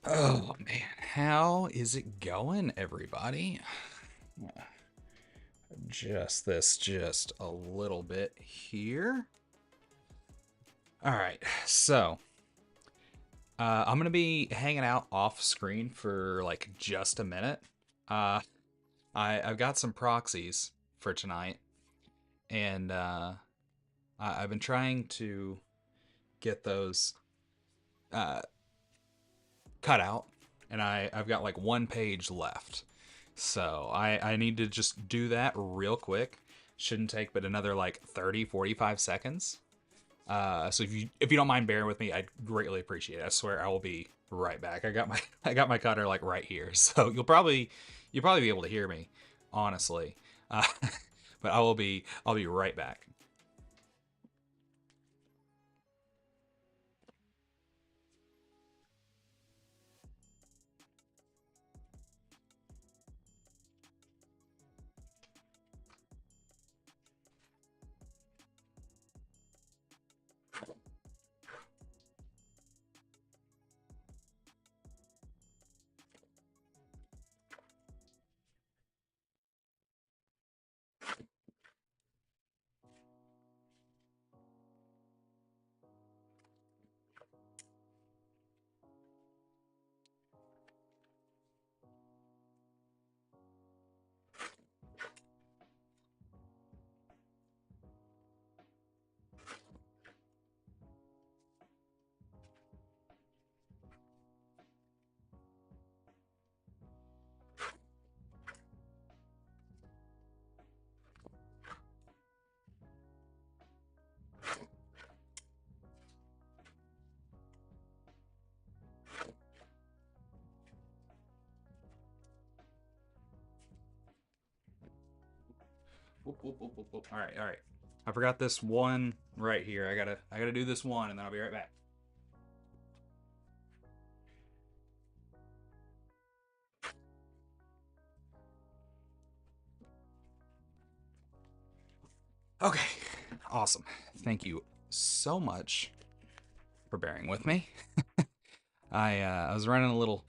Oh man, how is it going, everybody? Adjust this just a little bit here. All right, so I'm gonna be hanging out off screen for like just a minute. Uh, I've got some proxies for tonight, and I've been trying to get those uh, cut out, and I've got like one page left. So I need to just do that real quick. Shouldn't take but another like 30, 45 seconds. So if you don't mind bearing with me, I'd greatly appreciate it. I swear I will be right back. I got my cutter like right here, so you'll probably be able to hear me, honestly. Uh, but I'll be right back. Whoop, whoop, whoop, whoop, whoop. All right, all right. I forgot this one right here. I gotta do this one, and then I'll be right back. Okay, awesome. Thank you so much for bearing with me. I was running a little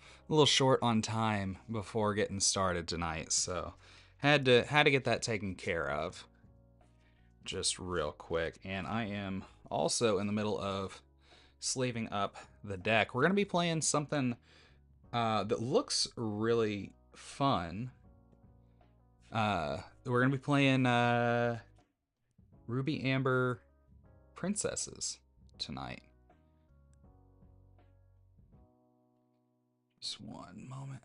short on time before getting started tonight, so had to get that taken care of just real quick. And I am also in the middle of sleeving up the deck. We're gonna be playing something that looks really fun. We're gonna be playing Ruby Amber Princesses tonight. Just one moment.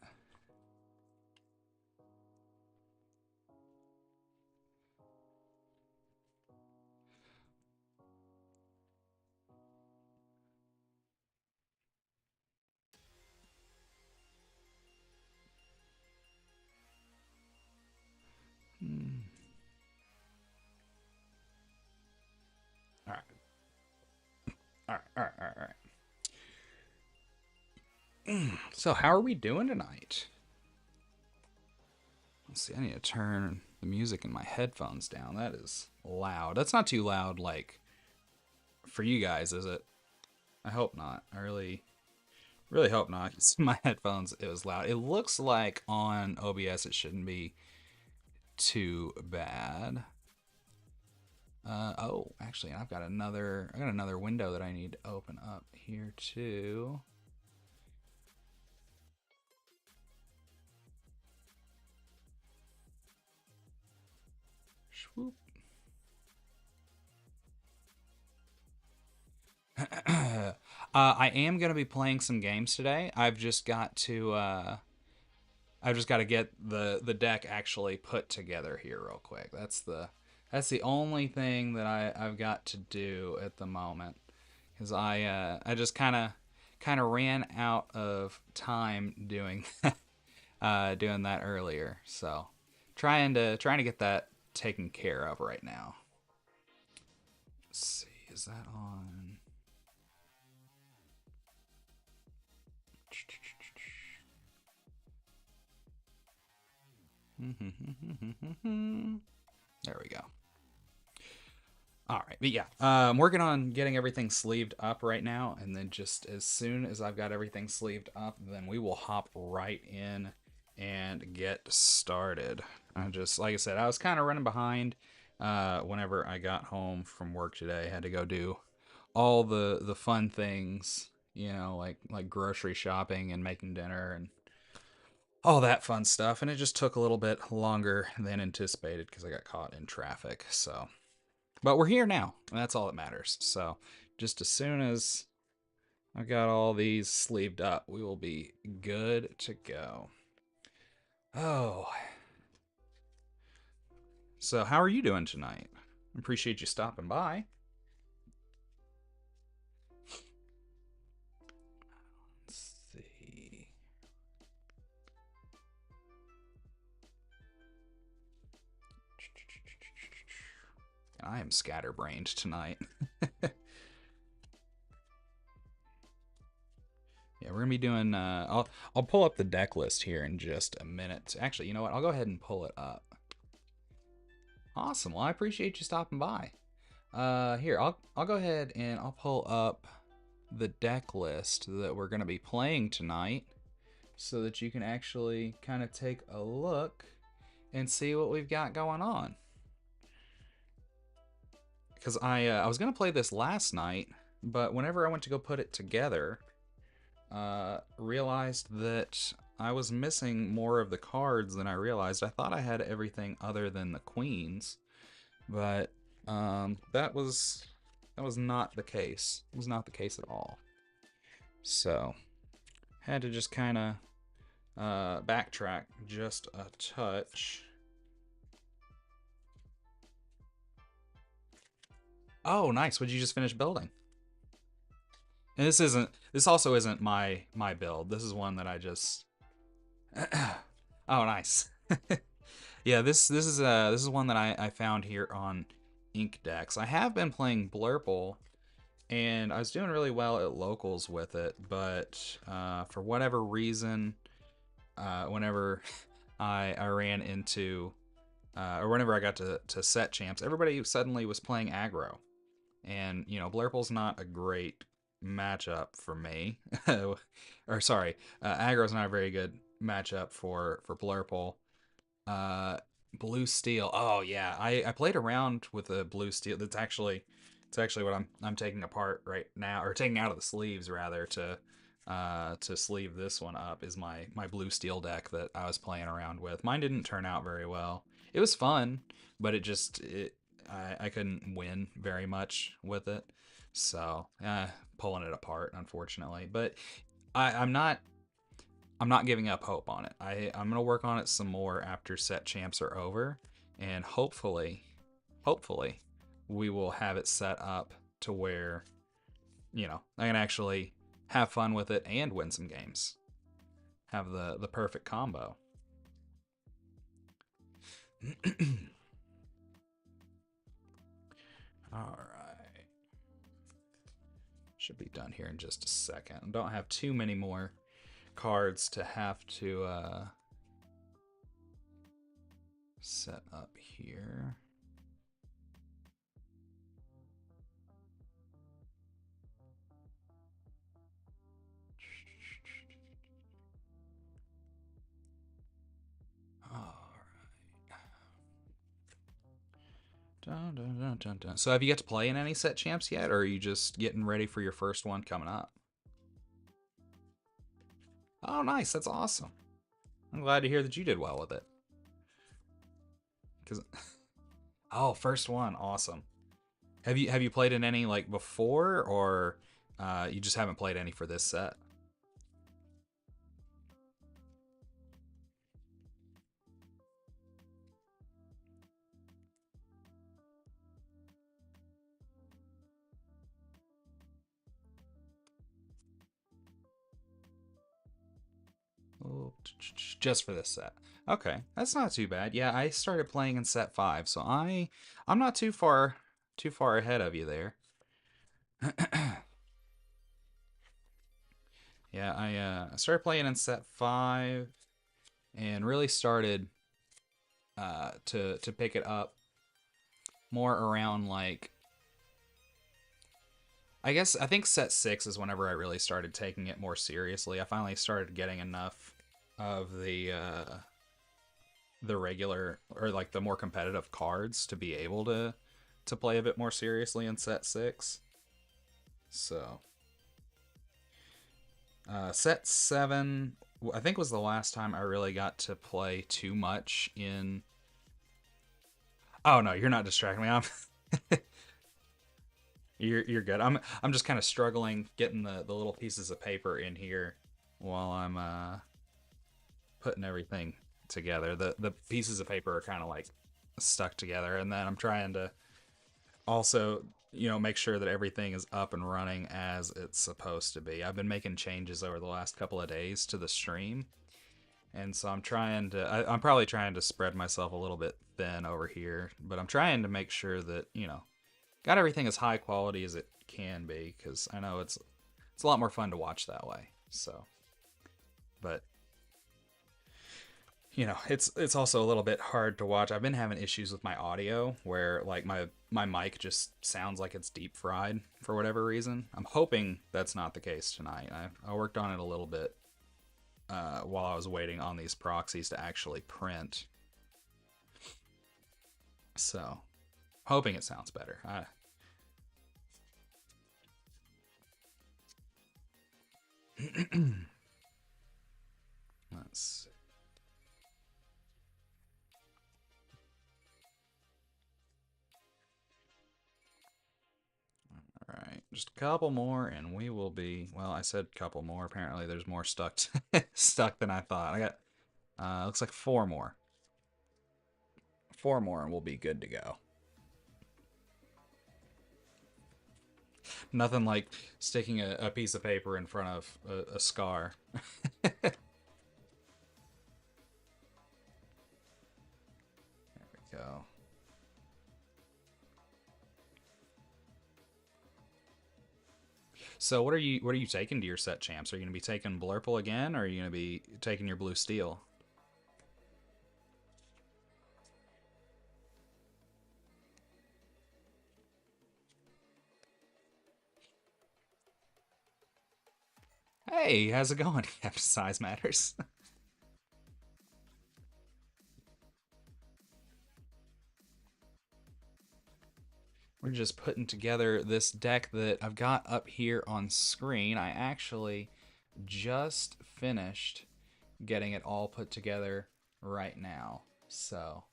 Hmm. All right, all right, all right, all right, all right. So, how are we doing tonight? Let's see. I need to turn the music in my headphones down. That is loud. That's not too loud, like for you guys, is it? I hope not. I really hope not. 'Cause my headphones, it was loud. It looks like on OBS it shouldn't be too bad. Oh, actually, I got another window that I need to open up here too. Swoop. I am gonna be playing some games today. I've just got to get the deck actually put together here real quick. That's the only thing that I've got to do at the moment, because I just kind of ran out of time doing that earlier. So trying to get that taken care of right now. Let's see, is that on? There we go. All right, but yeah, I'm working on getting everything sleeved up right now, and then just as soon as I've got everything sleeved up, then we will hop right in and get started. I just, like I said, I was kind of running behind whenever I got home from work today. I had to go do all the fun things, you know, like grocery shopping and making dinner and all that fun stuff, and it just took a little bit longer than anticipated because I got caught in traffic. So but we're here now, and that's all that matters. So, just as soon as I got all these sleeved up, we will be good to go. Oh, so how are you doing tonight? Appreciate you stopping by. Let's see. I am scatterbrained tonight. Yeah, we're gonna be doing. I'll pull up the deck list here in just a minute. Actually, you know what? I'll go ahead and pull it up. Awesome. Well, I appreciate you stopping by. Here, I'll go ahead and I'll pull up the deck list that we're gonna be playing tonight, so that you can actually kind of take a look and see what we've got going on. Because I was gonna play this last night, but whenever I went to go put it together, realized that I was missing more of the cards than I realized. I thought I had everything other than the queens, but that was not the case. It was not the case at all. So had to just kind of backtrack just a touch. Oh, nice. What'd you just finish building? And this also isn't my build. This is one that I just oh, nice. Yeah, this is one that I found here on Inkdex. I have been playing Blurple, and I was doing really well at locals with it, but for whatever reason, whenever I ran into or whenever I got to set champs, everybody suddenly was playing aggro, and you know Blurple's not a great matchup for me. Or sorry, aggro's not a very good matchup for Blurple. Uh, Blue Steel. Oh yeah, I played around with the Blue Steel. It's actually what I'm taking apart right now, or taking out of the sleeves rather, to sleeve this one up, is my Blue Steel deck that I was playing around with. Mine didn't turn out very well. It was fun, but I couldn't win very much with it. So pulling it apart, unfortunately. But I'm not giving up hope on it. I'm gonna work on it some more after set champs are over, and hopefully, we will have it set up to where, I can actually have fun with it and win some games. Have the perfect combo. All right. Should be done here in just a second. Don't have too many more cards to have to set up here. All right. Dun, dun, dun, dun, dun. So have you got to play in any set champs yet, or are you just getting ready for your first one coming up? Oh, nice. That's awesome. I'm glad to hear that you did well with it. Cause oh, first one, awesome. Have you played in any like before, or you just haven't played any for this set? Oh, just for this set. Okay, that's not too bad. Yeah, I started playing in set 5, so I'm not too far ahead of you there. Yeah, I started playing in set 5 and really started to pick it up more around like I think set 6 is whenever I really started taking it more seriously. I finally started getting enough of the regular or like the more competitive cards to be able to play a bit more seriously in set 6. So, set 7 I think was the last time I really got to play too much in. Oh no, you're not distracting me. I'm you're good. I'm just kind of struggling getting the little pieces of paper in here while I'm putting everything together. The pieces of paper are kind of like stuck together, and then I'm trying to also, make sure that everything is up and running as it's supposed to be. I've been making changes over the last couple of days to the stream, and so I'm probably trying to spread myself a little bit thin over here, but I'm trying to make sure that, got everything as high quality as it can be, because I know it's a lot more fun to watch that way. So, but it's also a little bit hard to watch. I've been having issues with my audio where like my mic just sounds like it's deep fried for whatever reason. I'm hoping that's not the case tonight. I worked on it a little bit while I was waiting on these proxies to actually print. So, hoping it sounds better. Let's see. All right, just a couple more, and we will be. Well, I said couple more. Apparently, there's more stuck stuck than I thought. I got looks like four more. Four more, and we'll be good to go. Nothing like sticking a piece of paper in front of a scar. There we go. So what are you taking to your set champs? Are you gonna be taking Blurple again, or are you gonna be taking your blue steel? Hey, how's it going? After size matters. We're just putting together this deck that I've got up here on screen. I actually just finished getting it all put together right now. So,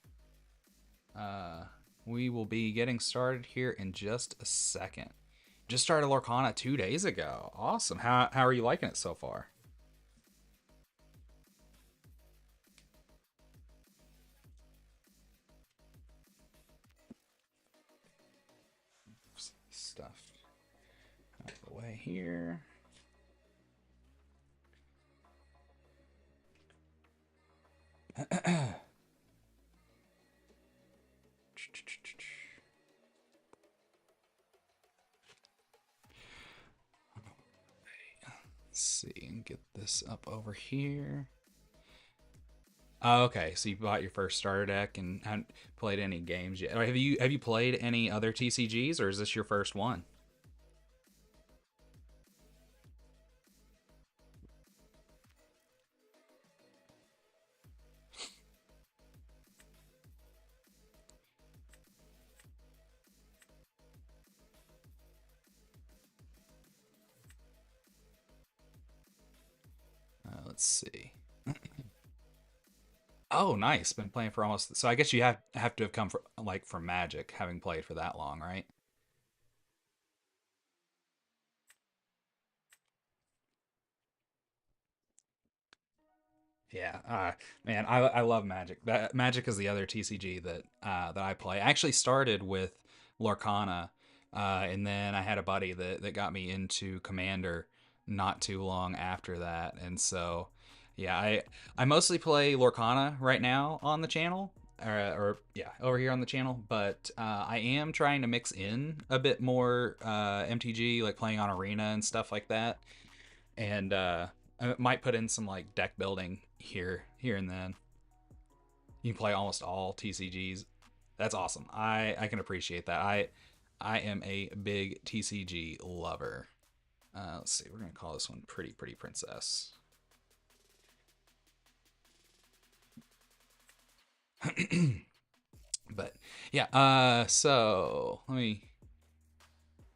we will be getting started here in just a second. Just started Lorcana 2 days ago. Awesome. How are you liking it so far? Stuff out of the way here. Let's see and get this up over here. Oh, okay, so you bought your first starter deck and haven't played any games yet. Have you played any other TCGs, or is this your first one? Let's see. Oh, nice. Been playing for almost. So I guess you have to have come from Magic, having played for that long, right? Yeah, man, I love Magic. That Magic is the other TCG that I play. I actually started with Lorcana, and then I had a buddy that got me into Commander not too long after that, and so yeah, I mostly play Lorcana right now on the channel, or yeah, over here on the channel. But I am trying to mix in a bit more MTG, like playing on Arena and stuff like that, and I might put in some like deck building here and then. You can play almost all TCGs. That's awesome. I can appreciate that. I am a big TCG lover. Let's see, we're gonna call this one Pretty Princess. But yeah, so let me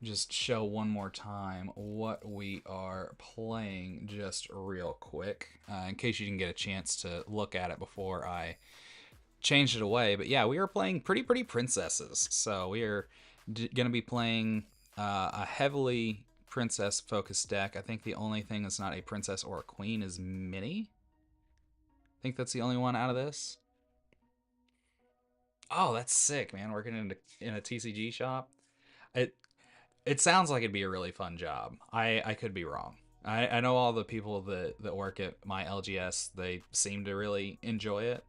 just show one more time what we are playing just real quick, in case you didn't get a chance to look at it before I changed it away. But yeah, we are playing Pretty Princesses. So we are going to be playing a heavily princess focused deck. I think the only thing that's not a princess or a queen is Minnie. I think that's the only one out of this. Oh, that's sick, man. Working in a TCG shop. It sounds like it'd be a really fun job. I could be wrong. I know all the people that work at my LGS, they seem to really enjoy it.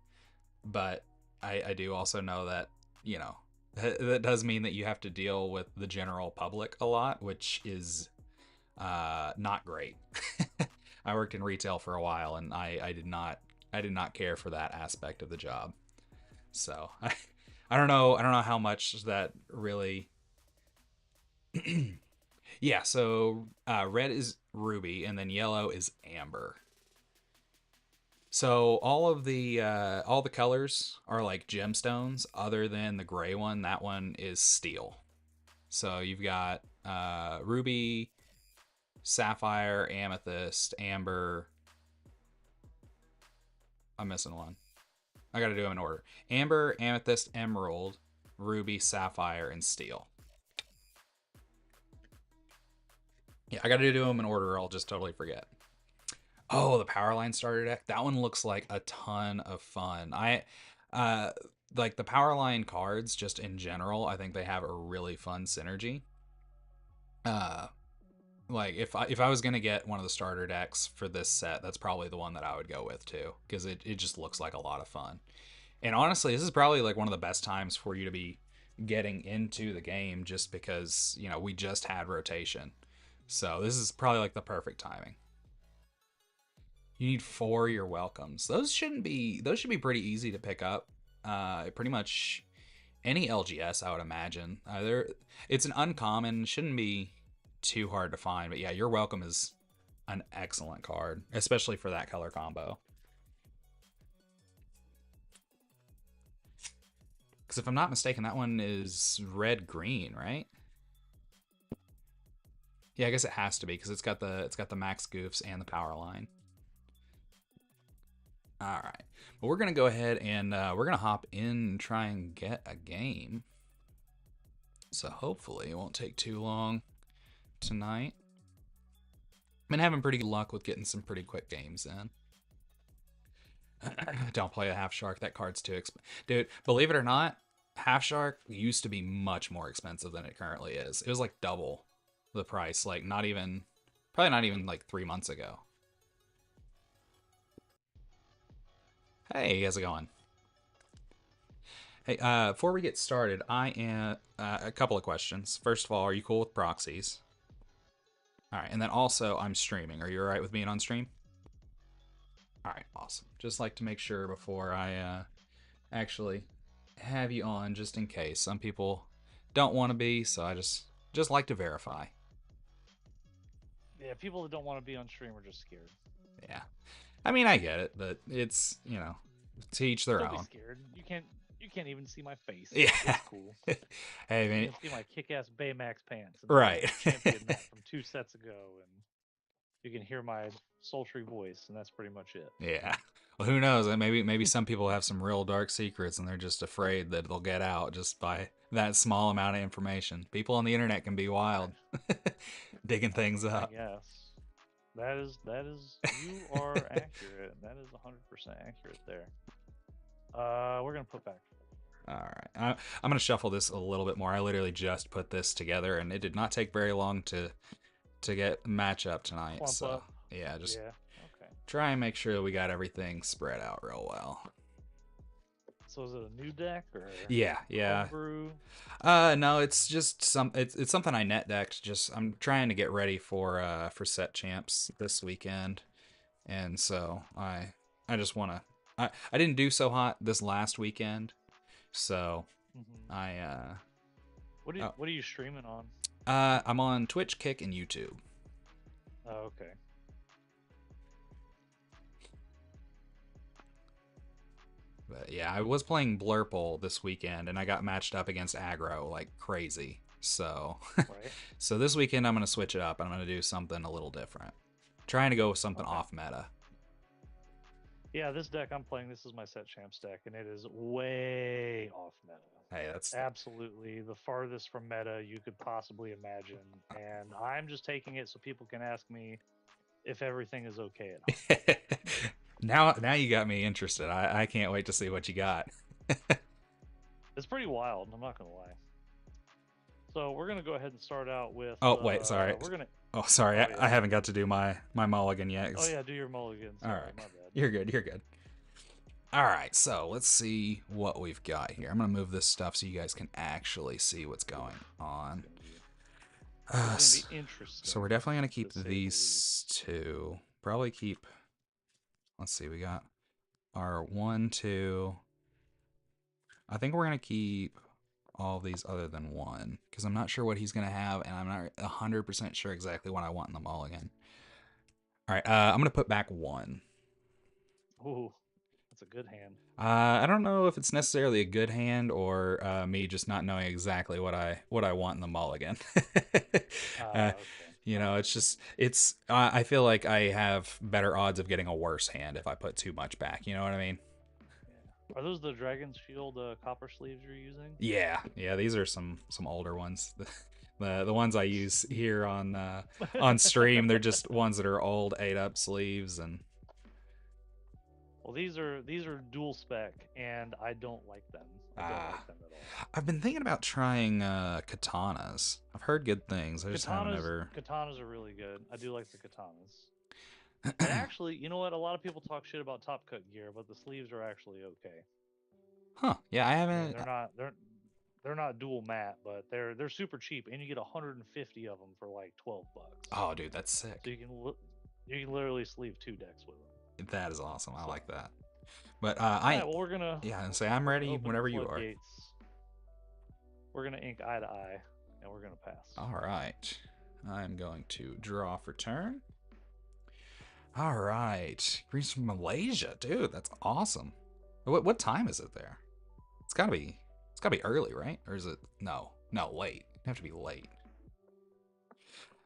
But I do also know that, you know, that does mean that you have to deal with the general public a lot, which is not great. I worked in retail for a while, and I did not care for that aspect of the job. So I don't know how much that really. Yeah, so red is ruby, and then yellow is amber. So all the colors are like gemstones, other than the gray one. That one is steel. So you've got ruby, sapphire, amethyst, amber. I'm missing one. I got to do them in order: amber, amethyst, emerald, ruby, sapphire, and steel. Yeah, I got to do them in order, or I'll just totally forget. Oh, the Powerline starter deck. That one looks like a ton of fun. Uh, like the Powerline cards, just in general, I think they have a really fun synergy. Uh, like if I was gonna get one of the starter decks for this set, that's probably the one that I would go with too, because it just looks like a lot of fun. And honestly, this is probably like one of the best times for you to be getting into the game, just because we just had rotation, so this is probably like the perfect timing. You need 4 your welcomes. Those should be pretty easy to pick up. Pretty much any LGS, I would imagine. It's an uncommon, shouldn't be too hard to find. But yeah, your welcome is an excellent card, especially for that color combo. Because if I'm not mistaken, that one is red green, right? Yeah, I guess it has to be because it's got the max goofs and the power line. All right. Well, we're going to go ahead and we're going to hop in and try and get a game. So hopefully it won't take too long tonight. I've been having pretty good luck with getting some pretty quick games in. Don't play a Half Shark. That card's too expensive. Dude, believe it or not, Half Shark used to be much more expensive than it currently is. It was like double the price. Like probably not even like 3 months ago. Hey, how's it going? Hey, before we get started, I am a couple of questions. First of all, are you cool with proxies? All right, and then also, I'm streaming. Are you all right with being on stream? All right, awesome. Just like to make sure before I actually have you on, just in case. Some people don't want to be, so I just like to verify. Yeah, people that don't want to be on stream are just scared. Yeah, I mean I get it, but it's to each their Don't be own. scared. You can't even see my face. Yeah. It's cool. Hey You man. can see my kick-ass Baymax pants and my Right. champion Matt from 2 sets ago, and you can hear my sultry voice, and that's pretty much it. Yeah. Well, who knows? Maybe some people have some real dark secrets and they're just afraid that they'll get out just by that small amount of information. People on the internet can be wild, digging things I up. guess that is you are accurate. That is 100% accurate there. We're gonna put back. All right. I'm gonna shuffle this a little bit more. I literally just put this together, and it did not take very long to get matchup tonight. Clump So up. yeah, just Yeah. Okay. try and make sure that we got everything spread out real well. So is it a new deck or Yeah. homebrew? No, it's just it's something I net decked. Just I'm trying to get ready for set champs this weekend, and so I just wanna I didn't do so hot this last weekend, so Mm-hmm. I Oh, what are you streaming on? I'm on Twitch, Kick, and YouTube. Oh, okay. But yeah, I was playing Blurple this weekend, and I got matched up against aggro like crazy. So, Right. so this weekend I'm gonna switch it up. I'm gonna do something a little different. Trying to go with something Okay. off meta. Yeah, this deck I'm playing, this is my set champs deck, and it is way off meta. Hey, that's Absolutely the farthest from meta you could possibly imagine. And I'm just taking it so people can ask me if everything is okay at home. now you got me interested. I can't wait to see what you got. It's pretty wild, I'm not gonna lie. So we're gonna go ahead and start out with Oh wait, sorry. we're gonna Oh sorry, oh I yeah. haven't got to do my mulligan yet. Oh yeah, do your mulligan. All Sorry, right, my bad. you're good. You're good. All right, so let's see what we've got here. I'm gonna move this stuff so you guys can actually see what's going on. It's gonna be interesting. So we're definitely gonna keep to say the these least. two. Probably keep. Let's see, we got our 1, 2. I think we're gonna keep all of these other than 1 because I'm not sure what he's gonna have, and I'm not 100% sure exactly what I want in the mulligan. All right, I'm gonna put back 1. Ooh, that's a good hand. I don't know if it's necessarily a good hand or me just not knowing exactly what I want in the mulligan. Okay. You know, it's just I feel like I have better odds of getting a worse hand if I put too much back. You know what I mean? Yeah. Are those the Dragon's Shield copper sleeves you're using? Yeah. These are some older ones. The ones I use here on stream, they're just ones that are old 8-up sleeves and. Well, these are dual spec, and I don't like them. I don't like them at all. I've been thinking about trying katanas. I've heard good things. I just haven't ever. Katanas are really good. I do like the katanas. And actually, you know what? A lot of people talk shit about Top Cut gear, but the sleeves are actually okay. Huh? Yeah, I I haven't. mean, they're not dual matte, but they're super cheap, and you get 150 of them for like $12. Oh, dude, that's sick. So you can literally sleeve 2 decks with them. That is awesome. I like that. But Alright, well, we're gonna say I'm ready open whenever the you are. floodgates. We're gonna ink eye to eye, and we're gonna pass. All right. I'm going to draw for turn. All right. Greens from Malaysia, dude. That's awesome. What time is it there? It's gotta be early, right? Or is it no late? It'd have to be late.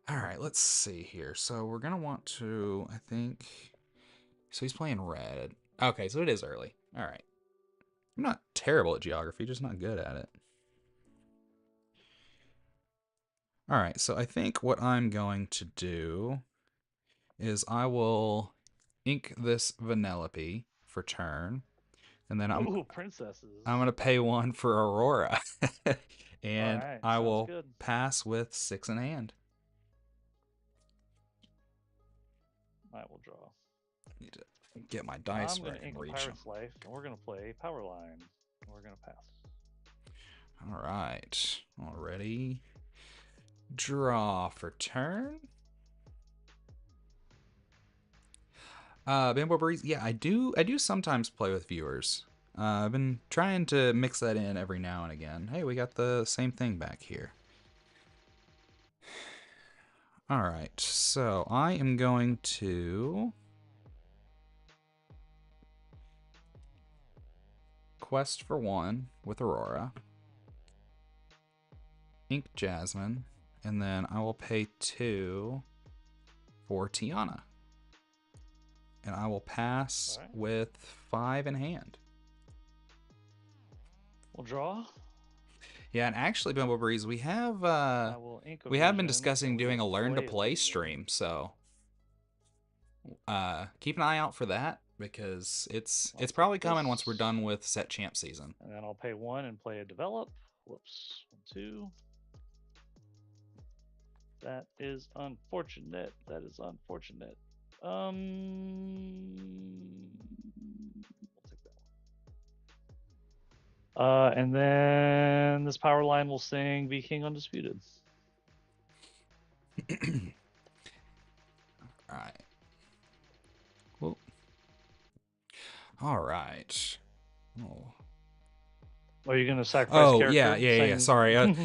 All right. Let's see here. So we're gonna want to. I think. So he's playing red. Okay, so it is early. All right. I'm not terrible at geography, just not good at it. All right, so I think what I'm going to do is I will ink this Vanellope for turn, and then Princesses. I'm going to pay 1 for Aurora, and Alright, I will good. pass with 6 in hand. I will draw. Need to get my dice I'm right going to ink and a reach them. Pirate's Life, and we're going to play Power Line. We're going to pass. All right, already. Draw for turn. Bimbo Breeze. Yeah, I do sometimes play with viewers. I've been trying to mix that in every now and again. Hey, we got the same thing back here. All right, so I am going to quest for 1 with Aurora, ink Jasmine, and then I will pay 2 for Tiana. And I will pass with 5 in hand. We'll draw. Yeah, and actually, Bimbo Breeze, we have been discussing doing a learn to play stream, so keep an eye out for that because it's probably coming once we're done with set champ season. And then I'll pay 1 and play a develop. Whoops, 2. That is unfortunate. That is unfortunate. We'll take that one. And then this power line will sing "Be King Undisputed." All right. Whoa. All right. Oh. Are you gonna sacrifice Oh yeah, character? yeah, yeah. Saying. Sorry, I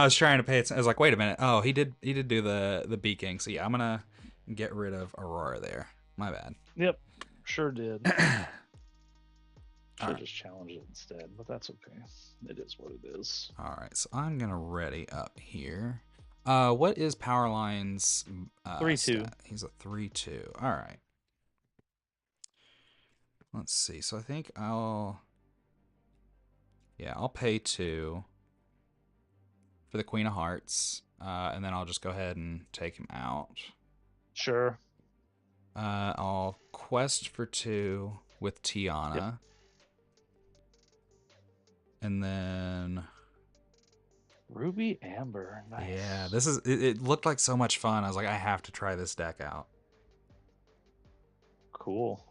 was trying to pay attention. I was like, wait a minute. Oh, he did do the Bee King. So yeah, I'm gonna get rid of Aurora there. My bad. Yep, sure did. All Should have right, just challenged it instead, but that's okay. It is what it is. all right. So I'm gonna ready up here. What is Powerline's 3-2. stat? He's a 3-2. All right. Let's see. So I think I'll pay 2 for the Queen of Hearts, and then I'll just go ahead and take him out. Sure. I'll quest for 2 with Tiana. Yep. And then Ruby Amber. Nice. yeah, this is it looked like so much fun. I was like, I have to try this deck out. Cool.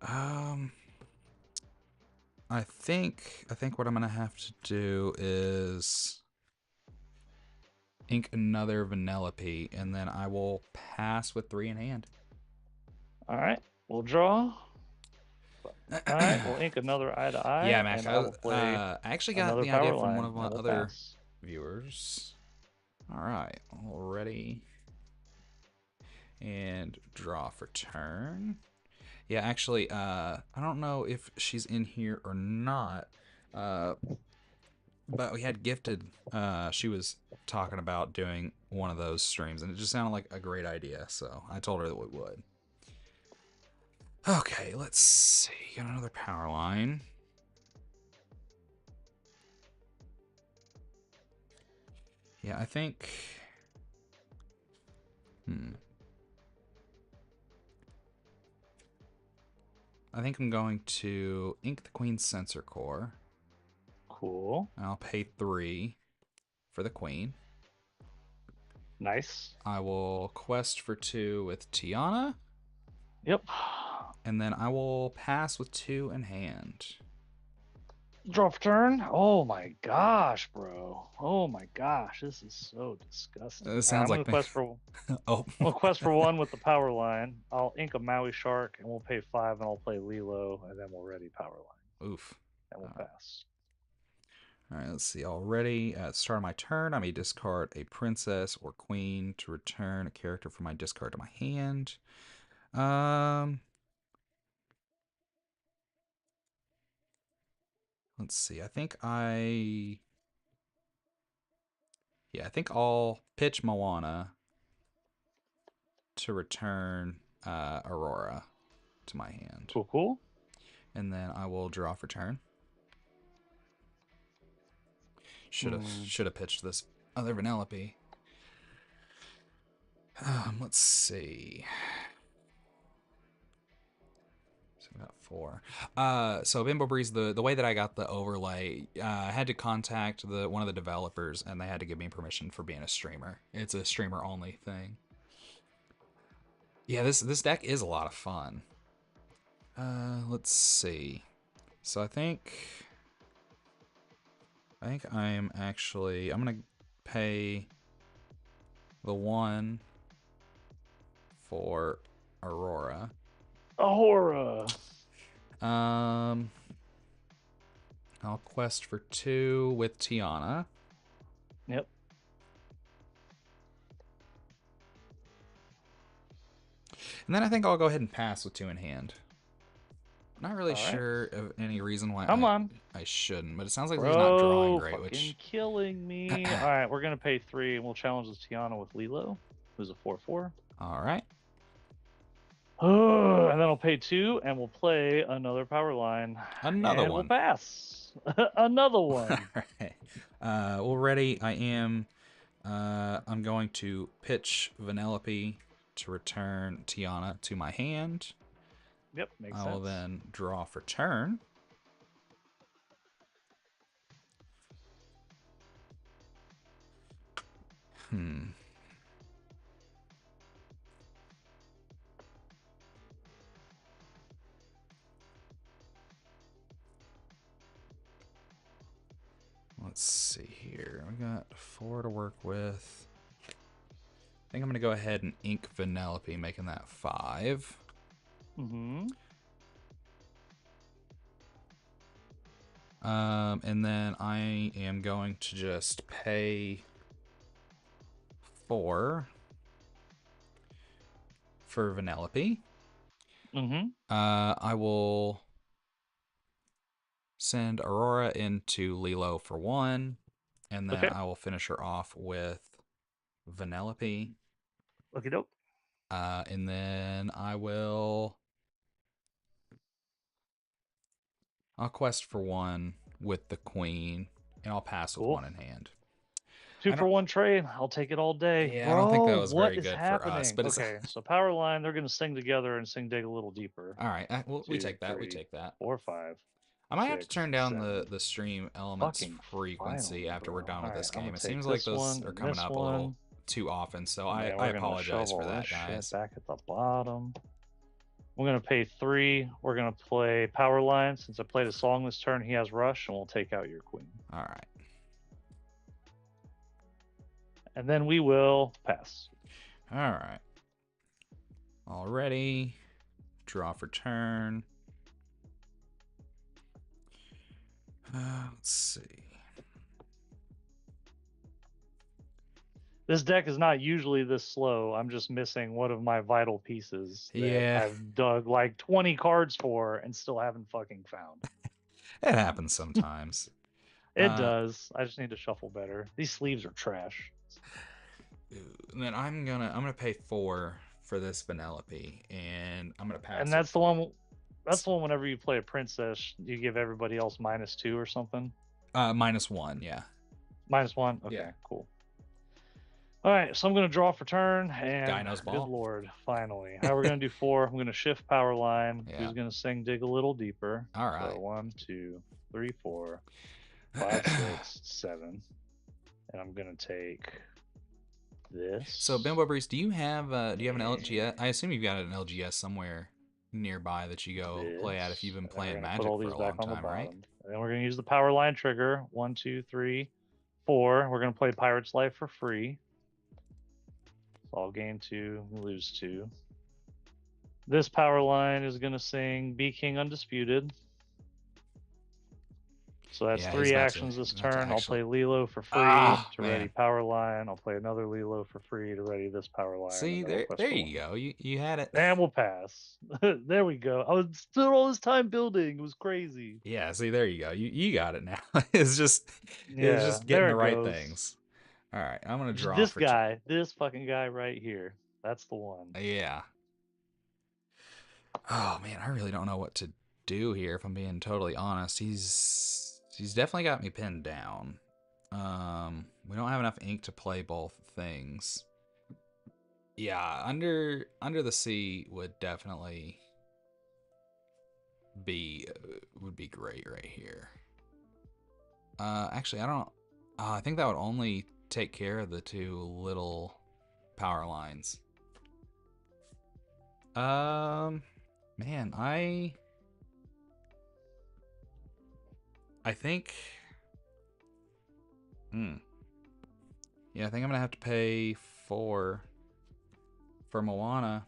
I think what I'm gonna have to do is ink another Vanellope, and then I will pass with 3 in hand. All right, we'll draw. All right, we'll ink another eye to eye. Yeah, Max. And I will play I actually got another the power idea from line, one of my and we'll other pass. viewers. All right, all ready. And draw for turn. Yeah, actually, I don't know if she's in here or not. But we had Gifted. She was talking about doing one of those streams, and it just sounded like a great idea. So I told her that we would. Okay, let's see. Got another power line. Yeah, I think. I think I'm going to ink the Queen's Sensor Core. Cool. I'll pay 3 for the Queen. Nice. I will quest for 2 with Tiana. Yep. And then I will pass with 2 in hand. Draw for turn. Oh my gosh, bro. Oh my gosh, this is so disgusting. It sounds I'm like gonna quest for. oh. We'll quest for 1 with the power line. I'll ink a Maui Shark, and we'll pay 5, and I'll play Lilo, and then we'll ready power line. Oof. And we'll pass. All right, let's see. Already at the start of my turn, I may discard a princess or queen to return a character from my discard to my hand. Let's see. I think I'll pitch Moana to return Aurora to my hand. Cool, cool. And then I will draw for turn. Should have pitched this other Vanellope. Let's see. So we got 4. So Bimbo Breeze, the way that I got the overlay, I had to contact one of the developers, and they had to give me permission for being a streamer. It's a streamer only thing. Yeah, this deck is a lot of fun. Let's see. So I think I'm gonna pay the 1 for Aurora. Aurora. I'll quest for 2 with Tiana. Yep. And then I think I'll go ahead and pass with 2 in hand. Not really sure of any reason why I shouldn't, but it sounds like he's not drawing great, which killing me. All right, we're gonna pay 3, and we'll challenge this Tiana with Lilo, who's a 4/4. All right. And then I'll pay 2, and we'll play another power line. Another and one. We'll pass. Another one. All right. Well, ready. I am. I'm going to pitch Vanellope to return Tiana to my hand. Yep, makes sense. I will then draw for turn. Let's see here. We got 4 to work with. I think I'm going to go ahead and ink Vanellope, making that 5. And then I am going to just pay 4 for Vanellope. Mm-hmm. I will send Aurora into Lilo for 1, and then Okay. I will finish her off with Vanellope. Okie doke. And then I'll quest for 1 with the Queen, and I'll pass with Cool. 1 in hand. Two I for don't. one trade. I'll take it all day. Yeah, I don't think that Bro, was what very is good for us, happening? but it's Okay, so power line, they're gonna sing together and sing dig a little deeper. all right. We Two, take that. We three, take that. 4, 5, I might have to 6, turn down 7. the stream elements Fucking frequency finally, after we're bro. done with Alright, this I'm game. gonna It take seems like this those one are and coming this up a little one. too often, so And then I we're gonna apologize for shovel that, this shit guys. back at the bottom. We're gonna pay 3. We're gonna play power line. Since I played a song this turn, he has rush, and we'll take out your queen. All right. And then we will pass. All right. Already. Draw for turn. Let's see. This deck is not usually this slow. I'm just missing one of my vital pieces that Yeah. I've dug like 20 cards for and still haven't fucking found. It happens sometimes. It does. I just need to shuffle better. These sleeves are trash. And then I'm gonna pay 4 for this Vanellope, and I'm gonna pass. And that's the one. That's the one. Whenever you play a princess, you give everybody else -2 or something. -1, yeah. -1. Okay, Yeah. cool. All right, so I'm gonna draw for turn, and Guy knows ball. good lord, finally. How we're gonna do 4? I'm gonna shift power line. Yeah. Who's gonna sing dig a little deeper? All right. So 1, 2, 3, 4, 5, 6, 7, and I'm gonna take this. So Bimbo Breeze, do you have an LGS? I assume you've got an LGS somewhere nearby that you go play at if you've been playing Magic for a long time, right? And then we're gonna use the power line trigger. 1, 2, 3, 4. We're gonna play Pirate's Life for free. So I'll gain 2, lose 2. This power line is gonna sing Be King Undisputed. So that's 3 actions this turn. I'll play Lilo for free to ready power line. I'll play another Lilo for free to ready this power line. See, there you go. You had it. And we'll pass. There we go. I was still all this time building. It was crazy. Yeah, see, there you go. You got it now. It's just getting the right things. All right, I'm gonna draw this guy, this fucking guy right here. That's the one. Yeah. Oh man, I really don't know what to do here. If I'm being totally honest, he's definitely got me pinned down. We don't have enough ink to play both things. Yeah, under the sea would definitely would be great right here. Actually, I don't. I think that would only take care of the 2 little power lines. Man, I think. Yeah, I think I'm gonna have to pay 4 for Moana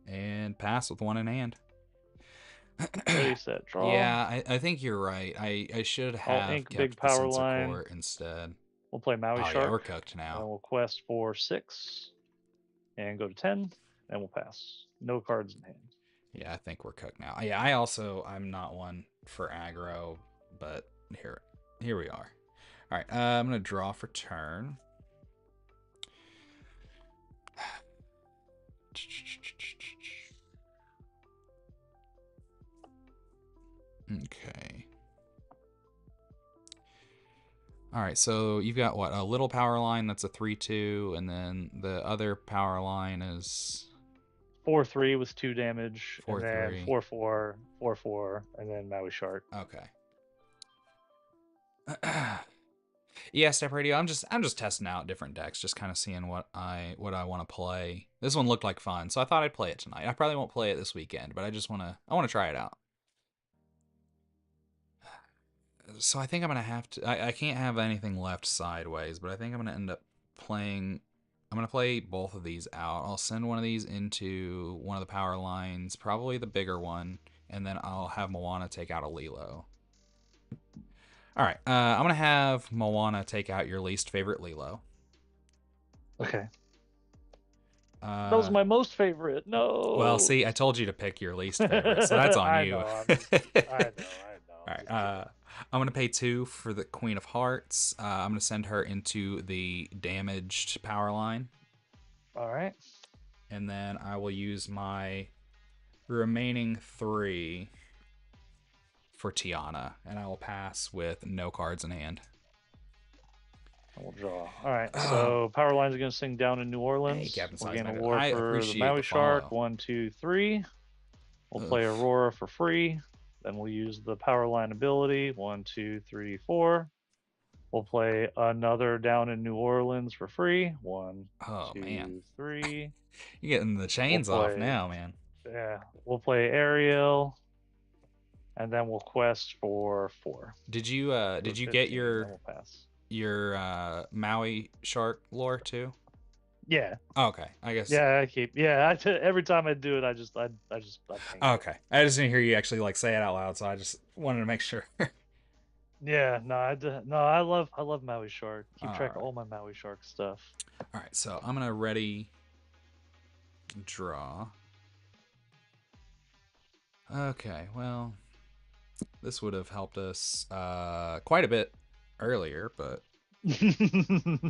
and pass with 1 in hand. Ready, set, draw. Yeah, I think you're right. I should have ink kept big the power Sensor line. Core instead. We'll play Maui Shark. Yeah, we're cooked now. And we'll quest for 6 and go to 10, and we'll pass. No cards in hand. Yeah, I think we're cooked now. Yeah, I'm not one for aggro, but here we are. All right, I'm gonna draw for turn. Okay. All right, so you've got what, a little power line that's a 3/2, and then the other power line is 4/3 with 2 damage, 4/3. and then 4/4, 4/4, and then Maui Shark. Okay. Yeah, Step Radio. I'm just testing out different decks, just kind of seeing what I want to play. This one looked like fun, so I thought I'd play it tonight. I probably won't play it this weekend, but I want to try it out. So I think I'm gonna have to. I can't have anything left sideways, but I think I'm gonna end up playing. I'm gonna play both of these out. I'll send one of these into one of the power lines, probably the bigger one, and then I'll have Moana take out a Lilo. All right. I'm gonna have Moana take out your least favorite Lilo. Okay. That was Uh, my most favorite. well, No. see, I told you to pick your least favorite, so that's on I you. know. I know. I know. All I'm right. just kidding. I'm gonna pay 2 for the Queen of Hearts. I'm gonna send her into the damaged power line, All right. and then I will use my remaining 3 for Tiana, and I will pass with no cards in hand. We'll draw. All right. Oh, So Power Lines are going to sing down in New hey, Orleans. Captain We're Size getting a Bandit. war I for the appreciate Maui the Shark. follow. 1, 2, 3. We'll play Oof. Aurora for free. Then we'll use the Power Line ability. 1, 2, 3, 4. We'll play another down in New Orleans for free. One, Oh man, 2, 3. you're getting the We'll chains off play, now, man. yeah, we'll play Ariel, and then we'll quest for 4 Did you for did you get 15. Then we'll pass. your Maui shark lore too? Yeah, Oh, okay, I guess. yeah, I keep. Yeah, every time I do it, I ping it. Okay, I just didn't hear you actually like say it out loud, so I just wanted to make sure. Yeah, no, no, I love Maui Shark. Keep track of all my Maui Shark stuff. All right, so I'm gonna ready draw. Okay, well, this would have helped us quite a bit earlier, but you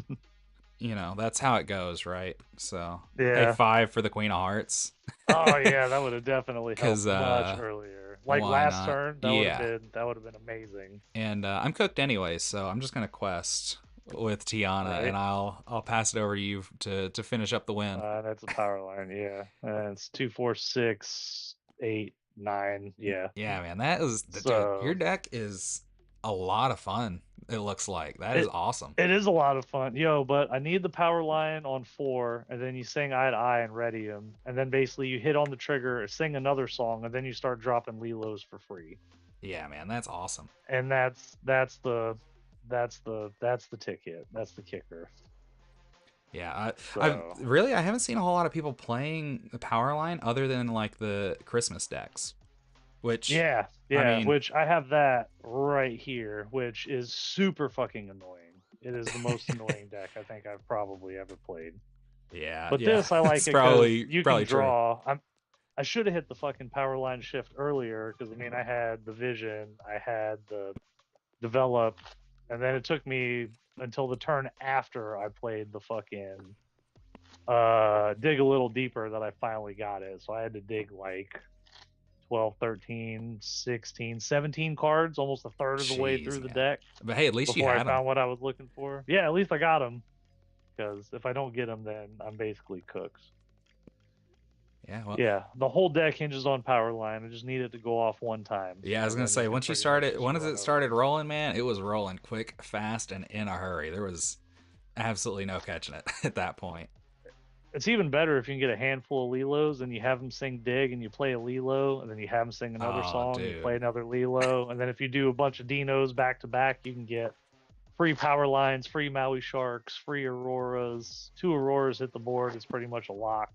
know that's how it goes, right? So pay Yeah. 5 for the Queen of Hearts. Oh yeah, that would have definitely helped 'Cause, much earlier. Like why last not? turn, Yeah, that would have been amazing. and I'm cooked anyway, so I'm just gonna quest with Tiana, Right? and I'll pass it over to you to finish up the win. That's a power line, yeah. And it's 2, 4, 6, 8, 9, yeah. Yeah, man, that is dude. Your So deck is a lot of fun. It looks like that is it awesome. it is a lot of fun, yo. But I need the power line on 4, and then you sing Eye to Eye and ready him, and then basically you hit on the trigger, sing another song, and then you start dropping Lilos for free. Yeah, man, that's awesome. And that's the ticket. That's the kicker. Yeah, So I haven't seen a whole lot of people playing the power line other than like the Christmas decks, which yeah, I mean, which I have that right here, which is super fucking annoying. It is the most annoying deck I think I've probably ever played. yeah, But yeah, this I like it's it because you can probably true. draw. I should have hit the fucking power line shift earlier because I mean I had the vision, I had the develop, and then it took me until the turn after I played the fucking dig a little deeper that I finally got it. So I had to dig like 12, 13, 16, 17 cards, almost a third of the way Jeez, through the man. deck But hey, at least you before I had them. found what I was looking for. Yeah, at least I got them. Because if I don't get them, then I'm basically cooked. Yeah, well, Yeah, the whole deck hinges on power line. I just need it to go off one time. yeah, I was and gonna then say can once pretty much just once run it over started it. rolling, man, it was rolling quick, fast, and in a hurry. There was absolutely no catching it at that point. It's even better if you can get a handful of Lilos and you have them sing Dig and you play a Lilo, and then you have them sing another Oh, song, you dude. play another Lilo, and then if you do a bunch of Dinos back to back, you can get free power lines, free Maui Sharks, free Auroras. 2 Auroras hit the board, it's pretty much a lock.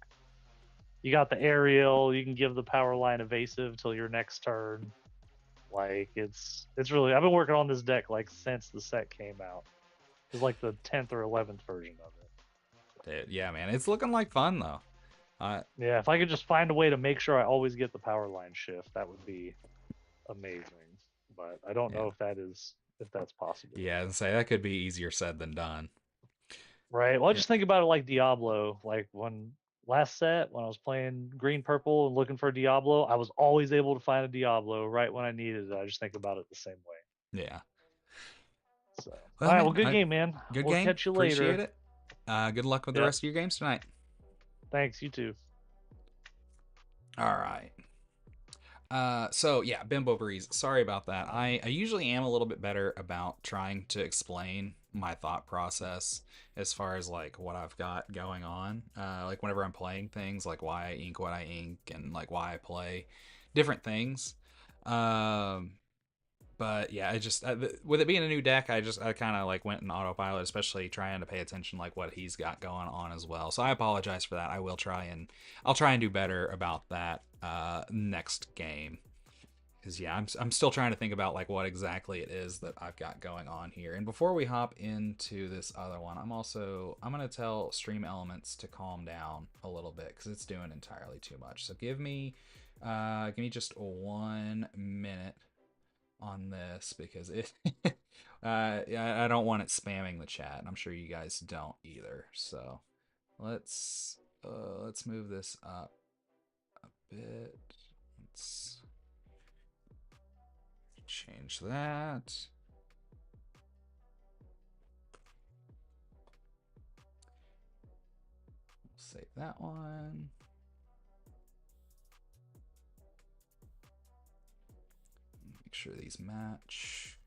You got the Ariel, you can give the power line evasive till your next turn. Like it's really I've been working on this deck like since the set came out. It's like the 10th or 11th version of it. Dude, yeah, man, it's looking like fun though. Yeah, if I could just find a way to make sure I always get the power line shift, that would be amazing. But I don't Yeah, know if that's possible. yeah, and say that could be easier said than done. Right. Well, I Yeah. just think about it like Diablo. Like when last set when I was playing green purple and looking for Diablo, I was always able to find a Diablo right when I needed it. I just think about it the same way. Yeah. So, all Well, right. Well, man, good game, man. good We'll game. catch you Appreciate later. it. Good luck with the Yep. rest of your games tonight. Thanks. You too. All right. So yeah, Bimbo Breeze. Sorry about that. I usually am a little bit better about trying to explain my thought process as far as like what I've got going on. Like whenever I'm playing things, like why I ink what I ink and like why I play different things. But yeah, I just with it being a new deck, I kind of like went in autopilot, especially trying to pay attention like what he's got going on as well. So I apologize for that. I'll try and do better about that next game Because yeah, I'm still trying to think about like what exactly it is that I've got going on here. And before we hop into this other one, I'm gonna tell Stream Elements to calm down a little bit because it's doing entirely too much. So give me just 1 minute on this because it I don't want it spamming the chat, and I'm sure you guys don't either. So let's move this up a bit. Let's change that. Save that one. Make sure these match.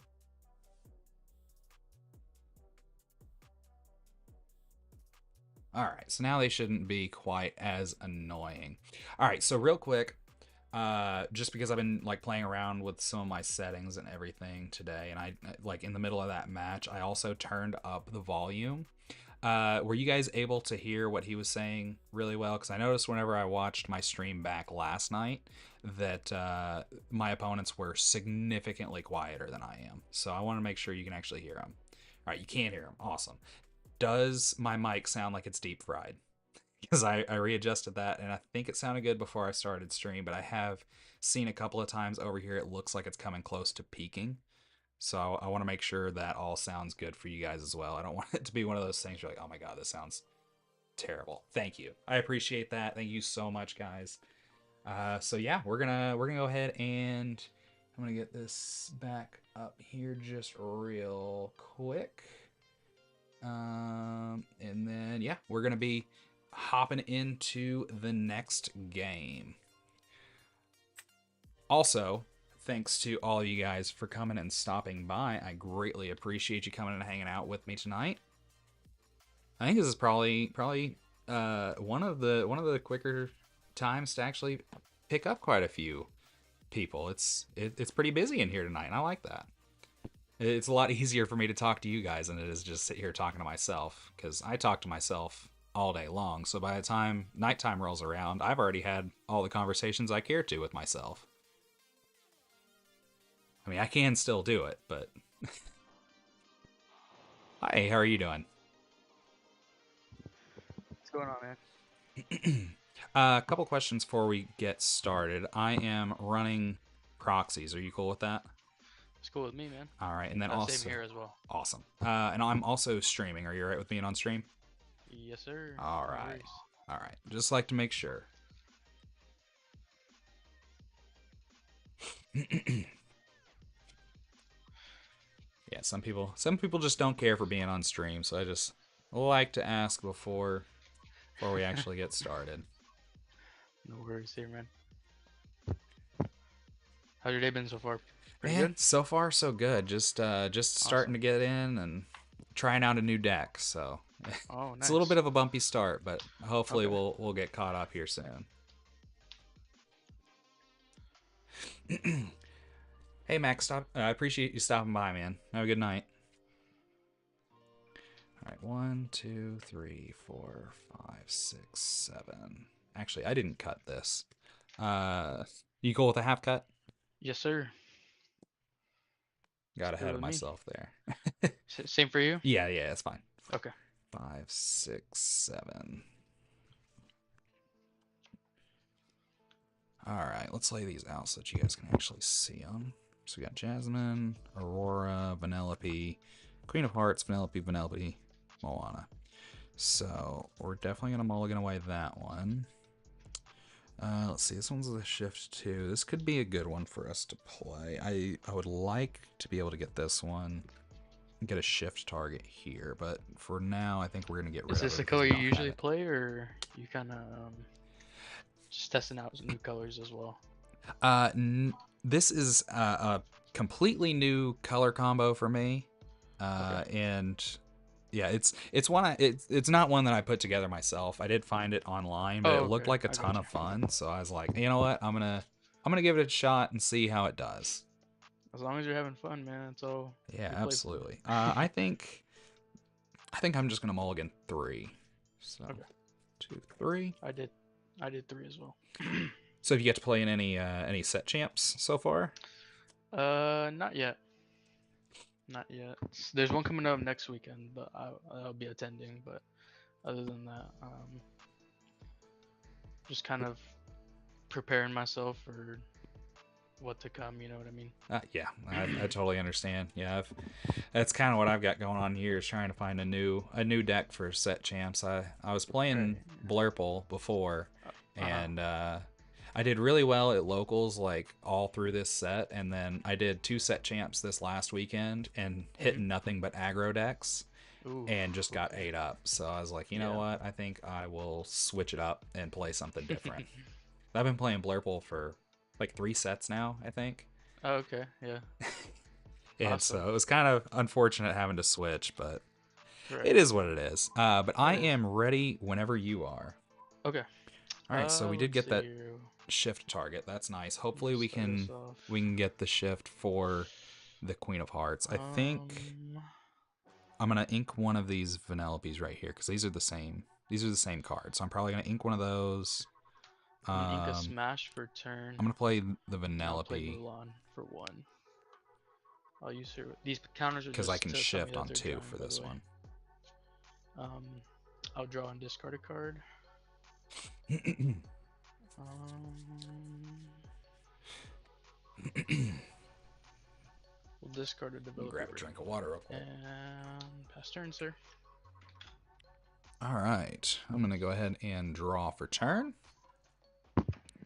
All right, so now they shouldn't be quite as annoying. All right, so real quick, just because I've been like playing around with some of my settings and everything today, and I like in the middle of that match, I also turned up the volume. Were you guys able to hear what he was saying really well? Because I noticed whenever I watched my stream back last night that my opponents were significantly quieter than I am. So I want to make sure you can actually hear them. All right, you can't hear them. Awesome. Does my mic sound like it's deep fried? Because I readjusted that and I think it sounded good before I started stream, but I have seen a couple of times over here it looks like it's coming close to peaking. So I want to make sure that all sounds good for you guys as well. I don't want it to be one of those things you're like, oh my god, this sounds terrible. Thank you. I appreciate that. Thank you so much, guys. So yeah, we're gonna go ahead and I'm gonna get this back up here just real quick. And then yeah, we're gonna be hopping into the next game. Also, thanks to all of you guys for coming and stopping by. I greatly appreciate you coming and hanging out with me tonight. I think this is probably one of the quicker times to actually pick up quite a few people. It's pretty busy in here tonight, and I like that. It's a lot easier for me to talk to you guys than it is just sit here talking to myself, because I talk to myself all day long. So by the time nighttime rolls around, I've already had all the conversations I care to with myself. I mean, I can still do it, but... Hi, how are you doing? What's going on, man? A couple questions before we get started. I am running proxies. Are you cool with that? It's cool with me, man. All right, and then also... Same here as well. Awesome. And I'm also streaming. Are you all right with being on stream? Yes, sir. All right. All right. Just like to make sure. Yeah, some people just don't care for being on stream, so I just like to ask before we actually get started. No worries here, man. How's your day been so far? Pretty Man, good? so far so good. Just starting to get in and trying out a new deck, so Oh, nice. it's a little bit of a bumpy start, but hopefully Okay. we'll get caught up here soon. Hey Max, I appreciate you stopping by, man. Have a good night. All right, 1, 2, 3, 4, 5, 6, 7. Actually, I didn't cut this. You cool with a half cut? Yes, sir. Got It's ahead good of with me. myself there. Same for you? Yeah, it's fine. Okay. 5, 6, 7. All right, let's lay these out so that you guys can actually see them. So we got Jasmine, Aurora, Vanellope, Queen of Hearts, Vanellope, Moana. So we're definitely gonna mulligan away that one. Let's see, this one's a shift 2. This could be a good one for us to play. I would like to be able to get this one, get a shift target here, but for now I think we're gonna get rid of it. Is this the color you usually play, or you kind of just testing out some new colors as well? This is a completely new color combo for me, Okay. and yeah, it's not one that I put together myself. I did find it online, but Oh, it looked okay. like a I ton gotcha. of fun. So I was like, you know what, I'm gonna give it a shot and see how it does. As long as you're having fun, man, that's all. Yeah, you play for. absolutely. I think I'm just gonna mulligan 3. So Okay. 2, 3. I did 3 as well. So have you get to play in any set champs so far? Not yet. Not yet. There's one coming up next weekend, but I'll be attending. But other than that, just kind of preparing myself for what to come. You know what I mean? Yeah, I totally understand. Yeah, that's kind of what I've got going on here is trying to find a new deck for set champs. I was playing Blurple before, and I did really well at locals like all through this set, and then I did 2 set champs this last weekend and hitting nothing but aggro decks. Ooh, And just got ate up. So I was like, you know what? I think I will switch it up and play something different. I've been playing Blurple for like 3 sets now, I think. Oh, okay, yeah. And Awesome. so it was kind of unfortunate having to switch, but Right. it is what it is. But I is. am ready whenever you are. Okay. All right, so we did let's get that see here. shift target. That's nice. Hopefully we Start us can off. get the shift for the Queen of Hearts. I think Um, I'm gonna ink one of these Vanellopes right here because these are the same. These are the same cards. So I'm probably gonna ink one of those. I'm gonna ink a Um, smash for turn. I'm gonna play the and I'll play Vanellope Mulan for 1. I'll use her. These counters are because just I can to tell me shift that on they're 2 drawing, for by the this way. one. I'll draw and discard a card. We'll discard a developer. Grab a drink of water real quick. And pass turn, sir. All right, I'm gonna go ahead and draw for turn.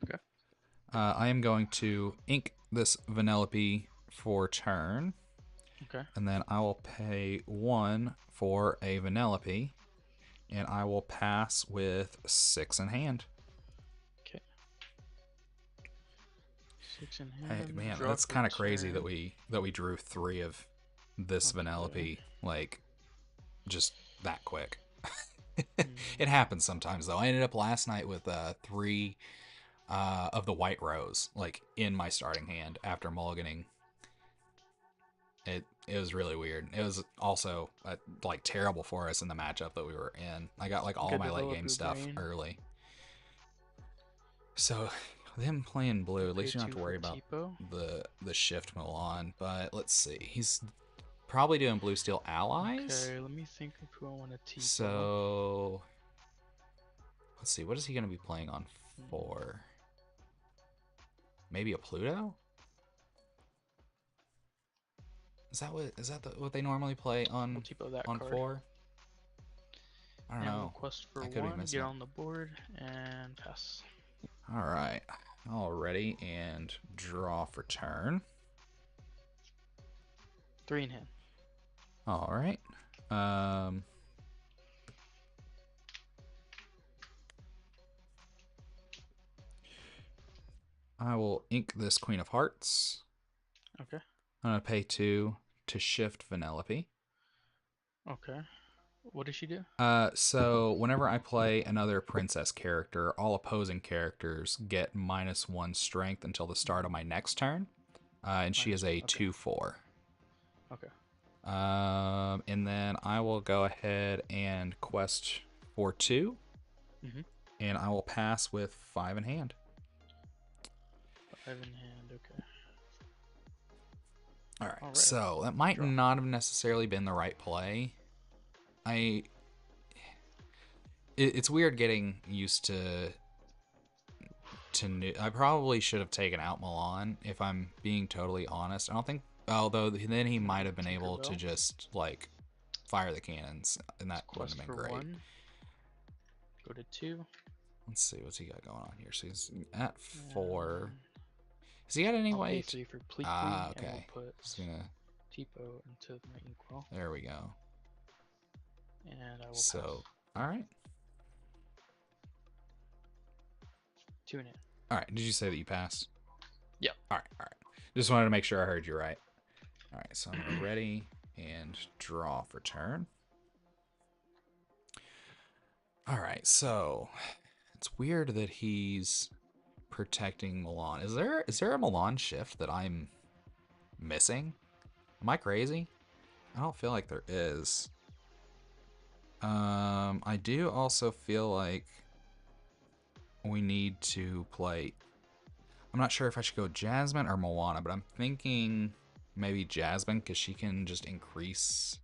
Okay. I am going to ink this Vanellope for turn. Okay. And then I will pay 1 for a Vanellope, and I will pass with 6 in hand. Okay. 6 in Hey hand. man, draw that's for kind of crazy turn. that we drew 3 of this Vanellope like just that quick. It happens sometimes though. I ended up last night with 3 of the White Rose like in my starting hand after mulliganing. It was really weird. It was also like terrible for us in the matchup that we were in. I got like all Good my late develop game your stuff brain. early. So them playing blue, at least you don't have to worry about the shift Mulan. But let's see, he's probably doing blue steel allies. Okay, let me think of who I want to teach. So let's see, what is he going to be playing on 4? Maybe a Pluto? Is that what they normally play on on 4? I don't know. Quest for I could be 1, missing get it. on the board, and pass. All right, all ready, and draw for turn. 3 in hand. All right. I will ink this Queen of Hearts. Okay. I'm gonna pay 2 to shift Vanellope. Okay. What does she do? So whenever I play another princess character, all opposing characters get -1 strength until the start of my next turn. And she is a 2/4. Okay. And then I will go ahead and quest for 2. And I will pass with 5 in hand. 5 in hand, okay. All right. So that might not have necessarily been the right play. It's weird getting used to new. I probably should have taken out Milan if I'm being totally honest. I don't think, although then he might have been able to just like fire the cannons, and that wouldn't have been great. 1. Go to 2. Let's see what's he got going on here. So he's at 4. Has he got any weight? For okay. And we'll put Just gonna Tipo into my inkwell. There we go. And I will So, pass. all right. 2 in hand. All right. Did you say that you passed? Yeah. All right. All right. Just wanted to make sure I heard you right. All right. So I'm gonna ready and draw for turn. All right. So it's weird that he's protecting Milan. Is there a Milan shift that I'm missing? Am I crazy? I don't feel like there is. I do also feel like we need to play I'm not sure if I should go Jasmine or Moana, but I'm thinking maybe Jasmine because she can just increase.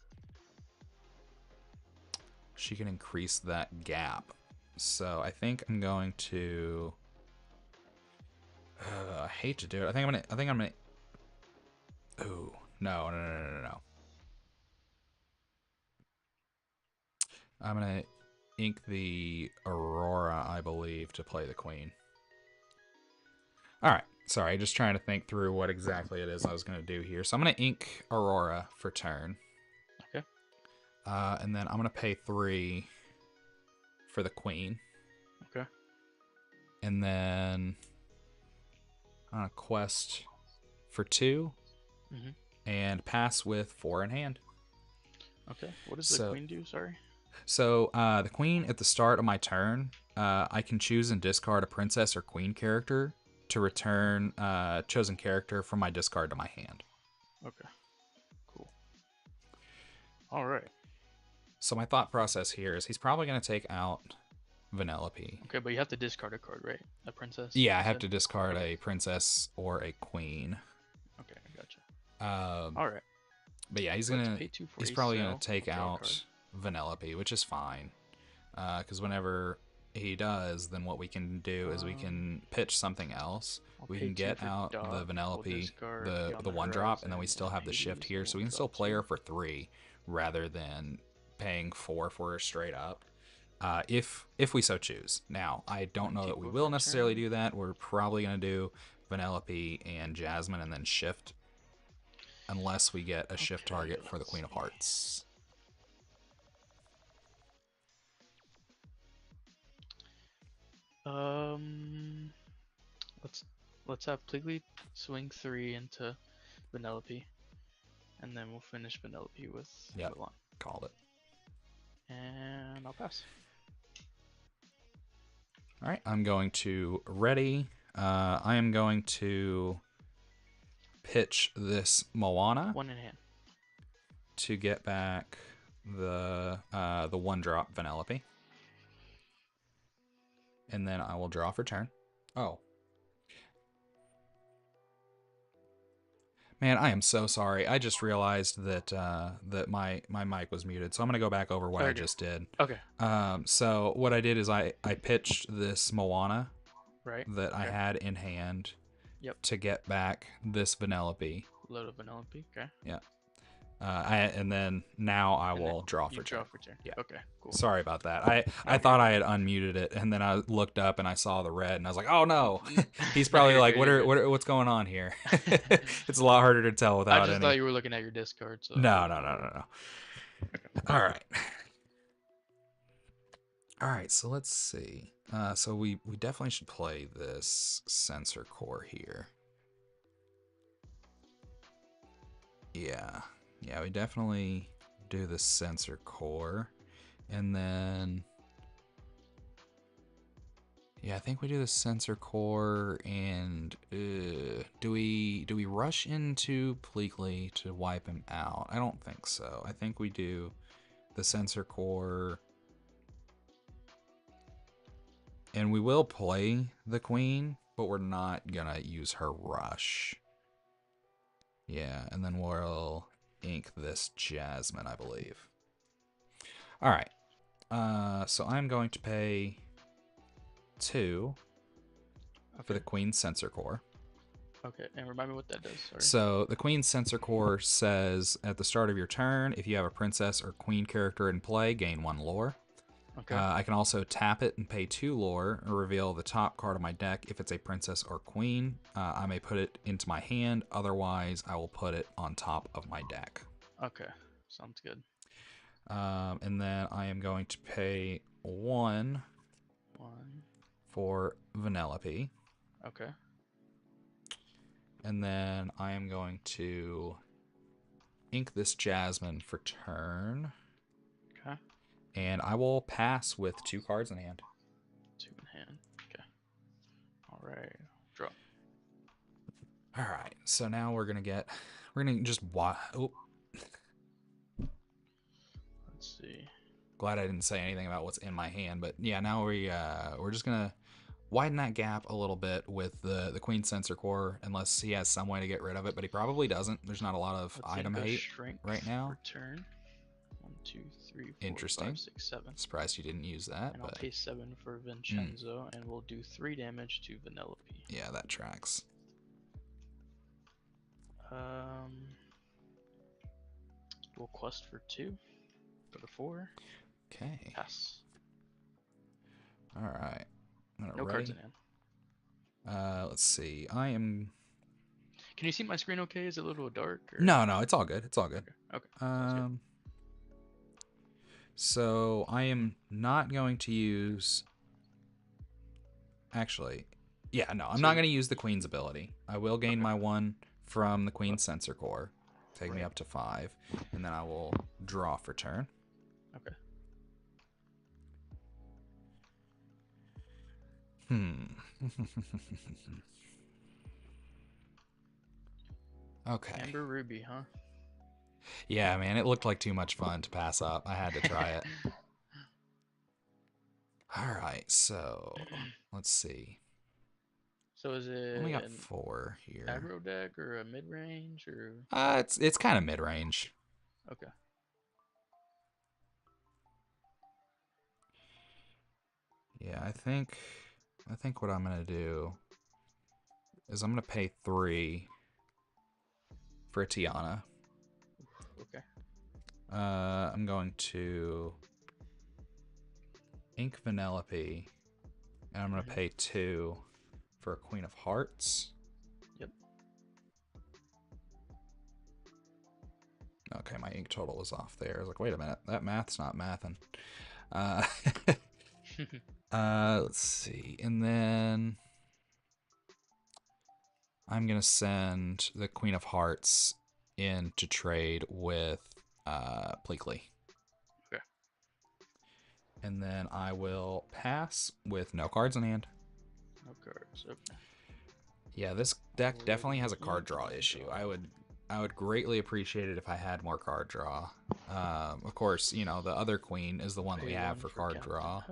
She can increase that gap. So I think I'm going to. I hate to do it. I think I'm gonna. Oh no. I'm gonna ink the Aurora, I believe, to play the Queen. All right. Sorry, just trying to think through what exactly it is I was gonna do here. So I'm gonna ink Aurora for turn. Okay. And then I'm gonna pay 3 for the Queen. Okay. And then on a quest for 2 Mhm. and pass with 4 in hand. Okay. What does the queen do? Sorry. So the queen at the start of my turn, I can choose and discard a princess or queen character to return chosen character from my discard to my hand. Okay. Cool. All right. So my thought process here is he's probably going to take out Vanellope. Okay, but you have to discard a card, right? A princess. Yeah, I you have said? to discard Okay. a princess or a queen. Okay, I gotcha. All right. But yeah, he's Let's gonna pay 2 for he's a probably sell. gonna take I'll draw a out card. Vanellope, which is fine. Because whenever he does, then what we can do is we can pitch something else. I'll We pay can 2 get for out Dot. the We'll Vanellope, discard the Beyond the the one drop, and then we Horizon still and have the shift Hades, here, and so we we'll can still drop play 2. her for 3 rather than paying 4 for her straight up. If we so choose. Now, I don't know that we 24 will for necessarily turn. do that. We're probably gonna do Vanellope and Jasmine and then shift, unless we get a shift Okay, target for the let's Queen of see. Hearts. Um, let's have Pligley swing 3 into Vanellope, and then we'll finish Vanellope with Yep. Mulan. Called it. And I'll pass. All right, I'm going to ready. I am going to pitch this Moana 1 in hand. to get back the one drop Vanellope, and then I will draw for turn. Oh, man, I am so sorry. I just realized that that my mic was muted, so I'm gonna go back over what I Okay. just did. Okay. So what I did is I pitched this Moana Right. that I Okay. had in hand. Yep. To get back this Vanellope. Load of Vanellope. Okay. Yeah. And then now I And will then draw you for draw turn. for turn. Yeah. Okay. Cool. Sorry about that. I you're thought I had unmuted it, and then I looked up and I saw the red, and I was like, "Oh no!" He's No, probably you're like, good, you're good. what's going on here?" It's a lot harder to tell I without just any. thought you were looking at your discard. So No. Okay. All right. All right. So let's see. So we definitely should play this sensor core here. Yeah, we definitely do the sensor core, and then yeah, I think we do the sensor core, and do we rush into Pleakley to wipe him out? I don't think so. I think we do the sensor core, and we will play the queen, but we're not gonna use her rush. Yeah, and then we'll ink this Jasmine, I believe. All right. So I'm going to pay 2 for the Queen's Sensor Core. Okay, and remind me what that does. Sorry. So the Queen's Sensor Core says at the start of your turn, if you have a princess or queen character in play, gain 1 lore. Okay. I can also tap it and pay 2 lore, or reveal the top card of my deck if it's a princess or queen. I may put it into my hand, otherwise I will put it on top of my deck. Okay, sounds good. And then I am going to pay 1 for Vanellope. Okay. And then I am going to ink this Jasmine for turn. Okay. And I will pass with 2 cards in hand. 2 in hand. Okay. All right. Draw. All right. So now we're gonna just watch. Oh, Let's see. glad I didn't say anything about what's in my hand, but yeah, now we're just gonna widen that gap a little bit with the Queen Sensor Core, unless he has some way to get rid of it, but he probably doesn't. There's not a lot of Let's item go hate strength right now. for turn. 1, 2, 3, 4, Interesting. 5, 6, 7. Surprised you didn't use that, And I'll but pay 7 for Vincenzo, and we'll do 3 damage to Vanellope. yeah, that tracks. We'll quest for 2. Go to 4. Okay. Pass. All right. No cards in hand. Let's see. I am. Can you see my screen okay? Is it a little dark? Or... No, it's all good. It's all good. Okay. Sounds good. So I am not going to use. Actually, yeah, no, I'm not going to use the Queen's ability. I will gain my 1 from the Queen's Sensor Core, take me up to 5, and then I will draw for turn. Okay. Okay. Amber Ruby, huh? Yeah, man, it looked like too much fun to pass up. I had to try it. All right, so let's see. So is it Only got 4 here. aggro deck or a mid range or? It's kind of mid range. Okay. Yeah, I think what I'm gonna do is I'm gonna pay 3 for Tiana. Okay. I'm going to ink Vanellope, and I'm gonna pay 2 for a Queen of Hearts. Yep. Okay, my ink total was off there. I was like, wait a minute, that math's not mathing. Let's see, and then I'm gonna send the Queen of Hearts in to trade with Pleakley. Okay. And then I will pass with no cards in hand. No cards. Okay. Yeah, this deck definitely has a card draw issue. I would greatly appreciate it if I had more card draw. Of course, you know, the other queen is the one that we have for card draw.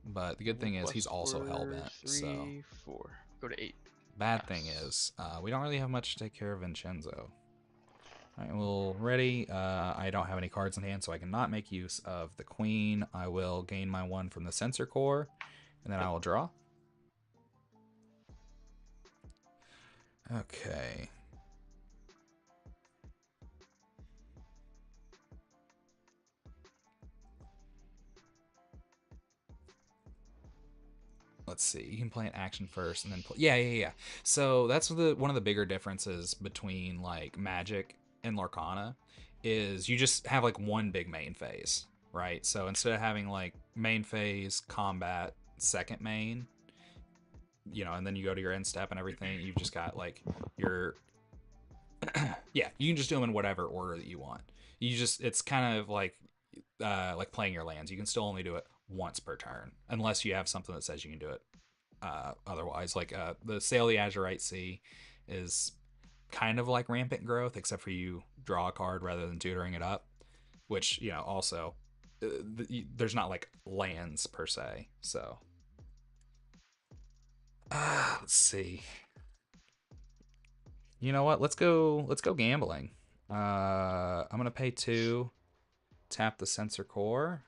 But the good thing is he's also hellbent. 3, 4. Go to 8. Bad thing is we don't really have much to take care of Vincenzo. All right, well, ready. I don't have any cards in hand, so I cannot make use of the queen. I will gain my 1 from the Sensor Core, and then I will draw. Okay. Let's see. You can play an action first, and then play. Yeah. So that's one of the bigger differences between like Magic and Lorcana, is you just have like one big main phase, right? So instead of having like main phase, combat, second main, you know, and then you go to your end step and everything, you've just got like your yeah, you can just do them in whatever order that you want. It's kind of like playing your lands. You can still only do it once per turn, unless you have something that says you can do it otherwise. Like the Sail the Azurite Sea is kind of like Rampant Growth, except for you draw a card rather than tutoring it up, which, you know, also there's not like lands per se. So let's see. You know what? Let's go gambling. I'm gonna pay 2, tap the Sensor Core,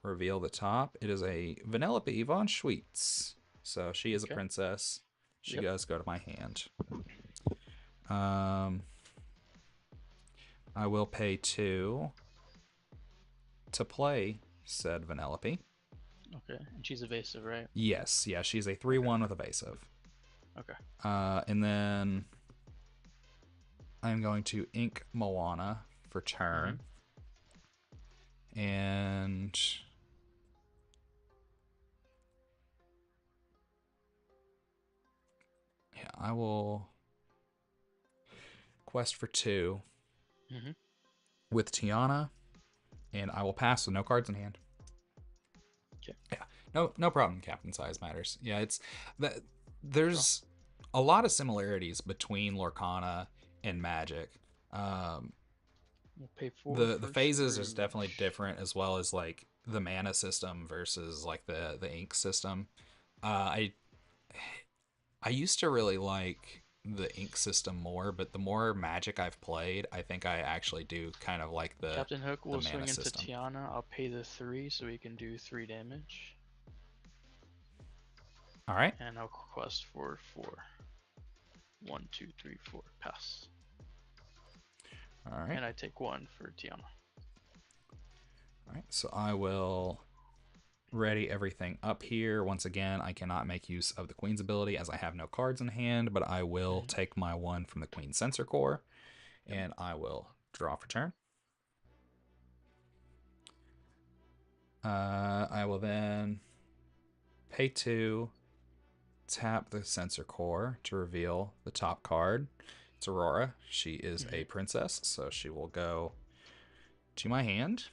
reveal the top. It is a Vanellope von Schweetz. So she is a princess. She does go to my hand. I will pay 2 to play said Vanellope. Okay, and she's evasive, right? Yes, yeah, she's a 3/1 with evasive. Okay. And then I'm going to ink Moana for turn. And yeah, I will quest for 2 with Tiana, and I will pass with no cards in hand. Okay. Yeah, no problem. Captain Size matters. Yeah, it's that there's a lot of similarities between Lorcana and Magic. We'll pay 4 The phases is definitely different, as well as like the mana system versus like the ink system. I used to really like the ink system more, but the more Magic I've played, I think I actually do kind of like the Captain Hook will mana swing into system. Tiana. I'll pay the 3 so he can do 3 damage. All right. And I'll quest for 4. 1, 2, 3, 4. Pass. All right. And I take 1 for Tiana. All right. So I will ready everything up here. Once again, I cannot make use of the Queen's ability as I have no cards in hand, but I will take my 1 from the Queen's Sensor Core, and I will draw for turn. I will then pay 2, tap the Sensor Core to reveal the top card. It's Aurora. She is a princess, so she will go to my hand.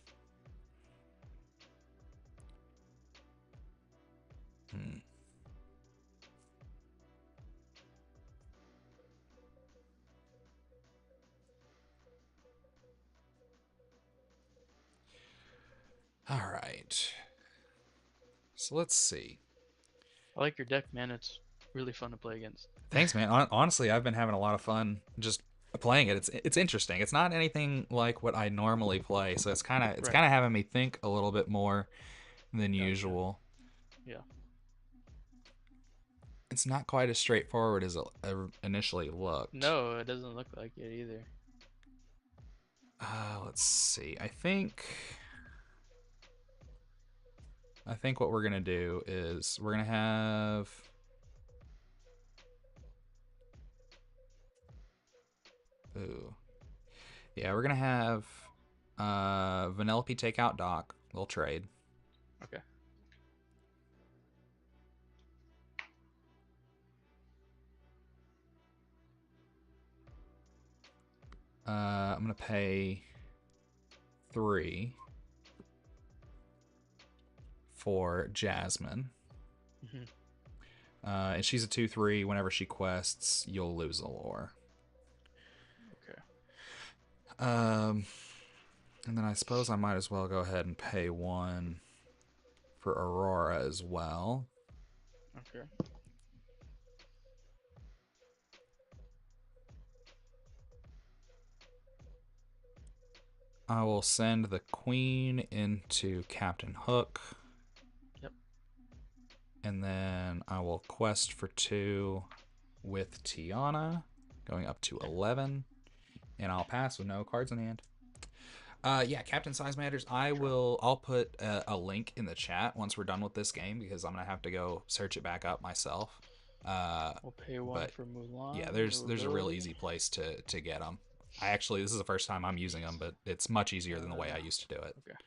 All right. So let's see. I like your deck, man. It's really fun to play against. Thanks, man. Honestly, I've been having a lot of fun just playing it. It's interesting. It's not anything like what I normally play, so it's kind of having me think a little bit more than usual. Yeah. It's not quite as straightforward as it initially looked. No, it doesn't look like it either. Let's see. I think what we're gonna do is we're gonna have yeah, we're gonna have Vanellope take out Doc. We'll trade. Okay. I'm gonna pay 3 for Jasmine. And she's a 2/3. Whenever she quests, you'll lose a lore. Okay. And then I suppose I might as well go ahead and pay 1 for Aurora as well. Okay. I will send the Queen into Captain Hook. Yep. And then I will quest for 2 with Tiana, going up to 11. And I'll pass with no cards in hand. Yeah, Captain Size Matters. I'll put a link in the chat once we're done with this game, because I'm gonna have to go search it back up myself. We'll pay 1 for Mulan. Yeah, there's a real easy place to get them. This is the first time I'm using them, but it's much easier than the way I used to do it. Okay.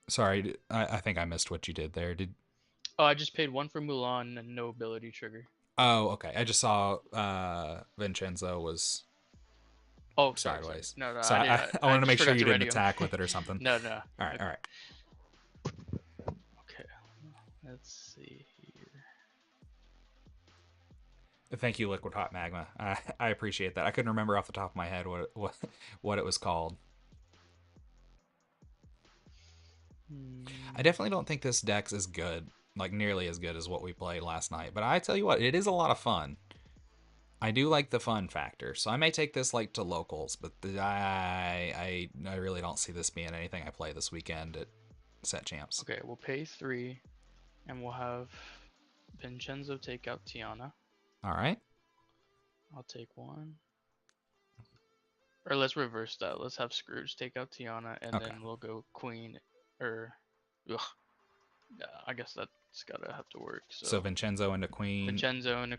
Sorry, I think I missed what you did there. Oh, I just paid 1 for Mulan and no ability trigger. Oh, okay. I just saw Vincenzo was sideways. No, so I wanted to make sure you didn't attack with it or something. No. All right, all right. Okay. Let's see here. Thank you, Liquid Hot Magma. I appreciate that. I couldn't remember off the top of my head what it was called. I definitely don't think this deck's as good, like nearly as good as what we played last night. But I tell you what, it is a lot of fun. I do like the fun factor, so I may take this like to locals, but I really don't see this being anything I play this weekend at Set Champs. Okay, we'll pay 3, and we'll have Vincenzo take out Tiana. All right. I'll take 1. Or let's reverse that. Let's have Scrooge take out Tiana, and then we'll go Queen. I guess that's gotta have to work. So Vincenzo into Queen. Vincenzo and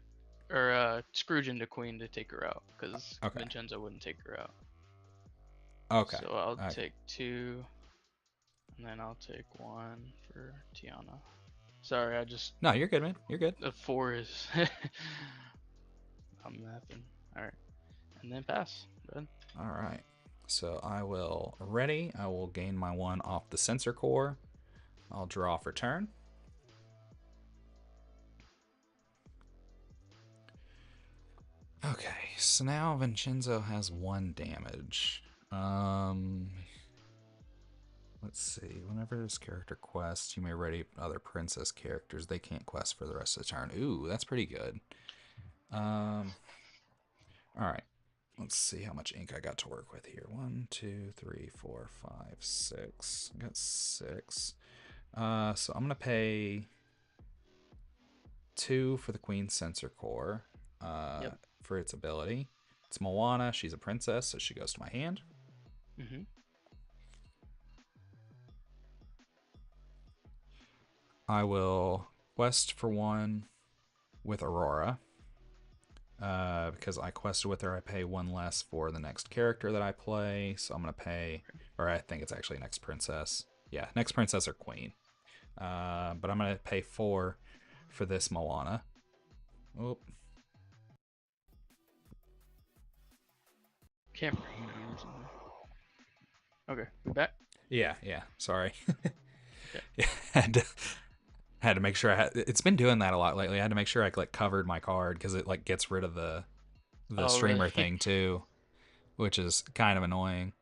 Scrooge into Queen to take her out, because Vincenzo wouldn't take her out. Okay. So I'll take 2, and then I'll take 1 for Tiana. Sorry, No, you're good, man. You're good. The 4 is. I'm mapping. All right, and then pass. Good. All right. So I will gain my 1 off the Sensor Core. I'll draw for turn. Okay, so now Vincenzo has 1 damage. Let's see. Whenever this character quests, you may ready other princess characters. They can't quest for the rest of the turn. Ooh, that's pretty good. All right. Let's see how much ink I got to work with here. 1, 2, 3, 4, 5, 6. I got 6. So I'm gonna pay 2 for the Queen's Sensor Core. Yep. For its ability. It's Moana. She's a princess, so she goes to my hand. Mm-hmm. I will quest for 1 with Aurora. Because I quested with her, I pay 1 less for the next character that I play. So I'm going to pay, or I think it's actually next princess. Yeah, next princess or queen. But I'm going to pay 4 for this Moana. Oop. Can't bring you or something. Okay, we back? Yeah, sorry. Okay. Yeah, had to make sure I had. It's been doing that a lot lately. I had to make sure I like covered my card because it like gets rid of the Oh, streamer really? thing too, which is kind of annoying.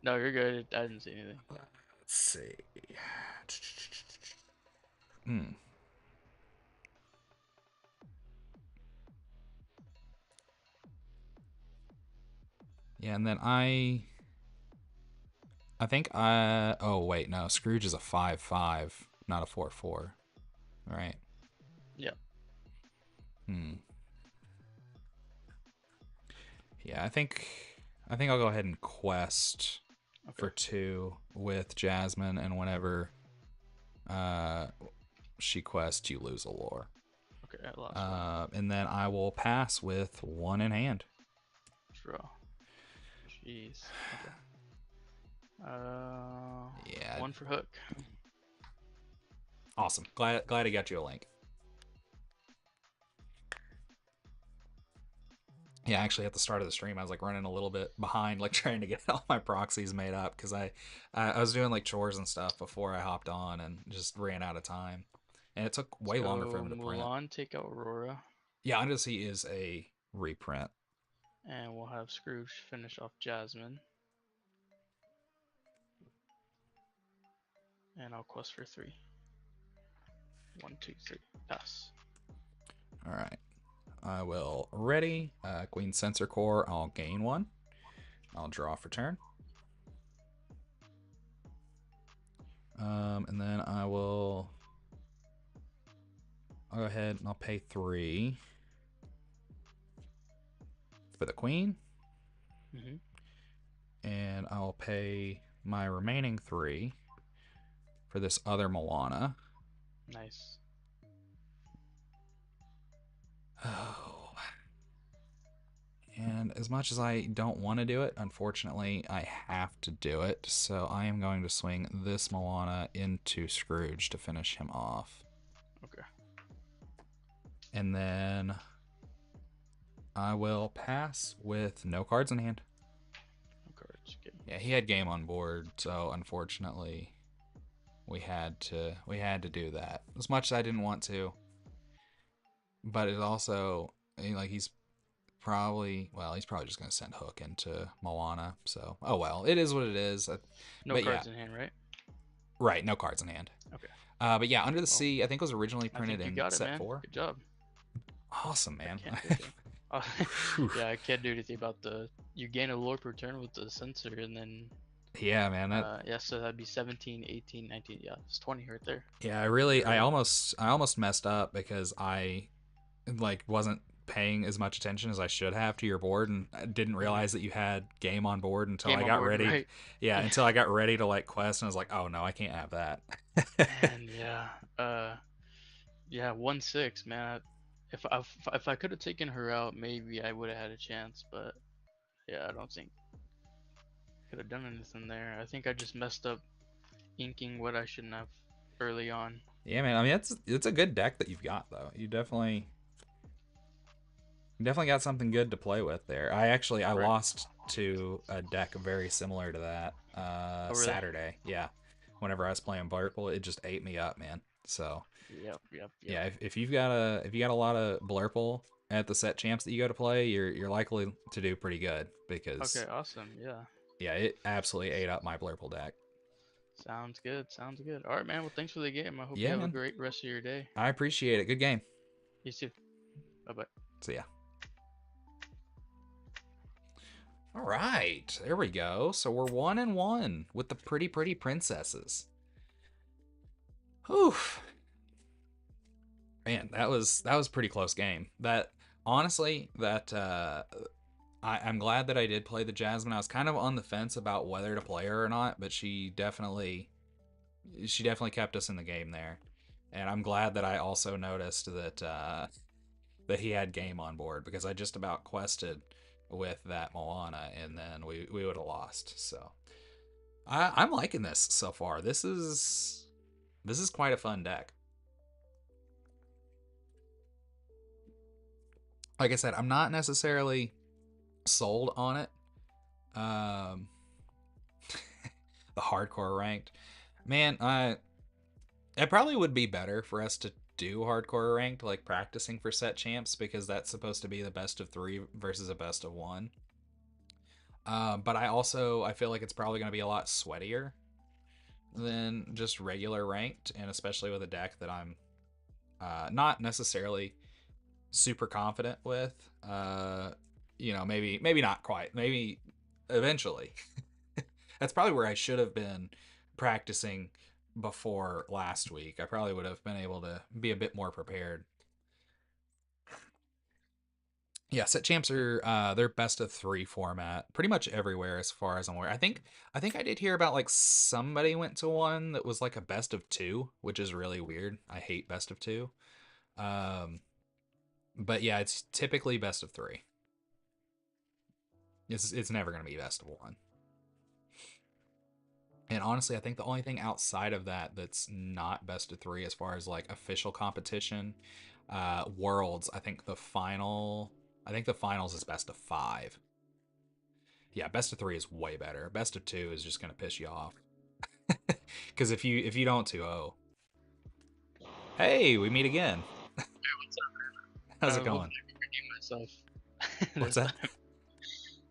No, you're good. I didn't see anything. Let's see. Hmm. Yeah, and then I think oh wait, no, Scrooge is a 5/5, not a 4/4. Right? Yep. Yeah, I think I'll go ahead and quest Okay. for 2 with Jasmine, and whenever she quests, you lose a lore. Okay, I lost one. And then I will pass with 1 in hand. Draw. Jeez. Okay. Yeah. 1 for hook. Awesome. Glad I got you a link. Yeah, actually at the start of the stream I was like running a little bit behind, like trying to get all my proxies made up because I was doing like chores and stuff before I hopped on and just ran out of time. And it took way longer for him to print. Mulan, take out Aurora. Yeah, Undersea is a reprint. And we'll have Scrooge finish off Jasmine. And I'll quest for 3. 1, 2, 3. Pass. All right. I will ready. Queen Sensor Core, I'll gain 1. I'll draw for turn. And then I'll go ahead and I'll pay 3 for the Queen. And I'll pay my remaining 3 for this other Moana. Nice. Oh. And as much as I don't want to do it, unfortunately, I have to do it. So I am going to swing this Moana into Scrooge to finish him off. Okay. And then I will pass with no cards in hand. No cards. Okay. Yeah, he had game on board, so unfortunately we had to do that. As much as I didn't want to. But it also, like, he's probably just going to send Hook into Moana. So, oh well, it is what it is. No cards in hand, right? Right, no cards in hand. Okay. But yeah, Under the Sea, I think was originally printed in got it, set man. 4. Good job. Awesome, man. Yeah, I can't do anything about you gain a lore per turn with the sensor, and then yeah, man. That yeah, so that'd be 17, 18, 19. Yeah, it's 20 right there. yeah, I almost messed up because I like wasn't paying as much attention as I should have to your board, and I didn't realize that you had game on board until I got ready. Right? Yeah, until I got ready to like quest, and I was like, oh no, I can't have that. And yeah, 1/6, man. If I could have taken her out, maybe I would have had a chance, but yeah, I don't think I could have done anything there. I think I just messed up inking what I shouldn't have early on. Yeah, man. I mean, it's a good deck that you've got though. You definitely got something good to play with there. I lost to a deck very similar to that Oh, really? Saturday. Yeah, whenever I was playing Blurple, it just ate me up, man. So Yep. yeah, if you've got a lot of Blurple, at the set champs that you go to play, you're likely to do pretty good because Okay, awesome. Yeah. yeah, it absolutely ate up my Blurple deck. Sounds good. Sounds good. All right, man. Well, thanks for the game. I hope you Yeah, have a man. great rest of your day. I appreciate it. Good game. You too. Bye bye. So yeah. All right, there we go. So we're 1-1 with the pretty princesses. Whew. Man, that was pretty close game. That honestly, that I'm glad that I did play the Jasmine. I was kind of on the fence about whether to play her or not, but she definitely kept us in the game there. And I'm glad that I also noticed that that he had game on board, because I just about quested with that Moana and then we would have lost. So I'm liking this so far. This is quite a fun deck. Like I said, I'm not necessarily sold on it. The hardcore ranked, man, it probably would be better for us to do hardcore ranked, like practicing for set champs, because that's supposed to be the best of 3 versus a best of 1. But I feel like it's probably going to be a lot sweatier than just regular ranked, and especially with a deck that I'm not necessarily super confident with. Maybe not quite. Maybe eventually. That's probably where I should have been practicing before last week. I probably would have been able to be a bit more prepared. Yeah, set champs are they're best of 3 format pretty much everywhere as far as I'm aware. I did hear about like somebody went to one that was like a best of 2, which is really weird. I hate best of 2. But yeah, it's typically best of 3. It's never going to be best of 1. And honestly, I think the only thing outside of that that's not best of 3 as far as like official competition, Worlds, I think the finals is best of 5. Yeah, best of 3 is way better. Best of 2 is just going to piss you off. Cuz if you don't 2-0. Hey, we meet again. How's it going? Hopefully I can redeem myself What's this that? time.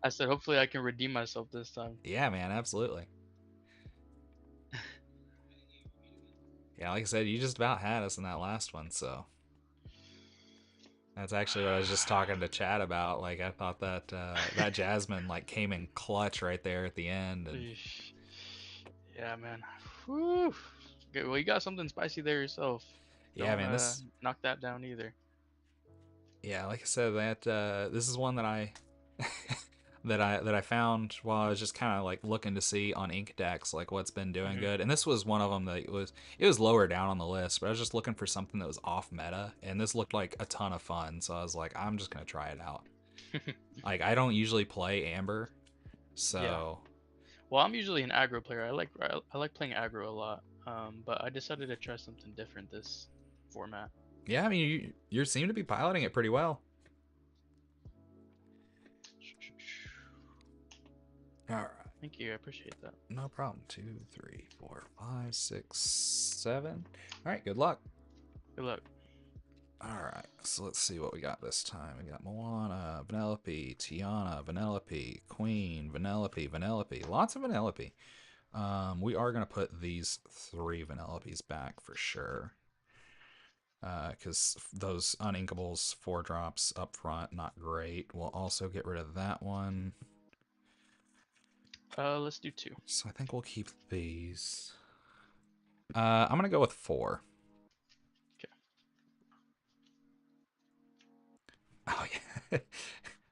I said, hopefully I can redeem myself this time. Yeah, man, absolutely. Yeah, like I said, you just about had us in that last one, so that's actually what I was just talking to Chad about. Like, I thought that that Jasmine like came in clutch right there at the end, and Eesh. Yeah, man. Whew. Okay, well, you got something spicy there yourself. yeah, Don't man, this knock that down either. yeah, like I said, that this is one that I that I found while I was just kind of like looking to see on Ink decks like what's been doing Mhm. good, and this was one of them that it was lower down on the list, but I was just looking for something that was off meta, and this looked like a ton of fun, so I was like, I'm just gonna try it out. Like, I don't usually play Amber, Yeah. so Well, I'm usually an aggro player. I like playing aggro a lot. But I decided to try something different this format. yeah, I mean, you seem to be piloting it pretty well. All right. Thank you. I appreciate that. No problem. 2, 3, 4, 5, 6, 7. All right, good luck. Good luck. All right, so let's see what we got this time. We got Moana, Vanellope, Tiana, Vanellope, Queen, Vanellope. Lots of Vanellope. We are going to put these 3 Vanellopes back for sure. Because those uninkables 4 drops up front, not great. We'll also get rid of that one. Let's do 2. So I think we'll keep these. I'm going to go with 4. Okay. Oh, yeah.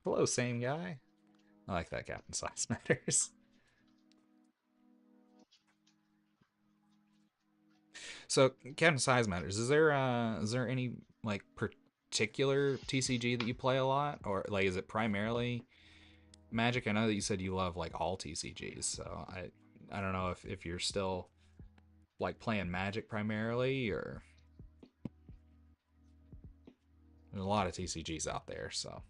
Hello, same guy. I like that, Captain Size Matters. So, Captain Size Matters, is there any like particular TCG that you play a lot, or like is it primarily Magic? I know that you said you love like all TCGs, so I don't know if you're still like playing Magic primarily, or there's a lot of TCGs out there, so.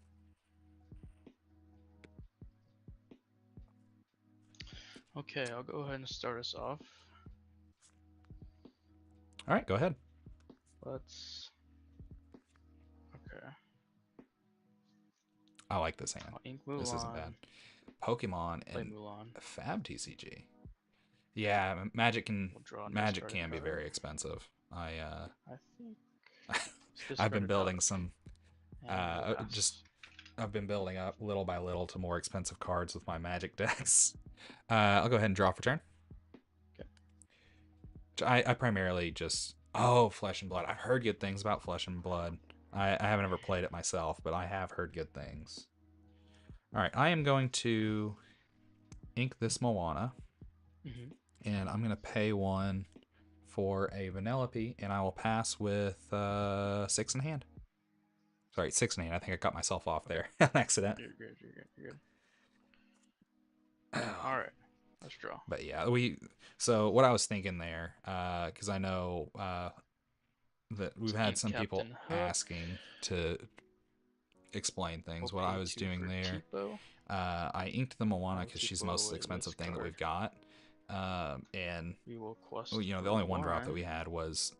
Okay, I'll go ahead and start us off. All right, go ahead. Let's. Okay. I like this hand. I'll ink This isn't bad. Mulan. Pokemon Play and Mulan. Fab TCG. Yeah, Magic can We'll draw a Magic discarded can be card. very expensive. I think it's I've been discarded building out, some and we'll just pass. I've been building up little by little to more expensive cards with my Magic decks. I'll go ahead and draw for turn. Okay. I primarily just Flesh and Blood. I've heard good things about Flesh and Blood. I haven't ever played it myself, but I have heard good things. All right, I am going to ink this Moana, Mm-hmm. and I'm gonna pay 1 for a Vanellope, and I will pass with 6 in hand. Sorry, 6 in hand. I think I cut myself off there on accident. You're good. You're good. You're good. All right. Let's draw. But yeah, so what I was thinking there, because I know that we've had Ink some people Captain Hook. asking to explain things. We'll What I pay was 2 doing for there, Tipo. I inked the Moana I'll because she's the Tipo most away expensive this thing that we've card. got. And We will quest. well, the for only one drop that 1. we had was,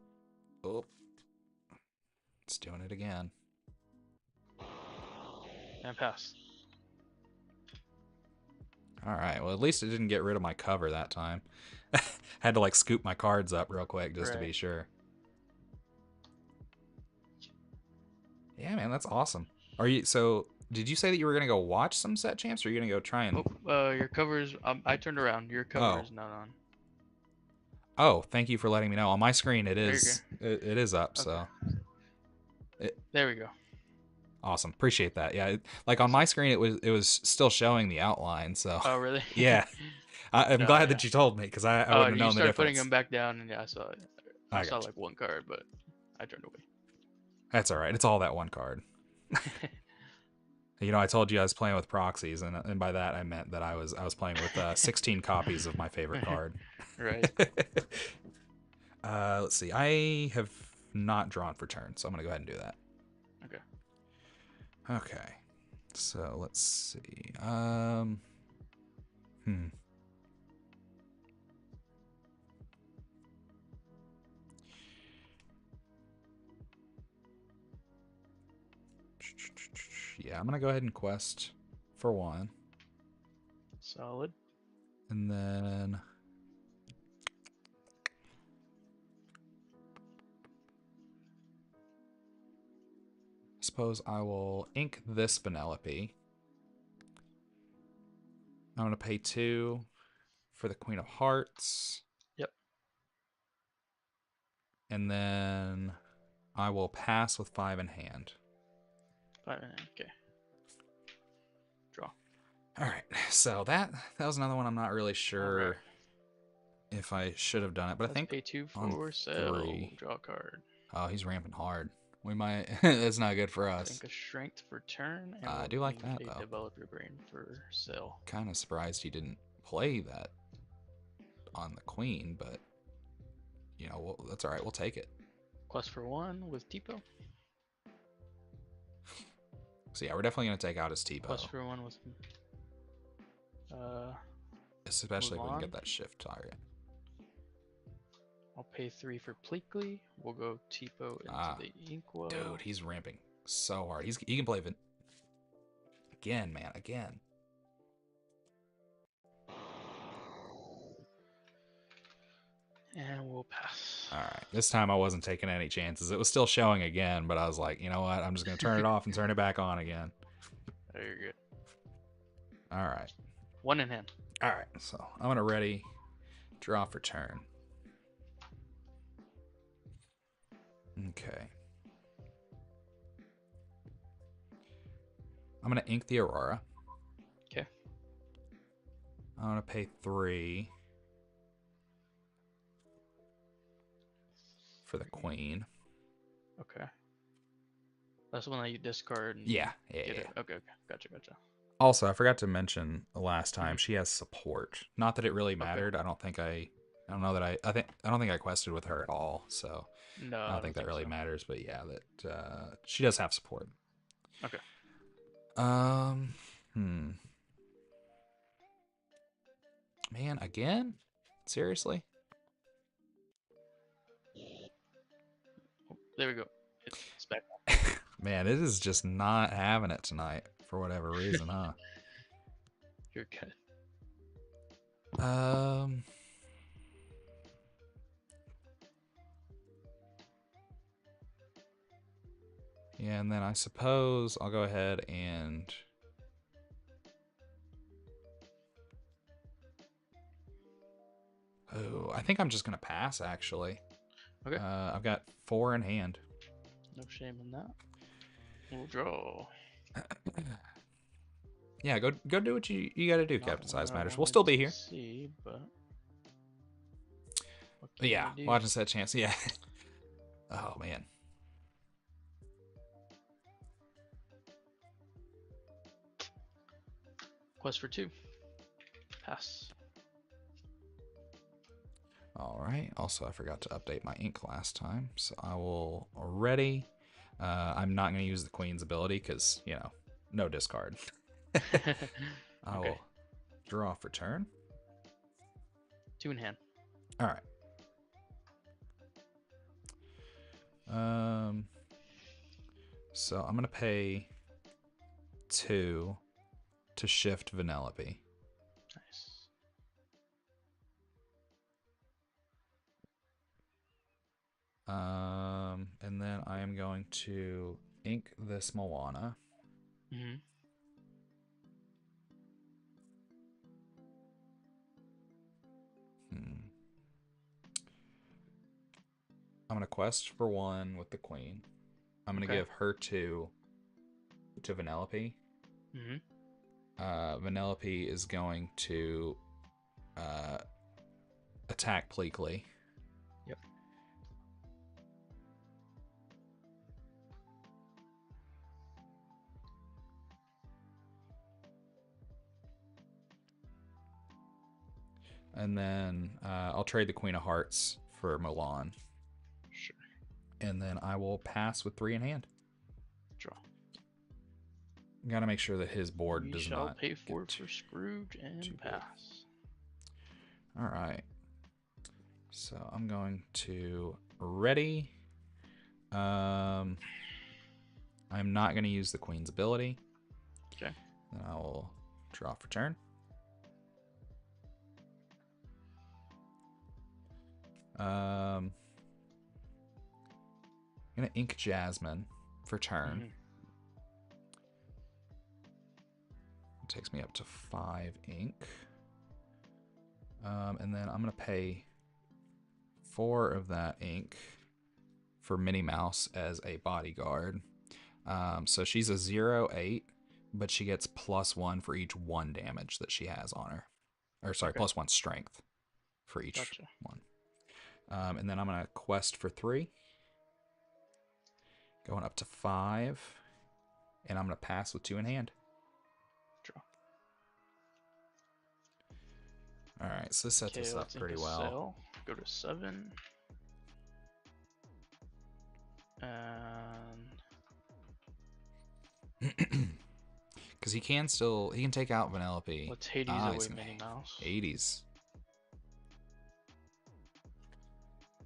it's doing it again. And pass. All right, well at least it didn't get rid of my cover that time. Had to like scoop my cards up real quick just to be Right. sure. Yeah, man, that's awesome. Did you say that you were gonna go watch some set champs, or are you gonna go try and? Your cover's. I turned around. Your cover is not on. Oh, thank you for letting me know. On my screen, it There you is. It is up. So There we go. awesome. Appreciate that. Yeah, like on my screen, it was still showing the outline. So Oh, really? yeah, I'm No, glad yeah. that you told me because I Oh, wouldn't have you known the started difference. putting them back down, and yeah, I saw it. I saw gotcha. like one card, but I turned away. That's all right. It's all that one card. I told you I was playing with proxies, and by that I meant that I was playing with 16 copies of my favorite card. Right. Let's see. I have not drawn for turn, so I'm gonna go ahead and do that. Okay. Okay. So let's see. Yeah, I'm gonna go ahead and quest for 1, Solid. and then I suppose I will ink this Vanellope. I'm gonna pay 2 for the Queen of Hearts. Yep. And then I will pass with 5 in hand. Okay. Draw. All right, so that was another one. I'm not really sure Alright. if I should have done it, but Let's I think pay 2 on for sale. 3. Draw a card. Oh, he's ramping hard. We might. That's not good for us. Think a strength for turn. And I we'll do like that, ink a though. Develop your brain for sale. Kind of surprised he didn't play that on the Queen, but that's all right. We'll take it. Quest for 1 with Tipo. So yeah, we're definitely gonna take out his T-Bow, Quest for 1 with. especially if we can Mulan. get that shift target. I'll pay 3 for Pleakley. We'll go Tipo into the Inkwell. Dude, he's ramping so hard. He can play again, man, again. And we'll pass. All right, this time I wasn't taking any chances. It was still showing again, but I was like, you know what? I'm just gonna turn it off and turn it back on again. There you're good. All right. 1 in hand. All right, so I'm gonna ready draw for turn. Okay. I'm gonna ink the Aurora. Okay. I'm gonna pay 3 for the Queen. Okay. That's the one that you discard. And Yeah. get it. Okay. Gotcha. Also, I forgot to mention the last time she has support. Not that it really mattered. I don't think I don't think I quested with her at all. So No, I don't think that really so. matters. But yeah, that she does have support. Okay. Man, again? Seriously? Oh, there we go. It's back. Man, it is just not having it tonight for whatever reason, huh? You're good. Yeah, and then I suppose I'll go ahead and... Oh, I think I'm just going to pass, actually. Okay. I've got 4 in hand. No shame in that. We'll draw. Yeah, go do what you got to do, Not Captain Size what I Matters. We'll wanted still be to here. See, but what But can yeah, you do? watching that chance. Yeah. Oh, man. Quest for 2. Pass. All right. Also, I forgot to update my ink last time, so I will ready. I'm not going to use the Queen's ability because, you know, no discard. I Okay. will draw for turn. 2 in hand. All right. So I'm gonna pay 2 to shift Vanellope. Nice. And then I am going to ink this Moana. Mm-hmm. I'm gonna quest for 1 with the Queen. I'm gonna Okay. give her 2 to Vanellope. Mm-hmm. Vanellope is going to attack Pleakley. Yep. And then I'll trade the Queen of Hearts for Mulan. Sure. And then I will pass with 3 in hand. Draw. Gotta make sure that his board We does shall not pay for it get for Scrooge and too big. pass. All right. So I'm going to ready. I'm not going to use the Queen's ability. Okay. Then I will draw for turn. I'm going to ink Jasmine for turn. Mhm. It takes me up to 5 ink. And then I'm going to pay 4 of that ink for Minnie Mouse as a bodyguard. So she's a 0/8, but she gets +1 for each 1 damage that she has on her. Or sorry, Okay. +1 strength for each Gotcha. one. And then I'm going to quest for 3. Going up to 5. And I'm going to pass with 2 in hand. Draw. All right, so this sets Okay, us up let's ink pretty a well. sail. Go to 7. And Because he can take out Vanellope. let's Hades he's away gonna Minnie Mouse. 80s.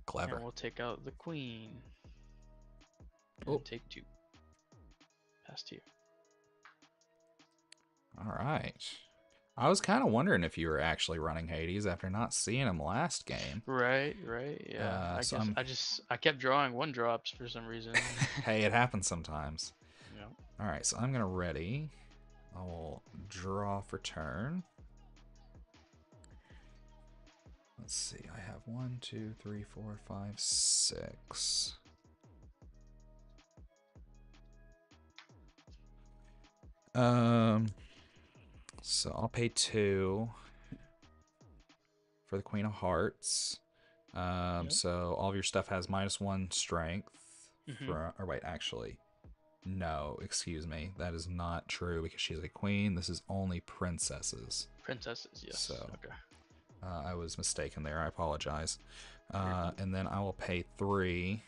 Clever. And we'll take out the Queen. Oh. And take 2. Pass to you. All right. I was kind of wondering if you were actually running Hades after not seeing him last game. Right, yeah. I so guess I kept drawing 1-drops for some reason. Hey, it happens sometimes. Yeah. All right, so I'm going to ready. I will draw for turn. Let's see. I have 1, 2, 3, 4, 5, 6. So I'll pay 2 for the Queen of Hearts. Yep. So all of your stuff has -1 strength. Mhm. Or wait, actually, no, excuse me. That is not true because she's a queen. This is only princesses. Princesses, yes. So, okay. I was mistaken there. I apologize. And then I will pay 3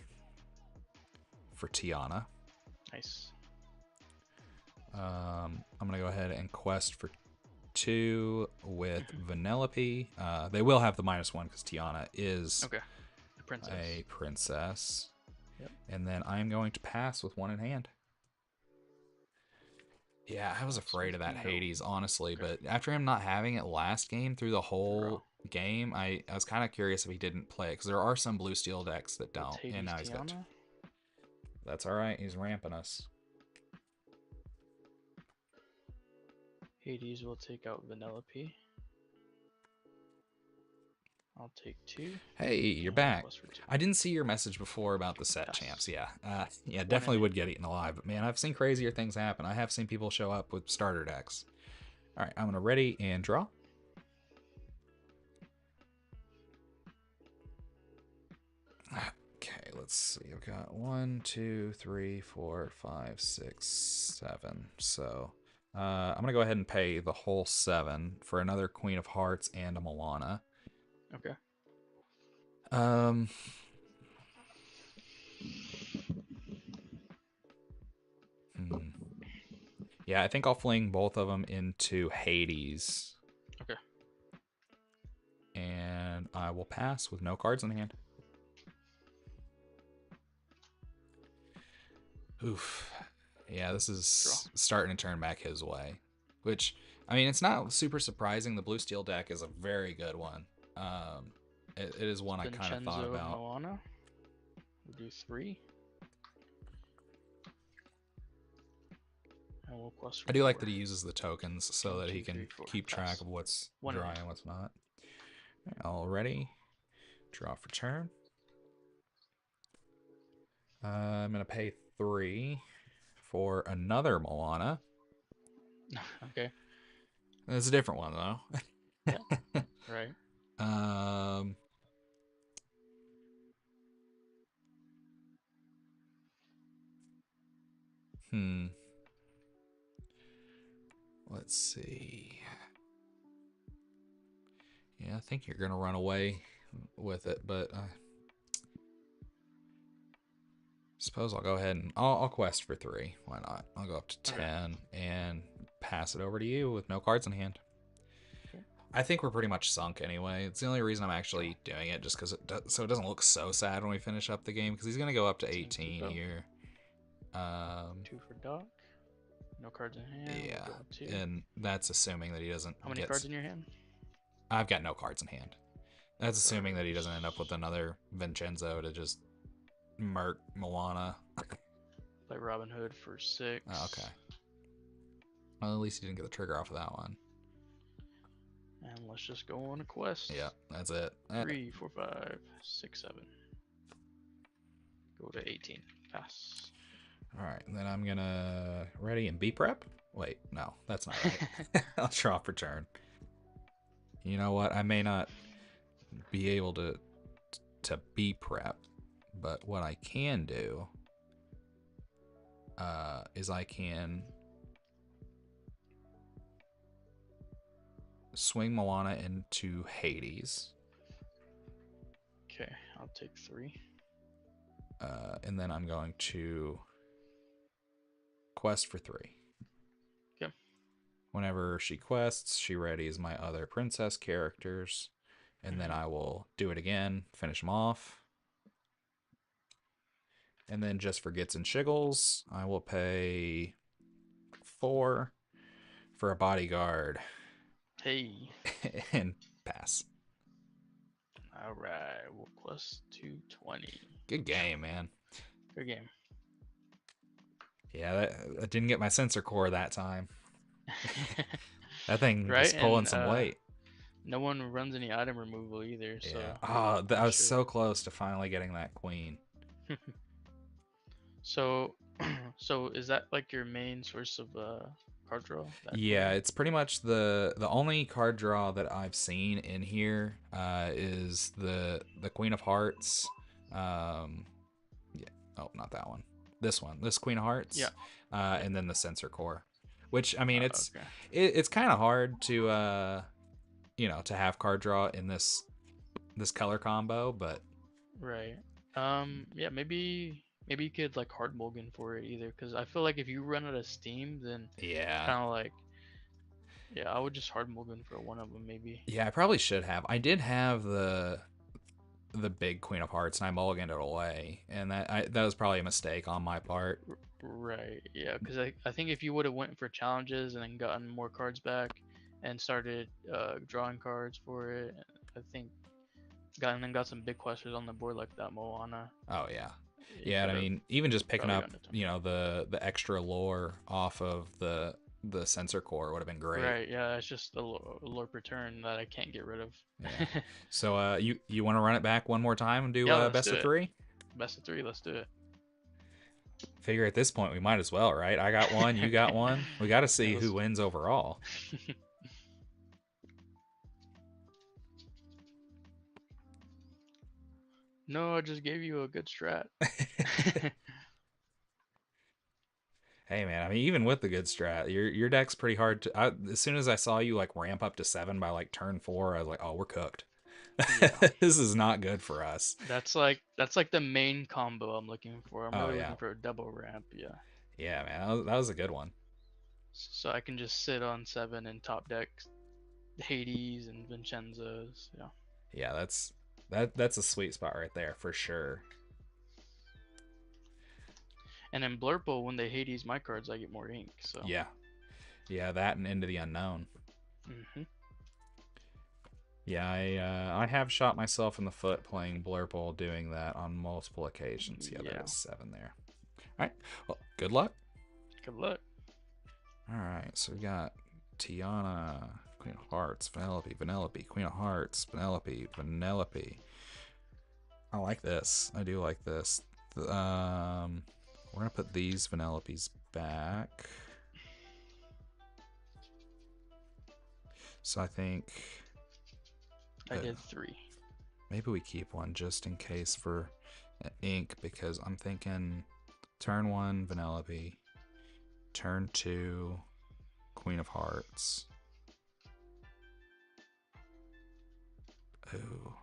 for Tiana. Nice. I'm going to go ahead and quest for 2 with Vanellope. They will have the -1 because Tiana is Okay. The princess. a princess. Yep. And then I'm going to pass with 1 in hand. Yeah, I was That's afraid of that Swiftino. Hades, honestly, Okay. but after him not having it last game through the Draw. whole game, I was kind of curious if he didn't play it because there are some blue steel decks that That's don't, and Hades now he's got. Tiana. That's all right. He's ramping us. Hades will take out Vanellope. I'll take 2. Hey, you're And back. quest for 2. I didn't see your message before about the set Pass. champs. Yeah, yeah, 1 definitely in would get eaten alive. But man, I've seen crazier things happen. I have seen people show up with starter decks. All right, I'm gonna ready and draw. Okay, let's see. I've got 1, 2, 3, 4, 5, 6, 7. So I'm gonna go ahead and pay the whole 7 for another Queen of Hearts and a Moana. Okay. Um. Yeah, I think I'll fling both of them into Hades. Okay. And I will pass with no cards in hand. Oof. Yeah, this is starting to turn back his way. Which, I mean, it's not super surprising. The blue steel deck is a very good one. It is one I kind of thought about. Moana. We'll do 3. And we'll quest for I do like 4. that he uses the tokens so 1, that he 2, can 3, 4. keep track Pass. of what's 1 in dry and what's not. Already. Draw for turn. I'm going to pay 3 for another Moana. Okay. It's a different one, though. Yeah. Right. Let's see. Yeah, I think you're going to run away with it, but suppose I'll go ahead and I'll quest for 3. Why not? I'll go up to 10 and pass it over to you with no cards in hand. Okay. I think we're pretty much sunk anyway. It's the only reason I'm actually doing it, just because so it doesn't look so sad when we finish up the game, because he's going to go up to 18 here. 2 for Doc. No cards in hand. Yeah, We'll go and that's assuming that he doesn't. How many cards in your hand? I've got no cards in hand. That's assuming that he doesn't end up with another Vincenzo to just murk Moana. Play Robin Hood for 6. Oh, okay. Well, at least he didn't get the trigger off of that one. And let's just go on a quest. Yeah, that's it. 3, 4, 5, 6, 7. Go to 18. Pass. All right, then I'm gonna ready and be prep. Wait, no, that's not right. I'll draw for turn. You know what? I may not be able to be prep, but what I can do is I can swing Moana into Hades. Okay, I'll take 3. And then I'm going to quest for 3. Okay. Whenever she quests, she readies my other princess characters, and then I will do it again, finish them off. And then just for gits and shiggles, I will pay 4 for a bodyguard. Hey. And pass. Alright, we'll quest 220. Good game, man. Good game. Yeah, that didn't get my sensor core that time. That thing Right, was pulling and, some weight. No one runs any item removal either, so. Yeah. Oh, I was so close to finally getting that queen. So, so is that like your main source of card draw? Yeah, it's pretty much the only card draw that I've seen in here is the Queen of Hearts. Yeah. Oh, not that one. This one. This Queen of Hearts. Yeah. And then the Sensor Core, which I mean, it's okay. it's kind of hard to to have card draw in this color combo, but Right. Yeah, maybe you could like hard mulligan for it either, because I feel like if you run out of steam, then yeah, kind of like, yeah, I would just hard mulligan for one of them maybe. yeah, I probably should have. I did have the big Queen of Hearts, and I mulliganed it away, and that was probably a mistake on my part. Right. Yeah. Because I think if you would have went for challenges and then gotten more cards back and started drawing cards for it, I think got some big questions on the board like that Moana. Oh yeah, You yeah. And I could have mean, even just picking probably up, gotten a ton. you know, the extra lore off of the sensor core would have been great. Right. Yeah. It's just a lorp return that I can't get rid of. Yeah. So you want to run it back one more time and do Yeah, let's best do of it. 3? Best of 3. Let's do it. Figure at this point we might as well, right? I got one, you got one. We got to see Yeah, who wins overall. No, I just gave you a good strat. Hey man, I mean, even with the good strat, your deck's pretty hard to. As soon as I saw you like ramp up to 7 by like turn 4, I was like, oh, we're cooked. Yeah. This is not good for us. That's like the main combo I'm looking for. I'm Oh, really yeah. looking for a double ramp. Yeah. Yeah, man, that was a good one. So I can just sit on 7 and top deck Hades and Vincenzo's. Yeah. Yeah, that's a sweet spot right there for sure. And in Blurple, when they Hades my cards, I get more ink. So Yeah, that and Into the Unknown. hmm Yeah, I have shot myself in the foot playing Blurple, doing that on multiple occasions. Yeah, Yeah. that is 7 there. All right, well, good luck. Good luck. All right, so we got Tiana, Queen of Hearts, Vanellope, Queen of Hearts, Vanellope. I like this. I do like this. We're gonna put these Vanellopes back. So I think I did 3. maybe we keep one just in case for ink, because I'm thinking turn 1 Vanellope, turn 2 Queen of Hearts. Ooh.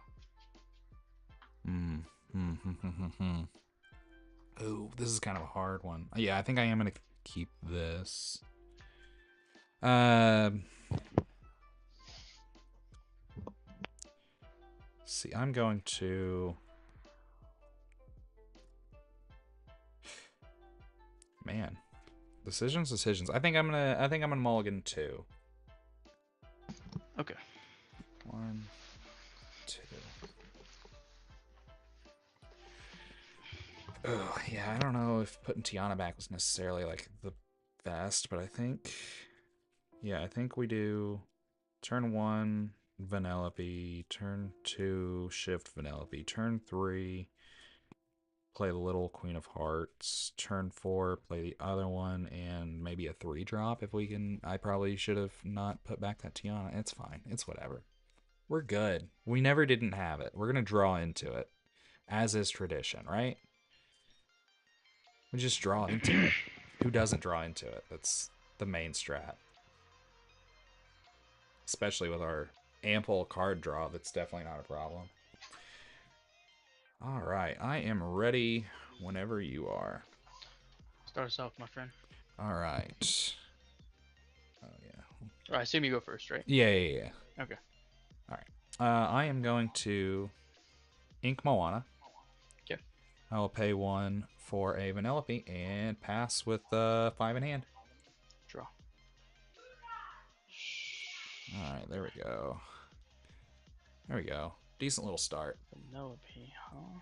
Ooh, this is kind of a hard one. Yeah, I think I am gonna keep this. See, I'm going to. Man, decisions. I think I'm gonna mulligan 2. Okay. 1, 2. Oh, yeah, I don't know if putting Tiana back was necessarily like the best, but I think we do turn 1 Vanellope, turn 2 shift Vanellope, turn 3 play the little Queen of Hearts, turn 4 play the other one, and maybe a 3 drop if we can. I probably should have not put back that Tiana. It's fine. It's whatever. We're good. We never didn't have it. We're gonna draw into it, as is tradition, right? We just draw into it. Who doesn't draw into it? That's the main strat. Especially with our ample card draw, that's definitely not a problem. All right, I am ready whenever you are. Start us off, my friend. All right. Oh, yeah. I assume you go first, right? Yeah. Okay. All right. I am going to ink Moana. Okay. I will pay 1 for a Vanellope and pass with 5 in hand. Draw. All right, there we go. Decent little start. Penelope, huh?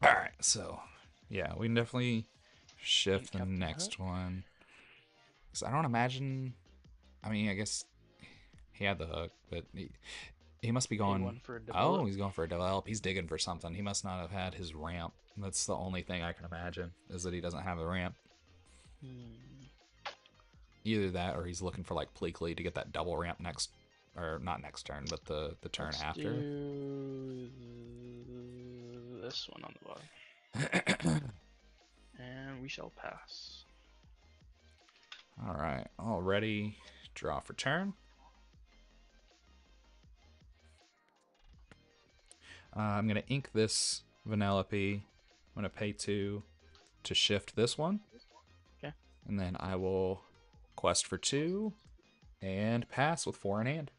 All right, so yeah, we can definitely shift the next one. Because I don't imagine. I mean, I guess he had the hook, but he must be going. For a develop. Oh, he's going for a develop. He's digging for something. He must not have had his ramp. That's the only thing I can imagine, is that he doesn't have the ramp. Either that, or he's looking for like Pleakley to get that double ramp next, or not next turn, but the turn after. Do this one on the bottom. And we shall pass. All right, all ready. Draw for turn. I'm going to ink this Vanellope. I'm going to pay 2 to shift this one. Okay. And then I will quest for 2 and pass with 4 in hand.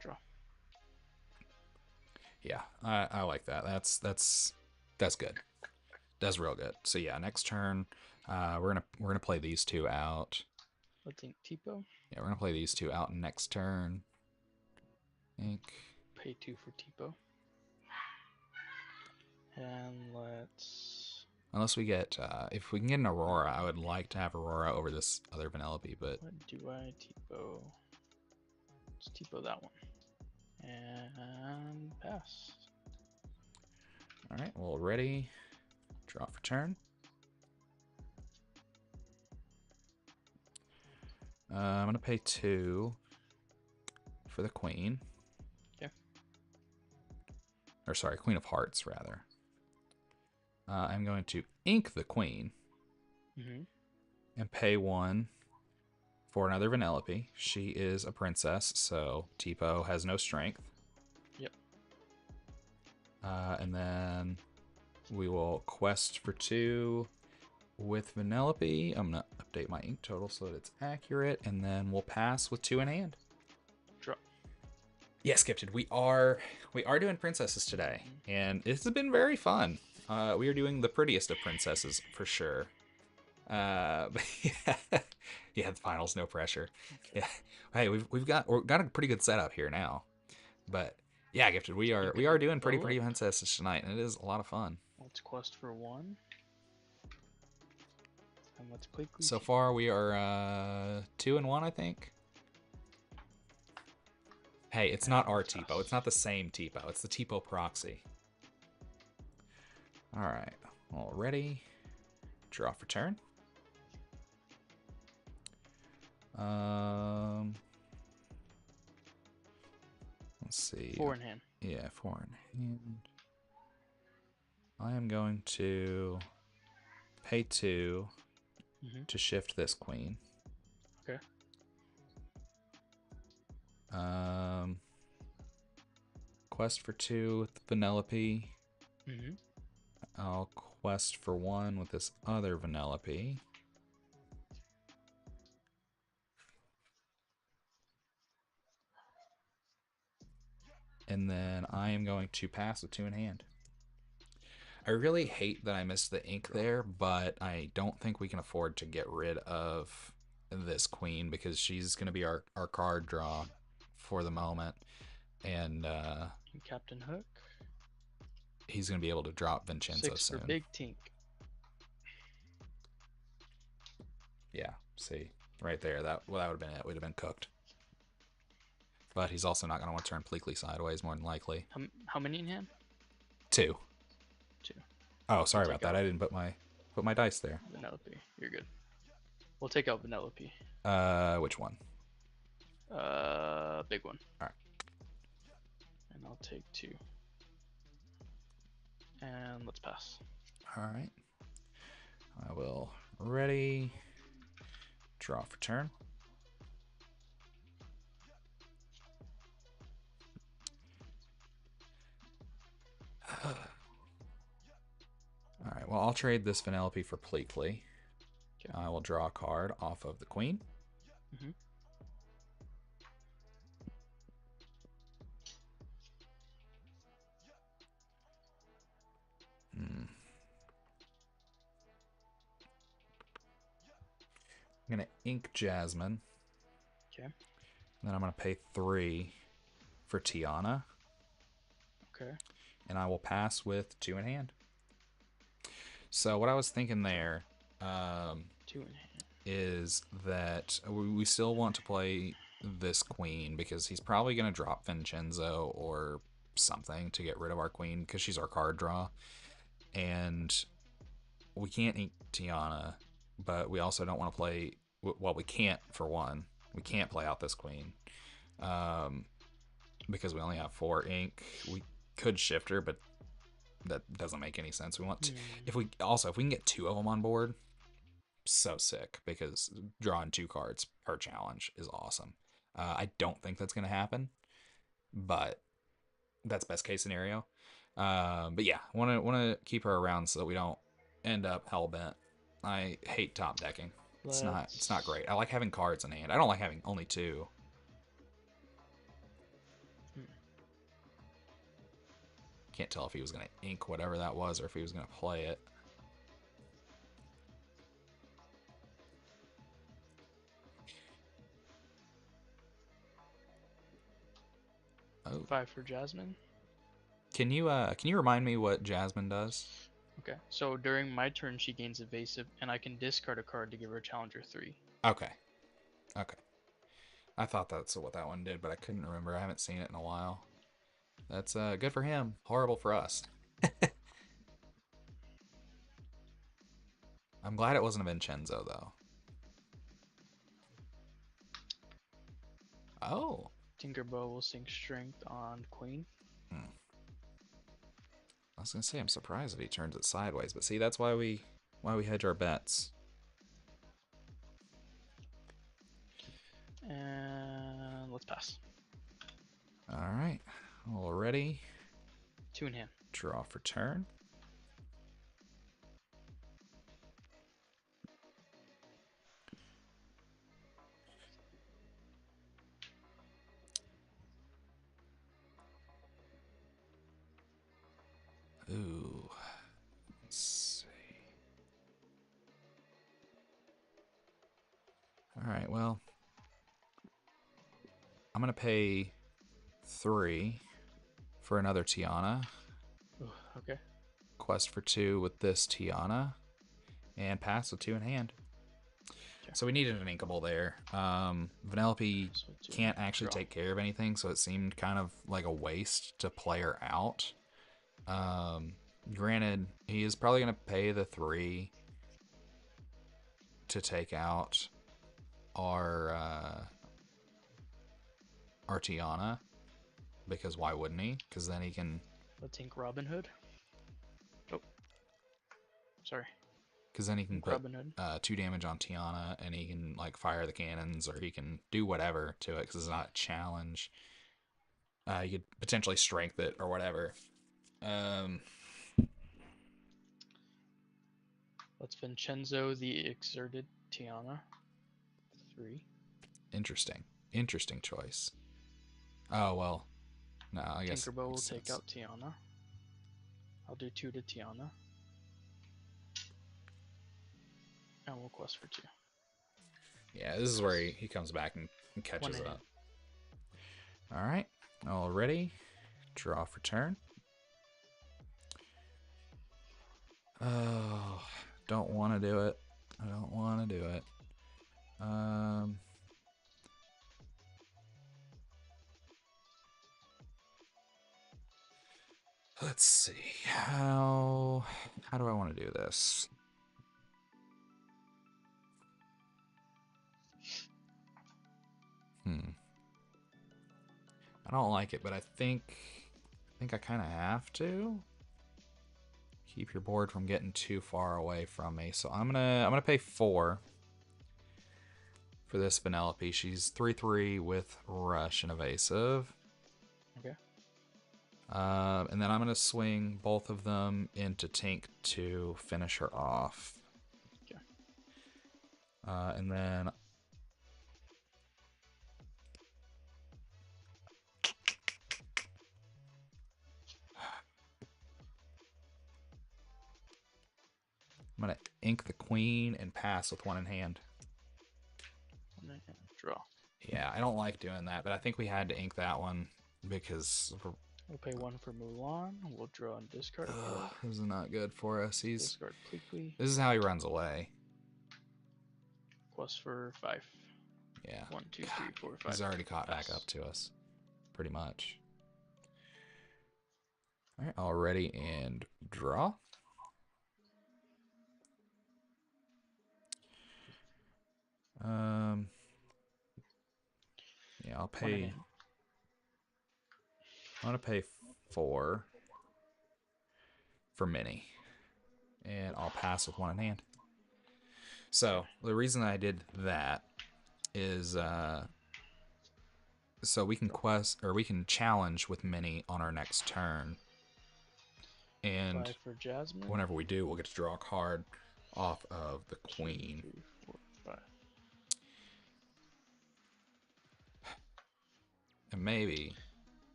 Draw. Yeah, I like that. That's good. That's real good. So yeah, next turn, we're gonna play these two out. Let's think Tipo. Yeah, we're gonna play these two out next turn. Ink. Pay 2 for Tipo. And let's. Unless we get, if we can get an Aurora, I would like to have Aurora over this other Vanellope, but What do I Tipo? Let's Tipo that one. And pass. all right. Well, ready. Draw for turn. I'm gonna pay 2 for the Queen. Okay. Or sorry, Queen of Hearts rather. I'm going to ink the Queen Mm-hmm. and pay 1 for another Vanellope. She is a princess, so Tipo has no strength. Yep. And then we will quest for 2 with Vanellope. I'm going to update my ink total so that it's accurate, and then we'll pass with 2 in hand. Draw. Yes, Gifted, we are doing princesses today, and this has been very fun. We are doing the prettiest of princesses for sure. But yeah, the finals, no pressure. Yeah, hey, we've got a pretty good setup here now. But yeah, Gifted, we are doing pretty princesses tonight, and it is a lot of fun. Let's quest for 1. And let's quickly. So far, we are 2 and 1, I think. Hey, it's not our Tipo. It's not the same Tipo. It's the Tipo proxy. All right. All ready. Draw for turn. Let's see. 4 in hand. Yeah, 4 in hand. I am going to pay 2 to shift this Queen. Okay. Quest for 2 with Vanellope. Mm-hmm. I'll quest for 1 with this other Vanellope. And then I am going to pass with 2 in hand. I really hate that I missed the ink there, but I don't think we can afford to get rid of this Queen because she's going to be our card draw for the moment. And Captain Hook. He's going to be able to drop Vincenzo 6 soon. for Big Tink. Yeah, see, right there, that would have been it. We'd have been cooked. But he's also not going to want to turn Pleakley sideways, more than likely. How many in hand? 2. 2. Oh, sorry about that. I didn't put my dice there. Vanellope. You're good. We'll take out Vanellope. Which one? Big one. All right. And I'll take 2. And let's pass. All right. I will ready. Draw for turn. All right. Well, I'll trade this Vanellope for Pleakley. Okay. I will draw a card off of the Queen. Mm-hmm. I'm going to ink Jasmine. Okay. And then I'm going to pay 3 for Tiana. Okay. And I will pass with 2 in hand. So what I was thinking there 2 in hand. is that we still want to play this Queen because he's probably going to drop Vincenzo or something to get rid of our Queen because she's our card draw. And we can't ink Tiana, but we also don't want to play... Well, we can't, for one. We can't play out this Queen. Because we only have 4 ink. We could shift her, but that doesn't make any sense. We want to... If we can get 2 of them on board, so sick, because drawing 2 cards per challenge is awesome. I don't think that's going to happen, but that's best case scenario. But yeah, want to keep her around so that we don't end up hellbent. I hate top decking. It's not great. I like having cards in hand. I don't like having only 2. Can't tell if he was going to ink whatever that was or if he was going to play it. Oh. 5 for Jasmine. Can you remind me what Jasmine does? Okay, so during my turn, she gains evasive, and I can discard a card to give her Challenger 3. Okay. Okay. I thought that's what that one did, but I couldn't remember. I haven't seen it in a while. That's good for him. Horrible for us. I'm glad it wasn't a Vincenzo, though. Oh. Tinkerbell will sink Strength on Queen. I was gonna say I'm surprised if he turns it sideways, but see, that's why we hedge our bets. And let's pass. All right, all ready. 2 in hand. Draw for turn. Ooh. Let's see. All right, well, I'm going to pay 3 for another Tiana. Ooh, okay. Quest for 2 with this Tiana. And pass with 2 in hand. Okay. So we needed an inkable there. Vanellope So can't actually draw. take care of anything, so it seemed kind of like a waste to play her out. Granted, he is probably going to pay the 3 to take out our Tiana, because why wouldn't he? Because then he can. Let's ink Robin Hood. Oh, sorry. Because then he can put Robin Hood. 2 damage on Tiana, and he can like fire the cannons, or he can do whatever to it because it's not a challenge. You could potentially strength it or whatever. Let's Vincenzo the Exerted Tiana. 3. Interesting choice. Oh well, no, I guess Tinkerbell will makes take sense. out Tiana. I'll do 2 to Tiana. And we'll quest for 2. Yeah, this is where he comes back and catches 1 up. All right, all ready. Draw for turn. Oh, don't want to do it. I don't want to do it. Let's see. How do I want to do this? I don't like it, but I think I kind of have to keep your board from getting too far away from me. So I'm gonna pay 4 for this Vanellope. She's 3/3 with rush and evasive. Okay. And then I'm gonna swing both of them into Tink to finish her off. Okay. And then I'm gonna ink the queen and pass with 1 in hand. 1 in hand. Draw. Yeah, I don't like doing that, but I think we had to ink that one because We'll pay 1 for Mulan. We'll draw and discard. this is not good for us. Discard Pleakley. This is how he runs away. Quest for 5. Yeah. 1, 2, 3, 4, 5. He's already caught back Pass. up to us, pretty much. All right, all ready and draw. Yeah, I'll 1 in pay. hand. I'm gonna pay 4 for Minnie, and I'll pass with 1 in hand. So the reason I did that is so we can quest or we can challenge with Minnie on our next turn, and 5 for Jasmine. whenever we do, we'll get to draw a card off of the 2, queen. 3, 4, 5. And maybe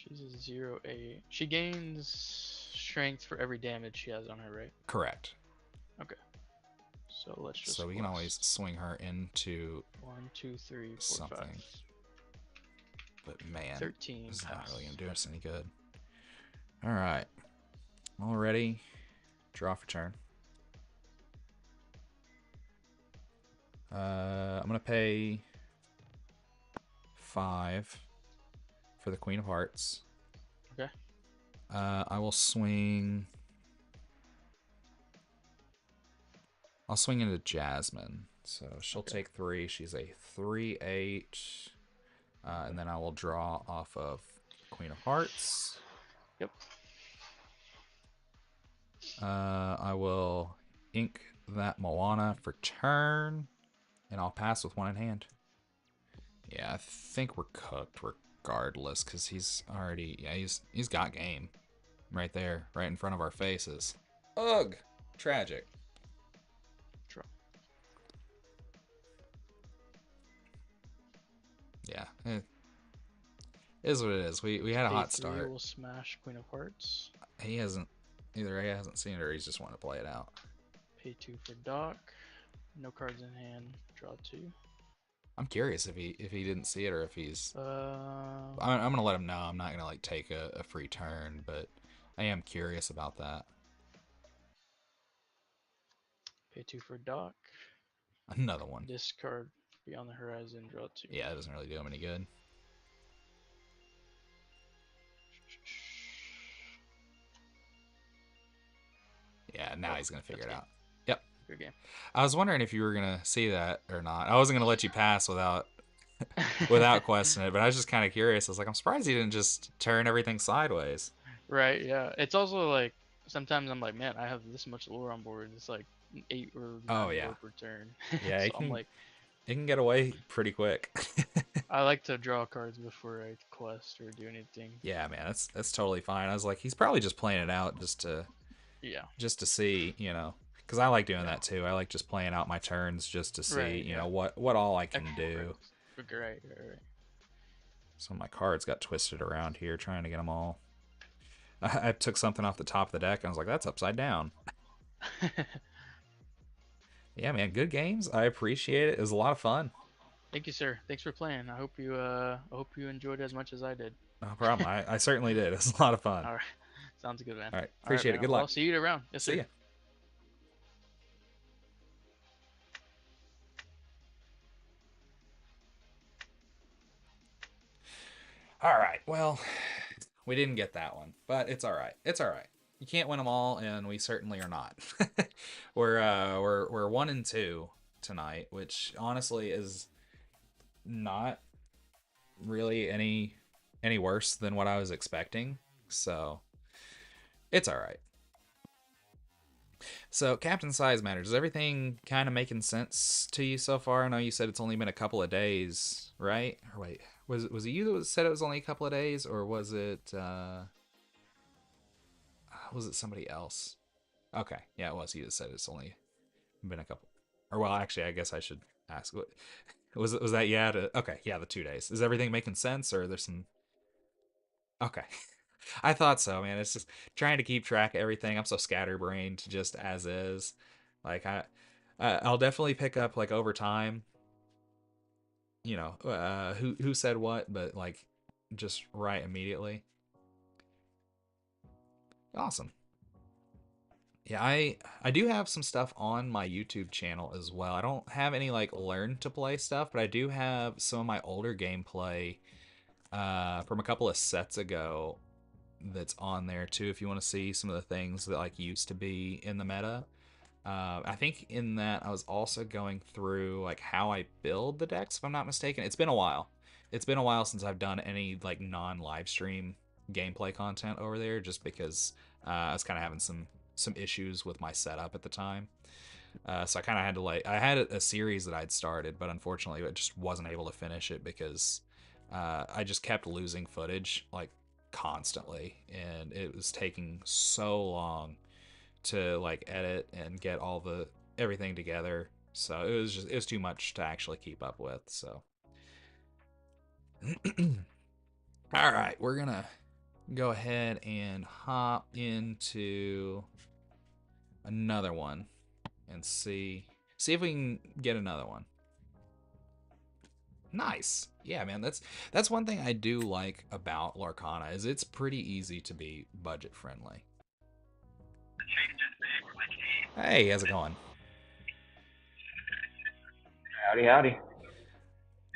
She's a 0-8. She gains strength for every damage she has on her, right? Correct. Okay. So let's just. So we can always swing her into 1, 2, 3, 4, something. 5. But man, 13. this is not really pass. gonna do us any good. All right, all ready. Draw for turn. I'm gonna pay 5 for the Queen of Hearts. Okay. I will swing. I'll swing into Jasmine. So she'll take 3. She's a 3/8. And then I will draw off of Queen of Hearts. Yep. I will ink that Moana for turn. And I'll pass with 1 in hand. Yeah, I think we're cooked regardless, because he's already, yeah, he's got game. Right there, right in front of our faces. Ugh! Tragic. Draw. Yeah, it is what it is. We had a Pay hot 3 start. will smash Queen of Hearts. He hasn't, either he hasn't seen it or he's just wanting to play it out. Pay 2 for Doc. No cards in hand. Draw 2. I'm curious if he didn't see it or if he's. Uh, I'm gonna let him know. I'm not gonna like take a free turn, but I am curious about that. Pay 2 for Doc. Another one. Discard Beyond the Horizon. Draw 2. Yeah, it doesn't really do him any good. Yeah, now Oh, he's gonna figure it that's out. Yep. Good game. I was wondering if you were gonna see that or not. I wasn't gonna let you pass without without questioning it, but I was just kind of curious. I was like, I'm surprised he didn't just turn everything sideways. Right, yeah. It's also like sometimes I'm like, man, I have this much lore on board. It's like 8 or 9 Oh, yeah. lore per turn. Yeah, so it I'm can- like, It can get away pretty quick. I like to draw cards before I quest or do anything. Yeah, man, that's totally fine. I was like, he's probably just playing it out just to see, because I like doing that too. I like just playing out my turns just to see, Right, yeah. what all I can Extra do. cards. Right. Some of my cards got twisted around here trying to get them all. I took something off the top of the deck and I was like, that's upside down. Yeah, man, good games. I appreciate it. It was a lot of fun. Thank you, sir. Thanks for playing. I hope you enjoyed it as much as I did. No problem. I certainly did. It was a lot of fun. All right. Sounds good, man. All right. Appreciate it. man. Good Well, luck. I'll see you around. Yes, See sir. ya. All right. Well, we didn't get that one, but it's all right. It's all right. You can't win them all, and we certainly are not. we're 1-2 tonight, which honestly is not really any worse than what I was expecting. So it's all right. So Captain Size Matters, is everything kind of making sense to you so far? I know you said it's only been a couple of days, right? Or wait, was it you that said it was only a couple of days, or was it somebody else? Okay, yeah, it was you that said it's only been a couple. Or well, actually, I guess I should ask. What was it? Was that okay? Yeah, the 2 days. Is everything making sense, or there's some? Okay. I thought so, man. It's just trying to keep track of everything. I'm so scatterbrained, just as is. Like I'll definitely pick up like over time. Who said what, but like just right immediately. Awesome. Yeah, I do have some stuff on my YouTube channel as well. I don't have any like learn to play stuff, but I do have some of my older gameplay from a couple of sets ago that's on there too, if you want to see some of the things that like used to be in the meta. I think in that I was also going through like how I build the decks, if I'm not mistaken. It's been a while since I've done any like non-live stream gameplay content over there, just because I was kind of having some issues with my setup at the time. So I kind of had to I had a series that I'd started, but unfortunately I just wasn't able to finish it because I just kept losing footage like constantly, and it was taking so long to like edit and get everything together. So it was too much to actually keep up with. So all right, we're gonna go ahead and hop into another one and see if we can get another one. Nice. Yeah, man, that's one thing I do like about Lorcana is it's pretty easy to be budget friendly. Hey, how's it going? Howdy, howdy.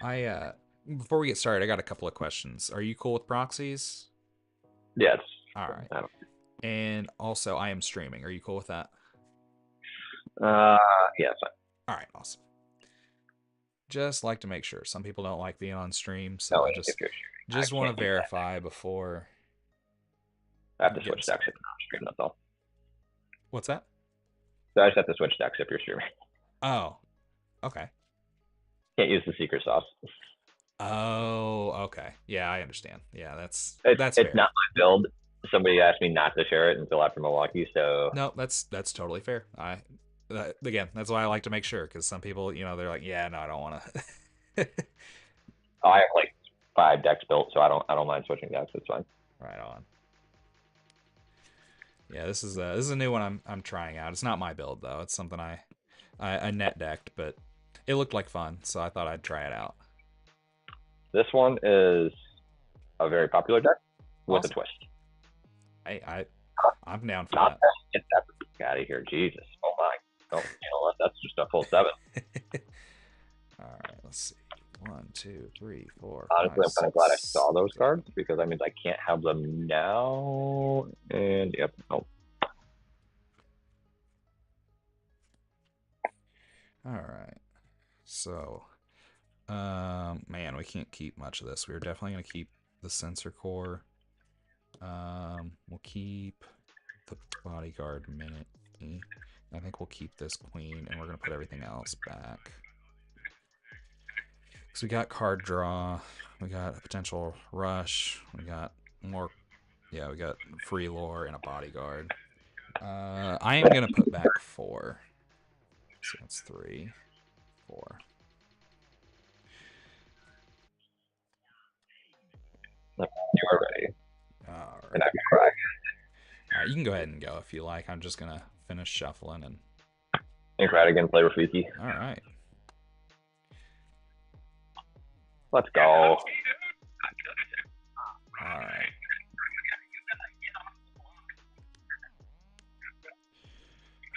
I before we get started, I got a couple of questions. Are you cool with proxies? Yes. All right. And also, I am streaming. Are you cool with that? Yes. All right, awesome. Just like to make sure. Some people don't like being on stream, so No, I if just you're just I want can't to do that. verify before. I have to Get switch decks if you're not streaming, that's all. What's that? So I just have to switch decks if you're streaming. Oh, okay. Can't use the secret sauce. Oh, okay. Yeah, I understand. Yeah, that's It's fair. not my build. Somebody asked me not to share it until after Milwaukee, so No, that's totally fair. Again, that's why I like to make sure because some people, they're like, yeah, no, I don't want to. I have like 5 decks built, so I don't mind switching decks. It's fine. Right on. Yeah, this is a new one I'm trying out. It's not my build though. It's something I net decked, but it looked like fun, so I thought I'd try it out. This one is a very popular deck with Awesome. a twist. Hey, I'm down for Not that. Get that freak out of here, Jesus! Oh my! Oh, that's just a full 7. All right, let's see. 1, 2, 3, 4. Honestly, 5, I'm kind of glad I 6, saw those 7. cards because that means I can't have them now. And yep, oh. All right. So, man, we can't keep much of this. We're definitely gonna keep the sensor core. We'll keep the bodyguard minute. I think we'll keep this queen, and we're gonna put everything else back. So we got card draw, we got a potential rush, we got more. Yeah, we got free lore and a bodyguard. I am gonna put back 4. So that's 3, 4. You are ready. All And right. I can cry. All right, you can go ahead and go if you like. I'm just gonna finish shuffling and. And cry again, play Rafiki. All right. Let's go. All right.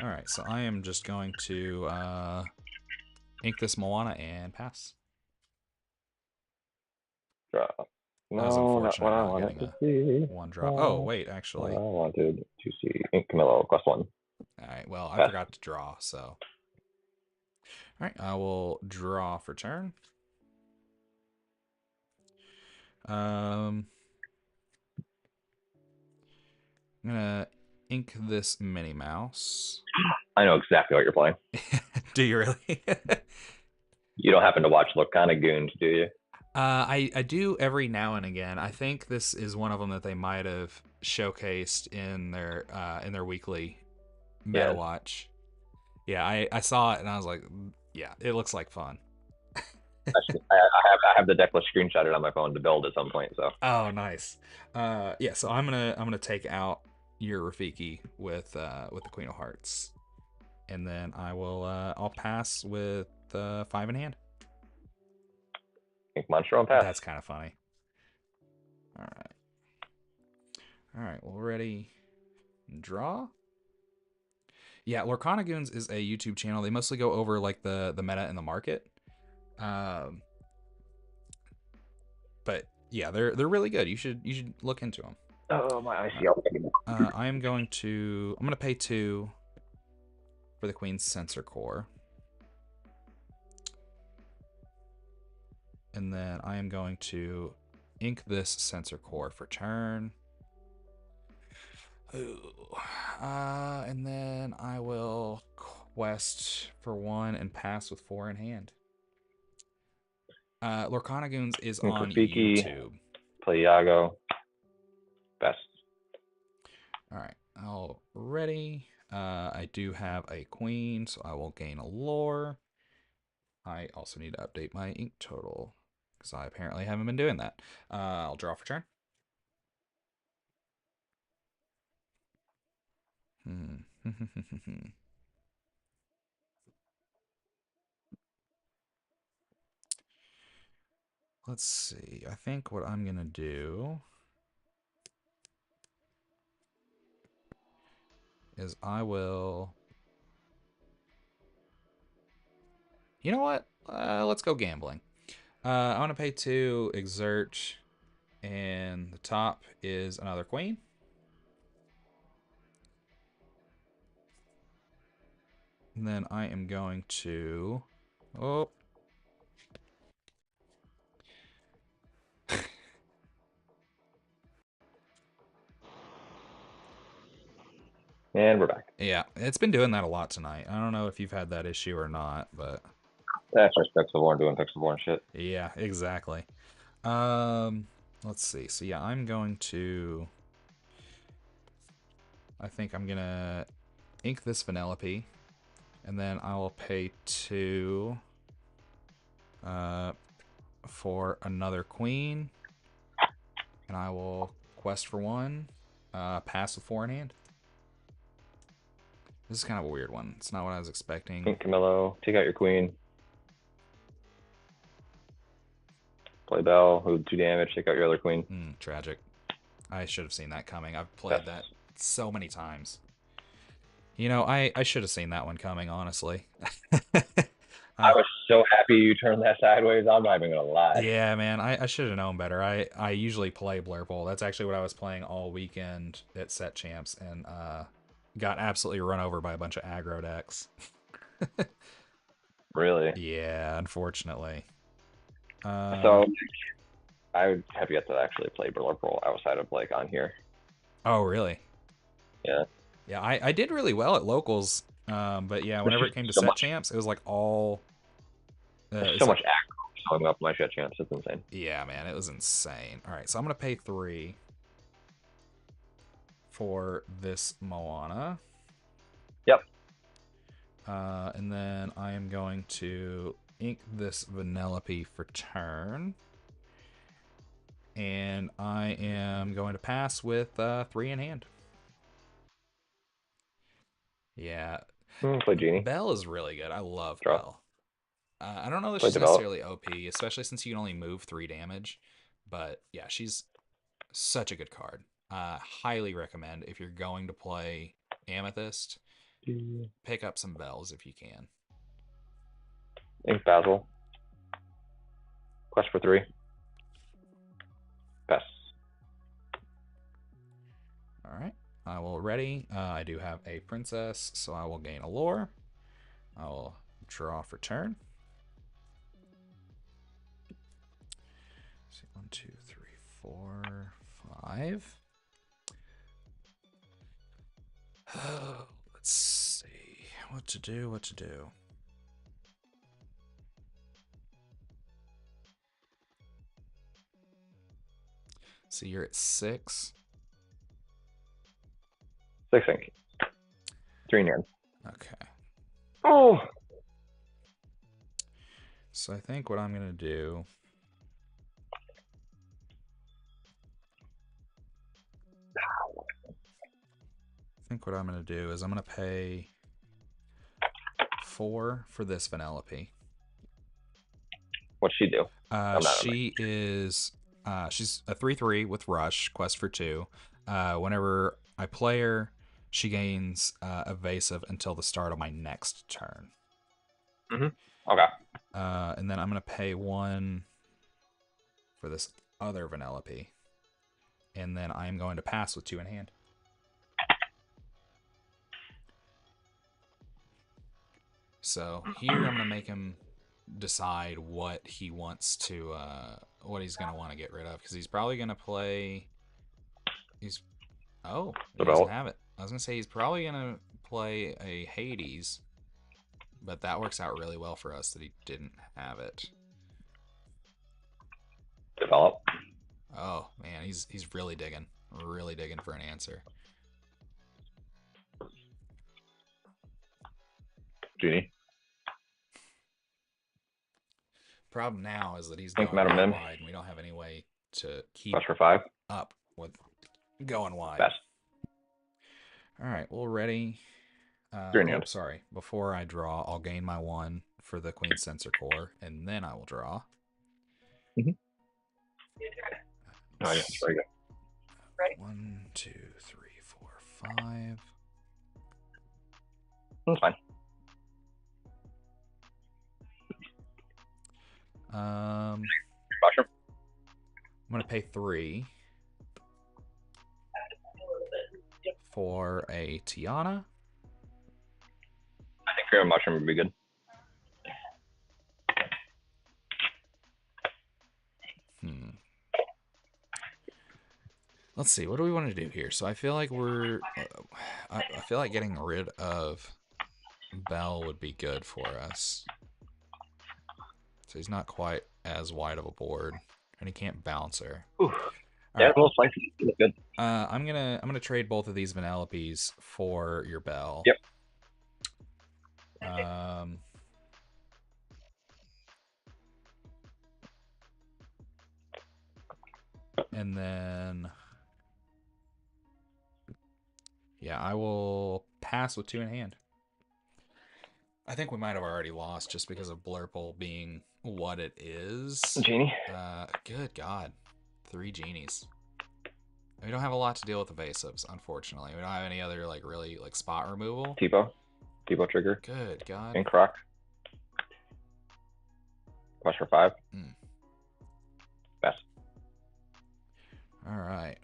All right. So I am just going to ink this Moana and pass. Draw. That was No, not unfortunate what I not wanted getting to see. one drop. Oh wait, actually. What I wanted to see. Ink Camillo, +1. All right. Well, I forgot to draw, so. All right. I will draw for turn. I'm gonna ink this Minnie Mouse. I know exactly what you're playing. Do you really? You don't happen to watch Lorcana Goons, do you? I do every now and again. I think this is one of them that they might have showcased in their weekly meta watch. Yeah, I saw it and I was like, yeah, it looks like fun. I have the deck list screenshotted on my phone to build at some point. So. Oh, nice. Yeah. So I'm gonna take out your Rafiki with the Queen of Hearts, and then I'll pass with 5 in hand. Ink Monstro and pass. That's kind of funny. All right. Well, ready. Draw. Yeah, Lorcana Goons is a YouTube channel. They mostly go over like the meta and the market. But yeah, they're really good. You should look into them. Oh, my ICL. I'm gonna pay 2 for the Queen's Sensor Core. And then I am going to ink this Sensor Core for turn. And then I will quest for 1 and pass with 4 in hand. Lorcana Goons is on Rafiki, YouTube. Play Iago. Best. All right, all ready. I do have a queen, so I will gain a lore. I also need to update my ink total because I apparently haven't been doing that. I'll draw for turn. Let's see. I think what I'm gonna do is I will. You know what? Let's go gambling. I want to pay 2, exert, and the top is another queen. And then I am going to. Oh. And we're back. Yeah, it's been doing that a lot tonight. I don't know if you've had that issue or not, but That's just Pixelborn doing Pixelborn shit. yeah, exactly. Let's see. So yeah, I'm going to. I think I'm gonna ink this Vanellope, and then I will pay 2 for another queen, and I will quest for 1, pass with 4 in hand. This is kind of a weird one. It's not what I was expecting. Pink Camillo, take out your queen. Play Bell, who 2 damage, take out your other queen. Tragic. I should have seen that coming. I've played that so many times. You know, I should have seen that one coming, honestly. I was so happy you turned that sideways. I'm not even gonna lie. Yeah, man, I should have known better. I usually play Blurple. That's actually what I was playing all weekend at Set Champs, and got absolutely run over by a bunch of aggro decks. Really? Yeah, unfortunately. So I have yet to actually play Blurple outside of like on here. Oh, really? Yeah. Yeah, I did really well at locals, but yeah, whenever it came to So Set much. Champs, it was like all. There's it's so like- much aggro showing up my Set Champs. It's insane. Yeah, man, it was insane. All right, so I'm gonna pay 3 for this Moana. Yep. And then I am going to ink this Vanellope for turn. And I am going to pass with 3 in hand. Yeah. Play Genie. Belle is really good. I love Draw. Belle. I don't know that Play she's Develop. necessarily OP, especially since you can only move 3 damage. But yeah, she's such a good card. Highly recommend if you're going to play Amethyst, pick up some Bells if you can. Ink Basil. Quest for 3. Pass. All right, I will ready. I do have a princess, so I will gain a lore. I will draw for turn. Let's see, 1, 2, 3, 4, 5. Let's see what to do. What to do. So you're at 6. 6 ink. 3 in hand. Okay. Oh! So I think what I'm going to do. I think what I'm going to do is I'm going to pay 4 for this Vanellope. What'd she do? She is she's a 3/3 with Rush, quest for 2. Whenever I play her, she gains evasive until the start of my next turn. Okay. And then I'm gonna pay 1 for this other Vanellope, and then I am going to pass with 2 in hand. So here I'm gonna make him decide what he wants to what he's gonna want to get rid of, because he's probably gonna play he doesn't have it. I was gonna say he's probably gonna play a Hades, but that works out really well for us that he didn't have it. Develop. Oh man, he's really digging for an answer. Genie. Problem now is that he's Think going Madam really Mim. wide, and we don't have any way to keep Quest for 5. up with going wide. Pass. All right, well, ready. You're in hand. Sorry. Before I draw, I'll gain my 1 for the Queen Sensor Core, and then I will draw. Oh, yeah, very good. 1, 2, 3, 4, 5. That's fine. Mushroom. I'm gonna pay 3 for a Tiana. I think Fear Mushroom would be good. Let's see. What do we want to do here? So I feel like I feel like getting rid of Bell would be good for us. So he's not quite as wide of a board, and he can't bounce her. Ooh. All Yeah, right. a little spicy. Look good. I'm gonna trade both of these Vanellopes for your Bell. Yep. And then, yeah, I will pass with 2 in hand. I think we might have already lost just because of Blurple being what it is. Genie. Good God. 3 genies. We don't have a lot to deal with evasives, unfortunately. We don't have any other, like, really, like, spot removal. Tipo trigger. Good God. And Croc. Plus for 5. Best. All right.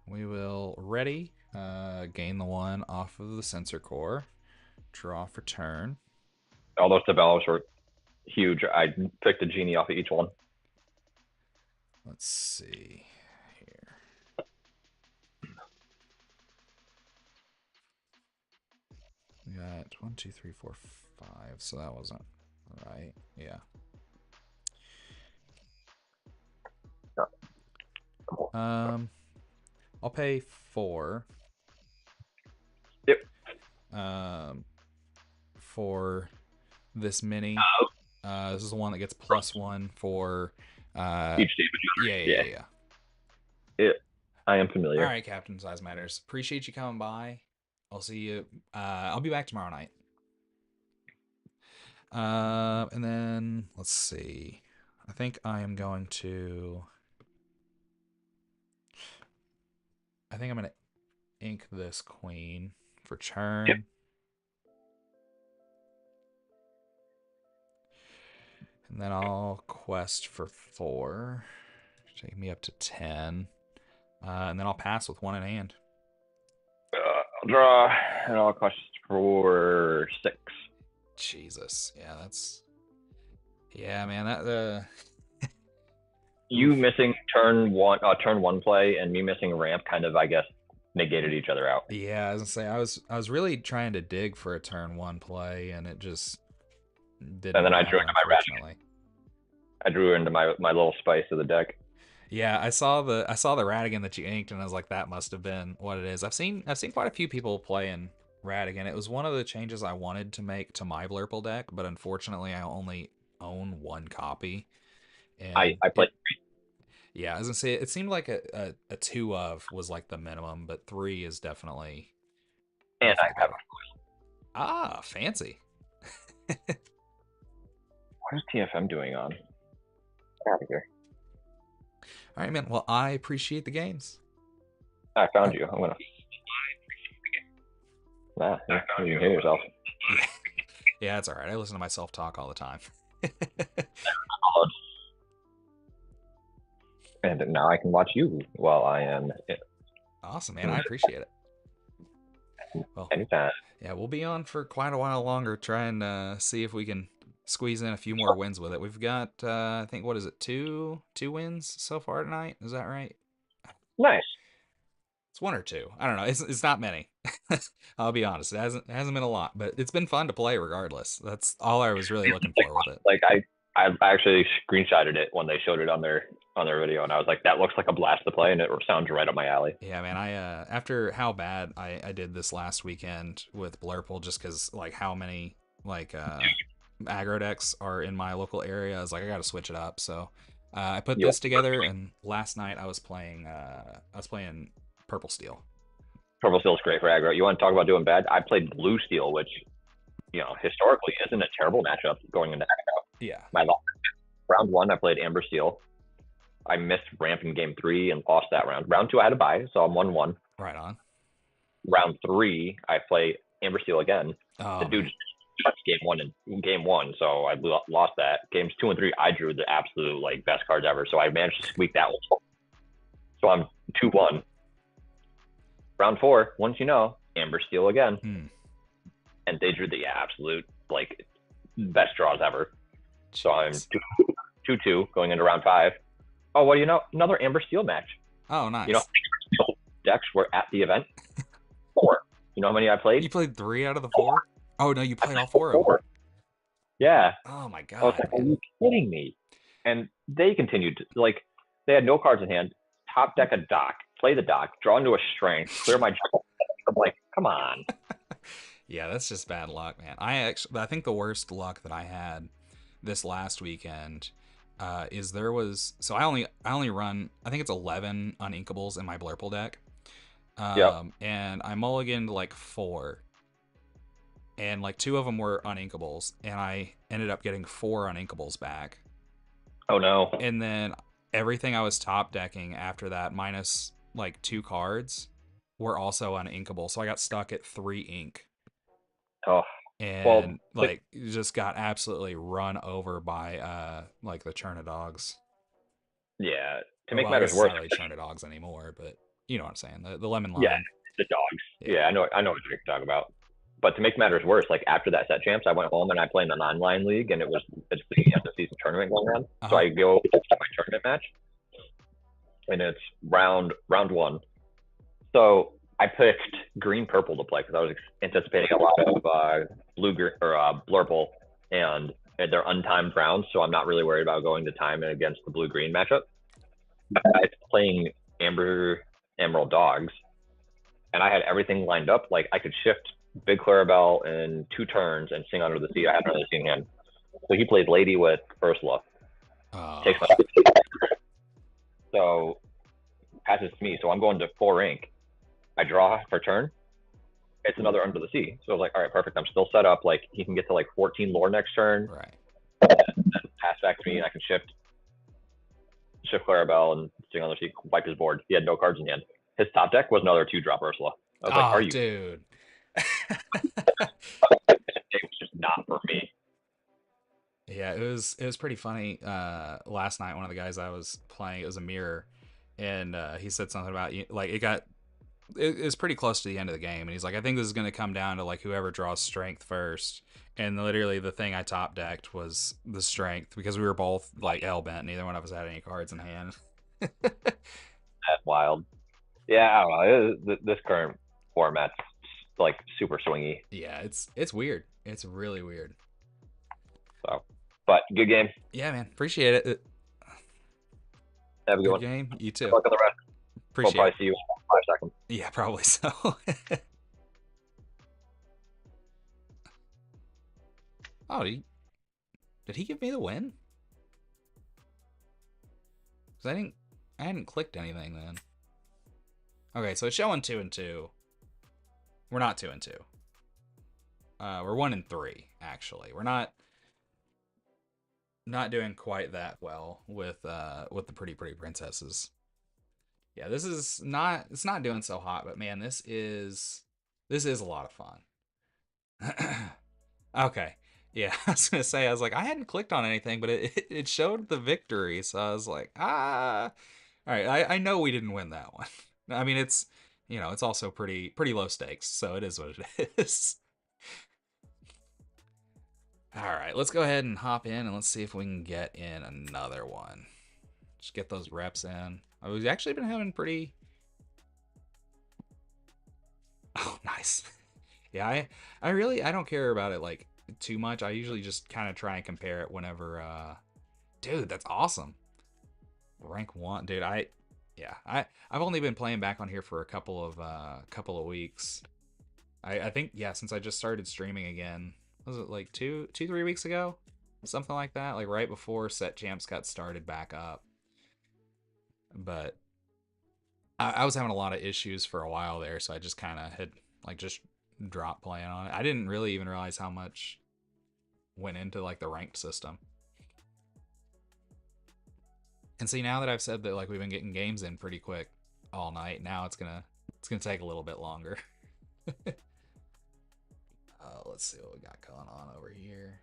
We will ready, gain the 1 off of the Sensor Core, draw for turn. All those develops were huge. I picked a Genie off of each one. Let's see here. We got 1, 2, 3, 4, 5. So that wasn't right. Yeah. I'll pay 4. Yep. For this mini. This is the one that gets +1 for Each damage. Yeah. I am familiar. All right, Captain Size Matters. Appreciate you coming by. I'll see you. I'll be back tomorrow night. And then let's see. I think I am going to. I think I'm gonna ink this queen for turn. Yep. And then I'll quest for 4. Take me up to 10. And then I'll pass with 1 in hand. I'll draw, and I'll quest for 6. Jesus. Yeah, that's... Yeah, man, that... You missing turn one play, and me missing ramp kind of, I guess, negated each other out. Yeah, I was gonna say, I was really trying to dig for a turn 1 play, and it just didn't And then I happen, drew into my unfortunately. I drew into my little spice of the deck. Yeah, I saw the Radigan that you inked, and I was like, that must have been what it is. I've seen quite a few people playing Radigan. It was one of the changes I wanted to make to my Blurple deck, but unfortunately, I only own 1 copy. And I played 3. Yeah, I was gonna say it seemed like a 2 of was like the minimum, but 3 is definitely. And I have. Ah, fancy. What is TFM doing on? Get out of here. All right, man. Well, I appreciate the games. I found you. I'm gonna. Nah, you can hear yourself. Yeah, it's all right. I listen to myself talk all the time. And now I can watch you while I am. Awesome, man. I appreciate it. Well, Anytime. yeah, we'll be on for quite a while longer, trying to see if we can squeeze in a few more wins with it. We've got, I think, what is it, two wins so far tonight? Is that right? Nice. It's 1 or 2. I don't know. It's not many. I'll be honest. It hasn't been a lot, but it's been fun to play regardless. That's all I was really looking for with it. Like I actually screenshotted it when they showed it on their video, and I was like, that looks like a blast to play, and it sounds right up my alley. Yeah, man. I after how bad I did this last weekend with Blurple, just because like how many like aggro decks are in my local area, I was like, I got to switch it up. So I put this together, and last night I was playing Purple Steel. Purple Steel's great for aggro. You want to talk about doing bad? I played Blue Steel, which, historically isn't a terrible matchup going into aggro. Yeah. Round 1, I played Amber Steel. I missed ramp in game 3 and lost that round. Round 2, I had to buy, so I'm 1-1. Right on. Round 3, I play Amber Steel again. Oh, The dude touched game one, so I lost that. Games 2 and 3, I drew the absolute best cards ever, so I managed to squeak that one. So I'm 2-1. Round 4, once you know, Amber Steel again, and they drew the absolute best draws ever. So I'm 2-2 going into round 5. Oh, what do you know? Another Amber Steel match. Oh, nice. Decks were at the event. 4. You know how many I played? You played 3 out of the 4? Oh no, you played all 4 of them. Yeah. Oh my god. I was like, are you kidding me? And they continued to, they had no cards in hand. Top deck a dock, play the dock, draw into a strength, clear my jungle. I'm like, come on. Yeah, that's just bad luck, man. I think the worst luck that I had this last weekend is there was, so I only run, I think it's 11 uninkables in my Blurple deck. And I mulliganed 4. And 2 of them were uninkables, and I ended up getting 4 uninkables back. Oh no. And then everything I was top decking after that, minus 2 cards, were also uninkable. So I got stuck at 3 ink. Oh. And just got absolutely run over by the Chernadogs. Yeah. To make matters worse. Not really Chernadogs anymore, but you know what I'm saying. The lemon line. Yeah, the dogs. Yeah, I know what you're talking about. But to make matters worse, after that set champs, I went home and I played in an online league, and it's the end of season tournament going on. So I go to my tournament match, and it's round 1. So I picked green purple to play because I was anticipating a lot of blurple, and they're untimed rounds, so I'm not really worried about going to time against the blue green matchup. I was playing Emerald Dogs, and I had everything lined up. I could shift Big Clarabelle in 2 turns and sing Under the Sea. I had another sea in hand. So he plays Lady with Ursula. Takes my so passes to me. So I'm going to 4 ink. I draw for turn. It's another Under the Sea. So I was like, all right, perfect. I'm still set up. He can get to 14 lore next turn. Right. And then pass back to me, and I can shift Clarabelle and sing Under the Sea, wipe his board. He had no cards in hand. His top deck was another 2-drop Ursula. I was like, are you? Dude. It was just not for me. Yeah, it was pretty funny. Last night, one of the guys I was playing, it was a mirror, and he said something about it's pretty close to the end of the game, and he's like, I think this is going to come down to whoever draws strength first. And literally the thing I top decked was the strength, because we were both hell-bent. Neither one of us had any cards in hand. That's wild. Yeah, I don't know. This current format's super swingy. Yeah, it's weird. It's really weird. So, but good game. Yeah, man. Appreciate it. Have a good one. Game. You too. Good luck on the rest. Appreciate We'll probably see you in 5 seconds. Yeah, probably so. Oh, did he give me the win? Because I hadn't clicked anything then. Okay, so it's showing 2 and 2. We're not 2 and 2. We're 1 and 3, actually. We're not doing quite that well with the pretty princesses. Yeah, it's not doing so hot, but man, this is a lot of fun. Okay. Yeah, I was gonna say, I hadn't clicked on anything, but it showed the victory, so I was like, all right, I know we didn't win that one. I mean, it's it's also pretty low stakes, so it is what it is. All right, let's go ahead and hop in and let's see if we can get in another one. Just get those reps in. We've actually been having pretty. Oh, nice. Yeah, I don't care about it too much. I usually just kind of try and compare it whenever. Dude, that's awesome. Rank 1, dude. I've only been playing back on here for a couple of weeks. I think, yeah, since I just started streaming again. Was it 2-3 weeks ago? Something like that, right before Set Champs got started back up. But I was having a lot of issues for a while there, so I just kind of had like just dropped playing on it. I didn't really even realize how much went into like the ranked system. And see, now that I've said that like we've been getting games in pretty quick all night, now it's gonna take a little bit longer. Let's see what we got going on over here.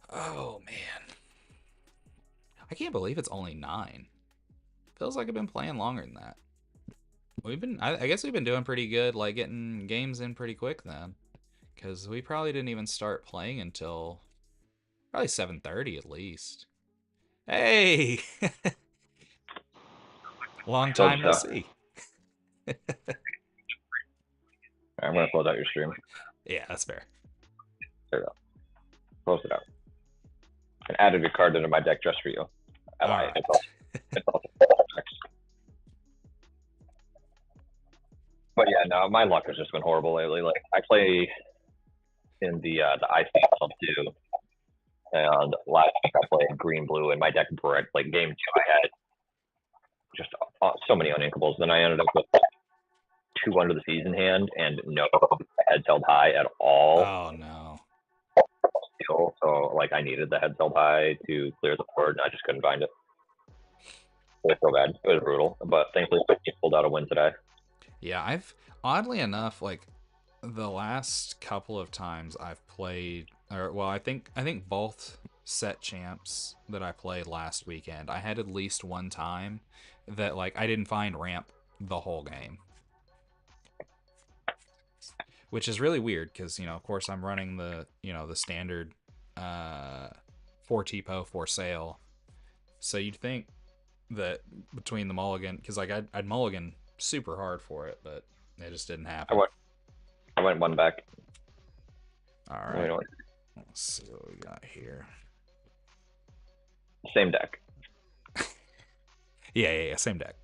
Oh man, I can't believe it's only 9. Feels like I've been playing longer than that. I guess we've been doing pretty good, like getting games in pretty quick then, because we probably didn't even start playing until probably 7:30 at least. Hey, long time no see. I'm gonna close out your stream. Yeah, that's fair. There we go. Close it out. And added your card into my deck just for you. All right. It's all but yeah, no, my luck has just been horrible lately. Like I play in the Ice Club too, and last week I played green blue, and my deck broke. Like game 2, I had just so many uninkables. Then I ended up with 2 under the season hand and no heads held high at all. Oh no. So like I needed the heads held high to clear the board, and I just couldn't find it. It was so bad. It was brutal. But thankfully, I pulled out a win today. Yeah, I've oddly enough, like the last couple of times I've played, or well, I think both set champs that I played last weekend, I had at least one time that like I didn't find ramp the whole game, which is really weird because of course I'm running the the standard 4 TPO 4 sail, so you'd think that between the mulligan, because like I'd mulligan super hard for it, but it just didn't happen. I went one back. All right. Let's see what we got here. Same deck. Yeah, same deck.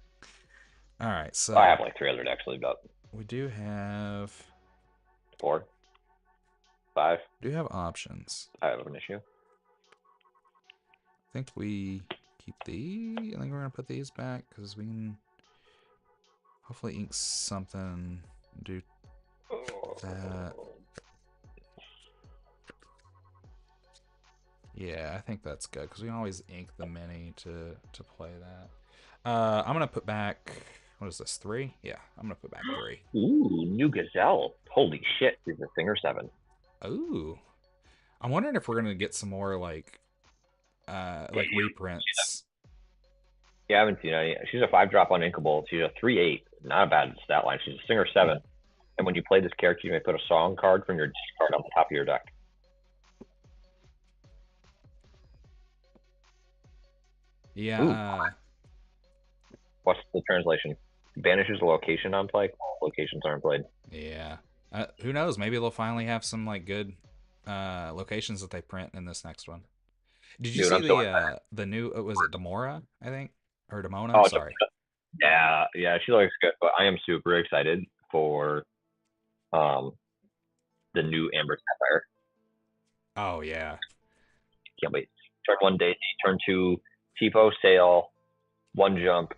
All right, so I have like 3 other decks leaved up. we do have 4, 5. do have options. I have an issue. I think we keep these. I think we're gonna put these back because we can hopefully ink something. Do that. Yeah, I think that's good because we can always ink the mini to play that. I'm gonna put back. What is this? 3? Yeah, I'm gonna put back 3. Ooh, new Gazelle. Holy shit! She's a Singer 7. Ooh, I'm wondering if we're gonna get some more like reprints. Yeah, I haven't seen any. She's a 5-drop uninkable. She's a 3/8. Not a bad stat line. She's a Singer 7. And when you play this character, you may put a song card from your discard on the top of your deck. Yeah. What's the translation? Banishes a location on play. Locations aren't played. Yeah. Who knows? Maybe they'll finally have some like good locations that they print in this next one. Did you see the new? Was it Demora? I think, or Demona? Oh, sorry. Yeah, she looks good. But I am super excited for the new Amber Sapphire. Oh yeah. Can't wait. Turn 1 Daisy, turn 2 TPO Sail, 1 Jump,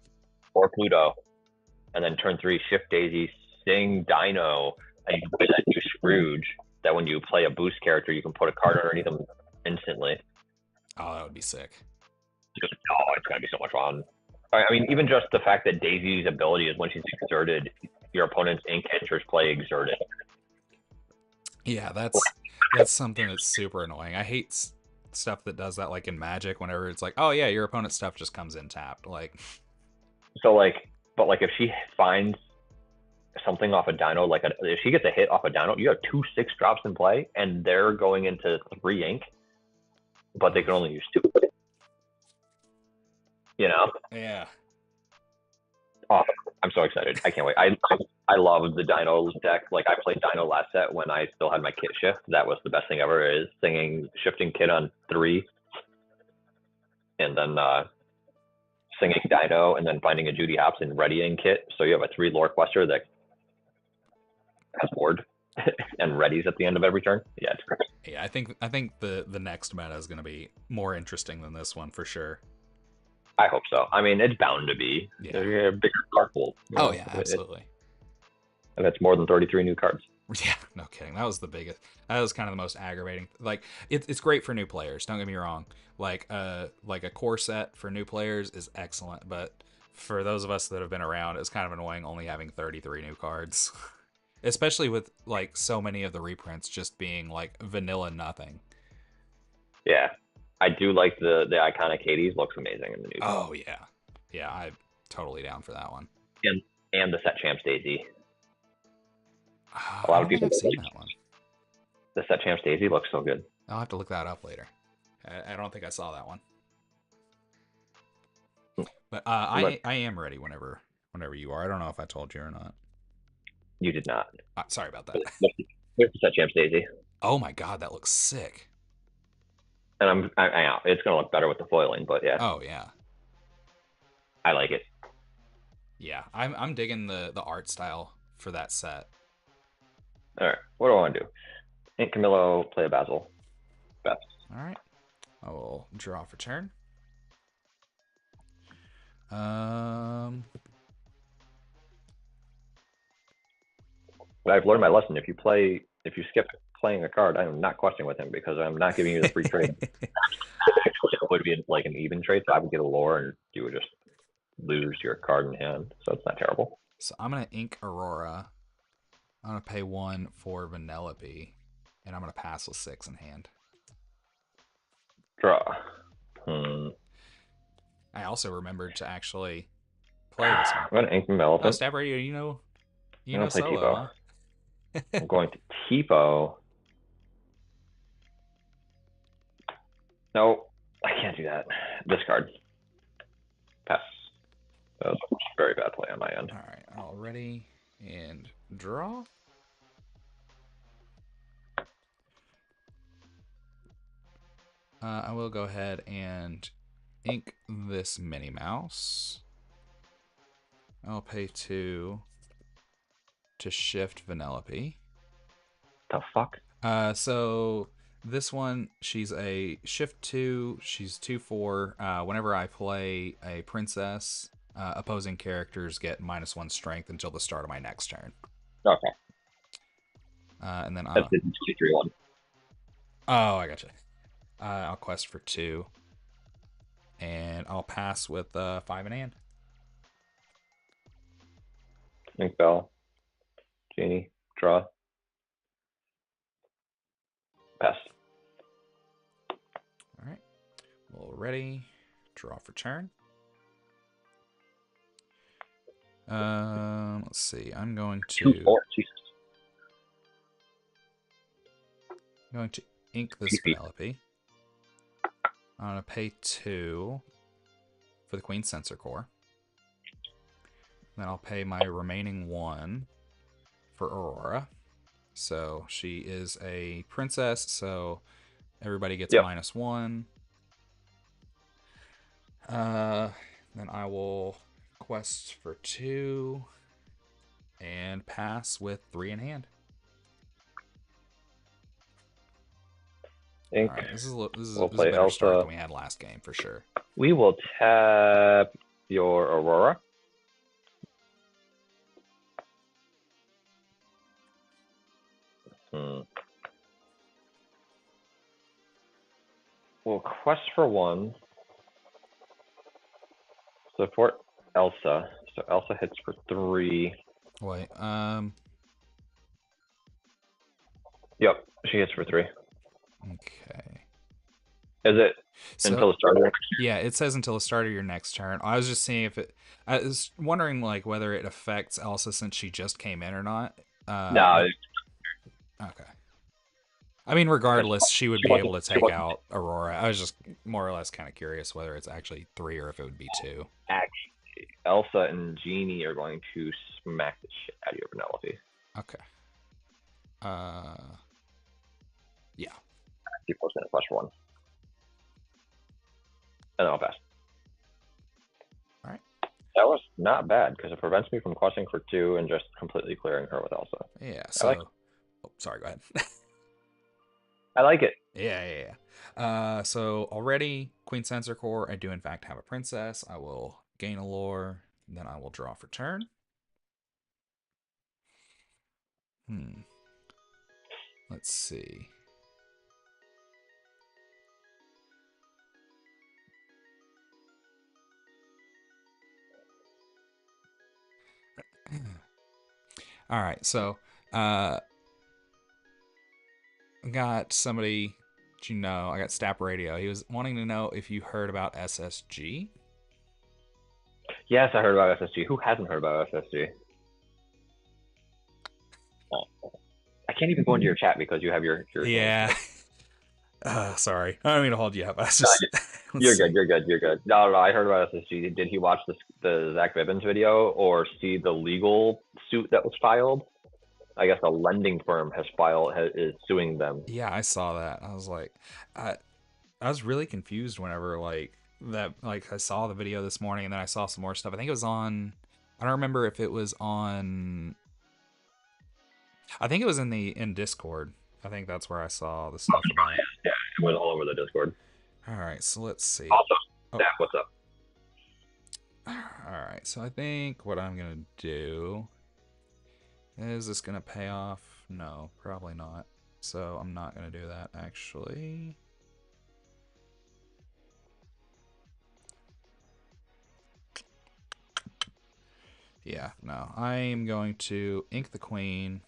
or Pluto, and then turn 3 Shift Daisy, Sing Dino, and you can play that new Scrooge. That when you play a boost character, you can put a card underneath them instantly. Oh, that would be sick. Oh, it's gonna be so much fun. I mean, even just the fact that Daisy's ability is when she's exerted, your opponent's ink enters play exerted. Yeah, that's something that's super annoying. I hate stuff that does that, like in Magic, whenever it's like, oh yeah, your opponent's stuff just comes in tapped. Like, so but if she finds something off a Dino, if she gets a hit off a Dino, you have 2 6-drops in play, and they're going into 3 ink, but they can only use 2. Yeah. Oh, I'm so excited. I can't wait. I love the Dino deck. Like, I played Dino last set when I still had my kit shift. That was the best thing ever, is shifting kit on 3, and then singing Dino, and then finding a Judy Hopps and readying kit. So you have a 3 lore quester that has board. and readies at the end of every turn. Yeah, it's great. Yeah, I think the next meta is going to be more interesting than this one for sure. I hope so. I mean, it's bound to be. Yeah. They're a bigger card pool. Oh yeah, absolutely. And it's more than 33 new cards. Yeah, no kidding. That was the biggest. That was kind of the most aggravating. Like, it's great for new players. Don't get me wrong. Like a core set for new players is excellent, but for those of us that have been around, it's kind of annoying only having 33 new cards, especially with like so many of the reprints just being like vanilla nothing. Yeah, I do like the iconic Hades. Looks amazing in the new. Oh yeah, I'm totally down for that one. And the set champs Daisy. A lot of people have seen that one. The set champs Daisy looks so good. I'll have to look that up later. I don't think I saw that one. But I am ready whenever you are. I don't know if I told you or not. You did not. Sorry about that. Here's the set champs Daisy. Oh my god, that looks sick. And I know it's gonna look better with the foiling, but yeah. Oh yeah. I like it. Yeah, I'm digging the art style for that set. All right, what do I want to do? Ink Camillo, play a Basil. Beth. All right, I will draw for turn. I've learned my lesson. If you skip playing a card, I'm not questing with him because I'm not giving you the free trade. Actually, it would be like an even trade, so I would get a lore and you would just lose your card in hand. So it's not terrible. So I'm gonna ink Aurora. I'm gonna pay 1 for Vanellope, and I'm gonna pass with 6 in hand. Draw. I also remembered to actually play this one. I'm gonna ink Vanellope. Oh, Stab Radio, you know play solo. Tipo. Huh? I'm going to Tipo. No, I can't do that. Discard. Pass. That was a very bad play on my end. All right, all ready and draw. I will go ahead and ink this Minnie Mouse. I'll pay 2 to shift Vanellope. The fuck? So this one, she's a shift 2. She's 2/4. Whenever I play a princess, opposing characters get -1 strength until the start of my next turn. Okay. And then That's the 23 one. Oh, I gotcha. I'll quest for 2. And I'll pass with 5 in hand. Ink Bell. Genie. Draw. Pass. All right. Well, ready. Draw for turn. Let's see. I'm going to 2/4. Jesus. I'm going to ink this Vanellope. I'm going to pay 2 for the Queen Sensor Core. Then I'll pay my remaining 1 for Aurora. So she is a princess, so everybody gets -1. Then I will quest for 2 and pass with 3 in hand. Ink. All right, this is a We'll better play start Elsa. than we had last game for sure. We will tap your Aurora. We'll quest for 1. Support Elsa. So Elsa hits for 3. Wait, Yep, she hits for 3. okay. Is it So, until the start of it? yeah, it says until the start of your next turn. I was just seeing if it. I was wondering like whether it affects Elsa since she just came in or not. No, Okay. I mean, regardless, she would be wasn't- able to she take wasn't- out Aurora. I was just more or less kind of curious whether it's actually 3 or if it would be 2. actually, Elsa and Genie are going to smack the shit out of your Penelope. Okay. Yeah. People are going to quest for 1. And then I'll pass. All right. That was not bad because it prevents me from questing for 2 and just completely clearing her with Elsa. Yeah. I So like Oh, sorry, go ahead. I like it. Yeah. So already, Queen Sensor Core, I do in fact have a princess. I will gain a lore, then I will draw for turn. Let's see. All right, so I got somebody, I got Stap Radio. He was wanting to know if you heard about SSG. Yes, I heard about SSG. Who hasn't heard about SSG? I can't even go into your chat because you have your Yeah. Sorry, I don't mean to hold you up. I was just. You're good. No, I heard about SSG. Did he watch the Zach Bibbins video or see the legal suit that was filed? I guess a lending firm is suing them. Yeah, I saw that. I was like, I was really confused whenever I saw the video this morning, and then I saw some more stuff. I think it was on. I don't remember if it was on. I think it was in Discord. I think that's where I saw the stuff about it. Yeah, it was all over the Discord. All right, so let's see. Also, Zach, what's up? All right, so I think what I'm gonna do is this gonna pay off? No, probably not. So I'm not gonna do that actually. Yeah, no. I am going to ink the queen.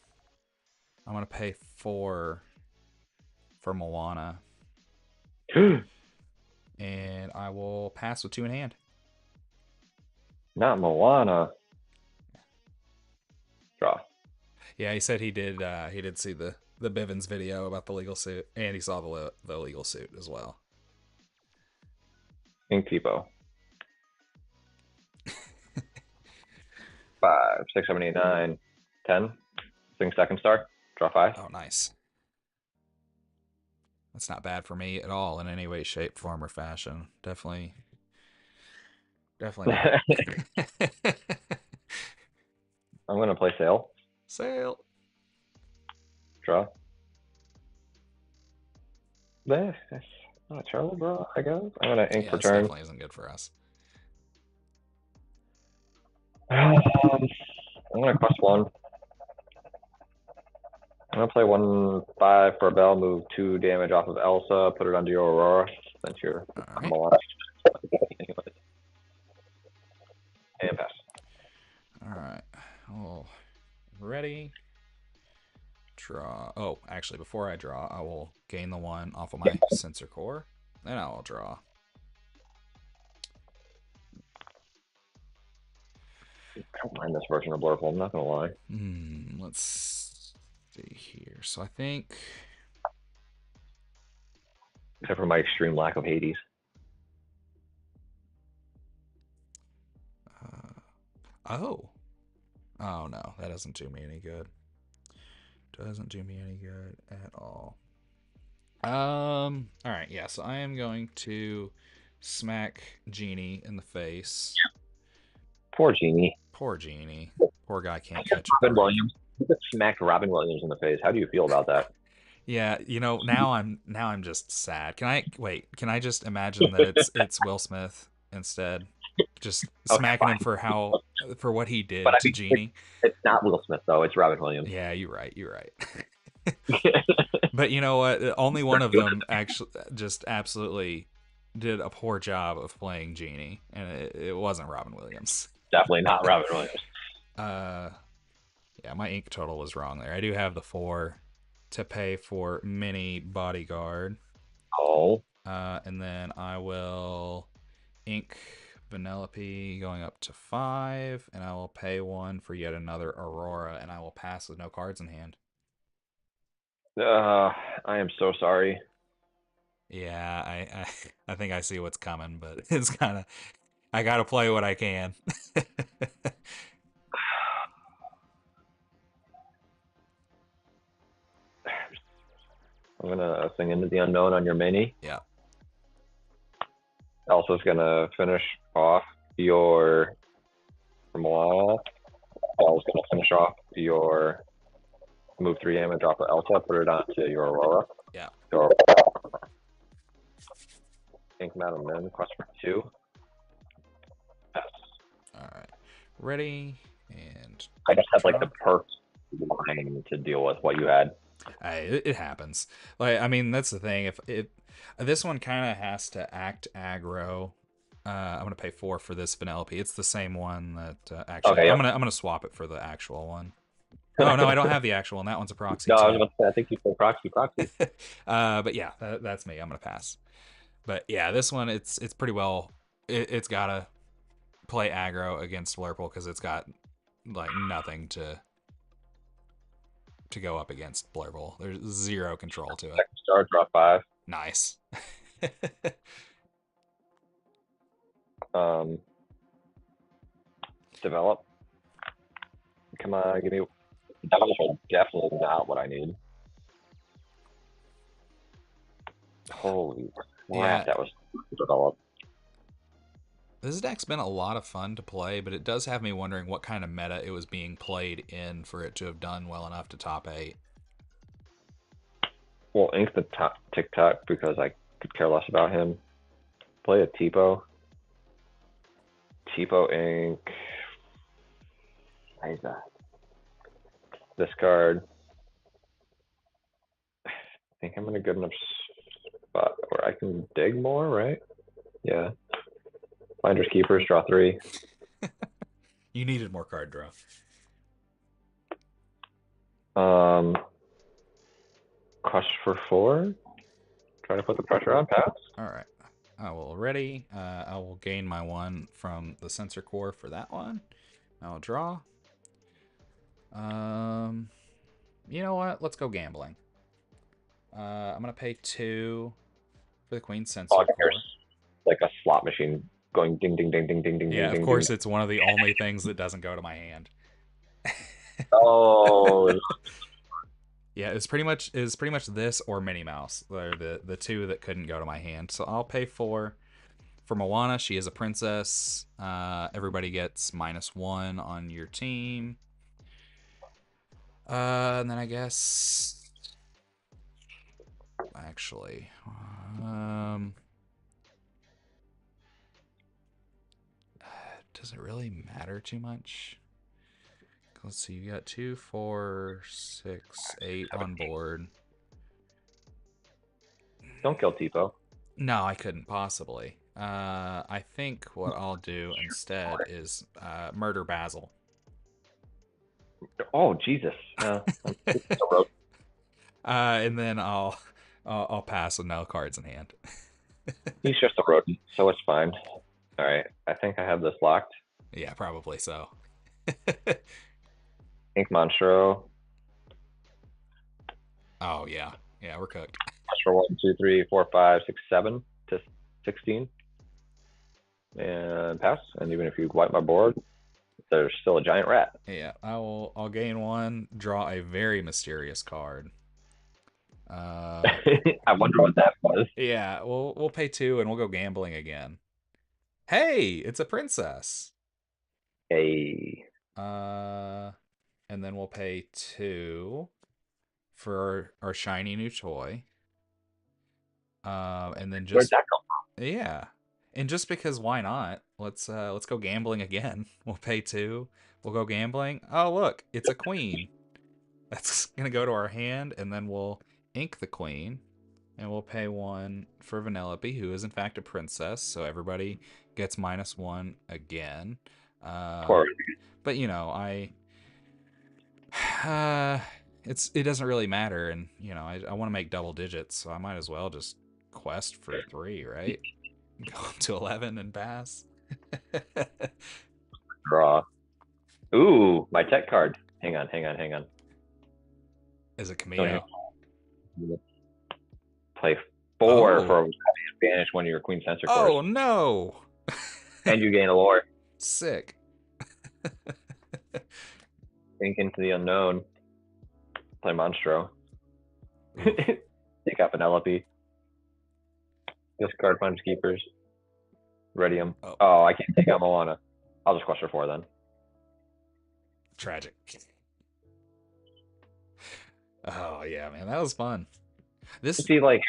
I'm gonna pay 4 for Moana. And I will pass with 2 in hand. Not Moana. Draw. Yeah, he said he did see the Bivens video about the legal suit, and he saw the legal suit as well. Ink Tipo. 5, 6, 7, 8, 9, 10. Swing second star. Draw 5. Oh, nice. That's not bad for me at all in any way, shape, form, or fashion. Definitely not. I'm gonna play Sail. Sail. Draw. That's not a terrible draw, I guess. I'm gonna ink for this turn. definitely isn't good for us. I'm gonna cost 1. I'm gonna play 1/5 for a bell, move 2 damage off of Elsa, put it under your Aurora, since you're Moana. Anyways. And pass. Alright. Oh, ready. Draw. Oh, actually, before I draw, I will gain the 1 off of my Sensor Core. Then I will draw. I don't mind this version of Blurple, I'm not gonna lie. Let's see here. So I think. Except for my extreme lack of Hades. Oh no, that doesn't do me any good. Doesn't do me any good at all. All right, yeah. So I am going to smack Genie in the face. Poor Genie. Poor Genie. Poor guy can't catch Robin Williams. You just smacked Robin Williams in the face. How do you feel about that? Yeah, now I'm just sad. Can I just imagine that it's Will Smith instead? Just smacking him for what he did to Genie. It's not Will Smith though, it's Robin Williams. Yeah, you're right. But you know what? Only one of them actually just absolutely did a poor job of playing Genie, and it wasn't Robin Williams. Definitely not Robin Williams. Yeah, my ink total was wrong there. I do have the 4 to pay for Mini Bodyguard. Oh. And then I will ink Vanellope going up to 5, and I will pay 1 for yet another Aurora, and I will pass with no cards in hand. I am so sorry. Yeah, I think I see what's coming, but it's kind of, I gotta play what I can. I'm gonna sing Into the Unknown on your mini. Yeah. Elsa's gonna finish off your Moana. Belle's gonna finish off your Move 3 damage off of Elsa, put it onto your Aurora. Yeah. Your Ink Madam Min, quest for 2. Pass. All right. Ready and I just had like draw. the perfect line to deal with what you had. It happens. Like, I mean, that's the thing. If this one kind of has to act aggro, I'm gonna pay 4 for this Vanellope. It's the same one that actually. Okay, I'm gonna swap it for the actual one. Oh no, I don't have the actual one. That one's a proxy. No, I was too. about to say, I think you said proxy. But yeah, that's me. I'm gonna pass. But yeah, this one it's pretty well. It's gotta play aggro against Blurple because it's got like nothing to go up against Blurple. There's 0 control to it. Second star, draw 5. Nice. Develop. Come on, give me. Devils are definitely not what I need. Holy crap, Yeah. that was developed. This deck's been a lot of fun to play, but it does have me wondering what kind of meta it was being played in for it to have done well enough to top 8. Well, ink the top TikTok because I could care less about him. Play a Tipo. Tipo ink. Why is that? Discard. I think I'm in a good enough spot where I can dig more, right? Yeah. Finders Keepers, draw 3. You needed more card draw. Crush for 4. Try to put the pressure on, pass. All right. I will ready. I will gain my 1 from the sensor core for that one. I'll draw. You know what? Let's go gambling. I'm gonna pay 2 for the Queen sensor core. Like a slot machine going ding ding ding ding ding ding. Yeah, ding, of course ding. it's one of the only things that doesn't go to my hand. Oh. Yeah, it's pretty much this or Minnie Mouse. They're the 2 that couldn't go to my hand. So I'll pay 4 for Moana. She is a princess. Everybody gets -1 on your team. And then I guess actually, does it really matter too much? Let's see, you got 2, 4, 6, 8 on board. Don't kill Tipo. No, I couldn't possibly. I think what I'll do instead is murder Basil. Oh Jesus! And then I'll pass with no cards in hand. He's just a rodent, so it's fine. All right, I think I have this locked. Yeah, probably so. Ink Monstro. Oh yeah, we're cooked. For 1, 2, 3, 4, 5, 6, 7 to 16, and pass. And even if you wipe my board, there's still a giant rat. Yeah, I'll gain 1, draw a very mysterious card. I wonder what that was. Yeah, we'll pay 2 and we'll go gambling again. Hey, it's a princess. Hey. And then we'll pay 2 for our shiny new toy. And then just Where'd that come from? yeah, and just because why not? Let's go gambling again. We'll pay 2. We'll go gambling. Oh look, it's a queen. That's gonna go to our hand, and then we'll ink the queen, and we'll pay 1 for Vanellope, who is in fact a princess. So everybody gets -1 again. But you know, it doesn't really matter, and you know, I want to make double digits, so I might as well just quest for 3, right? Go up to 11 and pass. Draw. Ooh, my tech card. Hang on. Is it Camino? Play 4 Oh. for banish 1 of your Queen Sensor Oh cores. no! And you gain a lore. Sick. Think into the unknown. Play Monstro. Take out Penelope. Discard Punch Keepers. Ready 'em. Oh. Oh, I can't take out Moana. I'll just quest for 4 then. Tragic. yeah, man, that was fun. This. See, like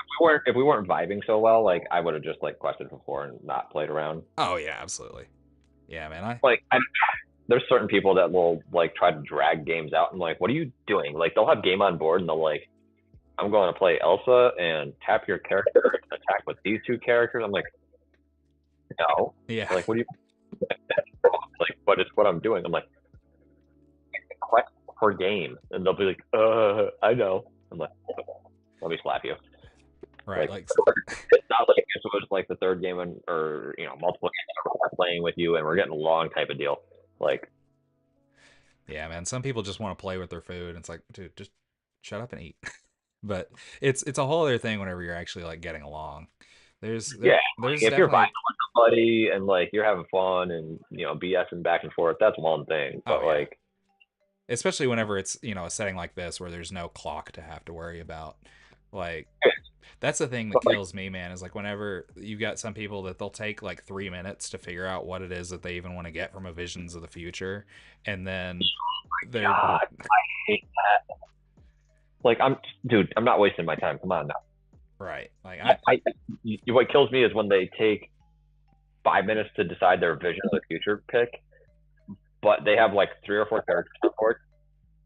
if we weren't vibing so well, like I would have just like quested before and not played around. Oh yeah, absolutely. Yeah, man. There's certain people that will like try to drag games out and like, what are you doing? Like they'll have game on board and they'll like, I'm going to play Elsa and tap your character and attack with these two characters. I'm like, no. Yeah. Like, what do you? That's wrong. Like, but it's what I'm doing. I'm like, quest per game, and they'll be like, I know. I'm like, let me slap you. Right. Like it's not like this was like the third game or multiple games we're playing with you and we're getting along type of deal. Like, yeah, man. Some people just want to play with their food. And it's like, dude, just shut up and eat. But it's a whole other thing whenever you're actually like getting along. There's if definitely... you're vibing with somebody and like you're having fun and BSing back and forth, that's one thing. But like, especially whenever it's a setting like this where there's no clock to have to worry about, like. That's the thing that kills me, man, is like whenever you got some people that they'll take like 3 minutes to figure out what it is that they even want to get from a Visions of the Future, and then they're... God, I hate that. Like, I'm not wasting my time. Come on now. Right. Like what kills me is when they take 5 minutes to decide their Vision of the Future pick, but they have like 3 or 4 cards on board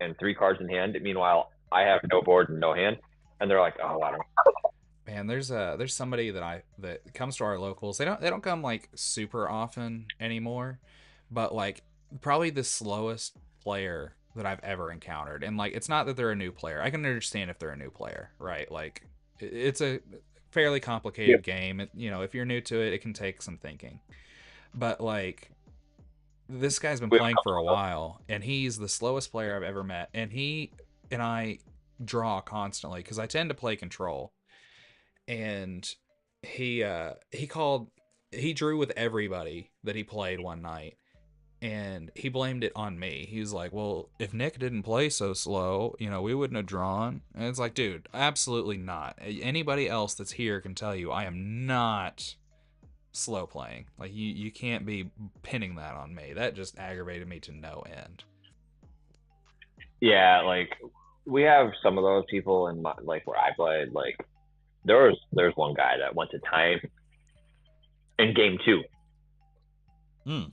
and 3 cards in hand. Meanwhile, I have no board and no hand, and they're like, oh, I don't know. Man, there's somebody that comes to our locals. They don't come like super often anymore, but like probably the slowest player that I've ever encountered. And like, it's not that they're a new player. I can understand if they're a new player, right? Like, it's a fairly complicated game. If you're new to it, it can take some thinking. But like, this guy's been playing for a while, and he's the slowest player I've ever met. And he and I draw constantly because I tend to play control. And he drew with everybody that he played one night, and he blamed it on me. He was like, well, if Nick didn't play so slow, we wouldn't have drawn. And it's like, dude, absolutely not. Anybody else that's here can tell you I am not slow playing. Like, you can't be pinning that on me. That just aggravated me to no end. Yeah, like we have some of those people in like where I played. Like there's one guy that went to time in game 2. Game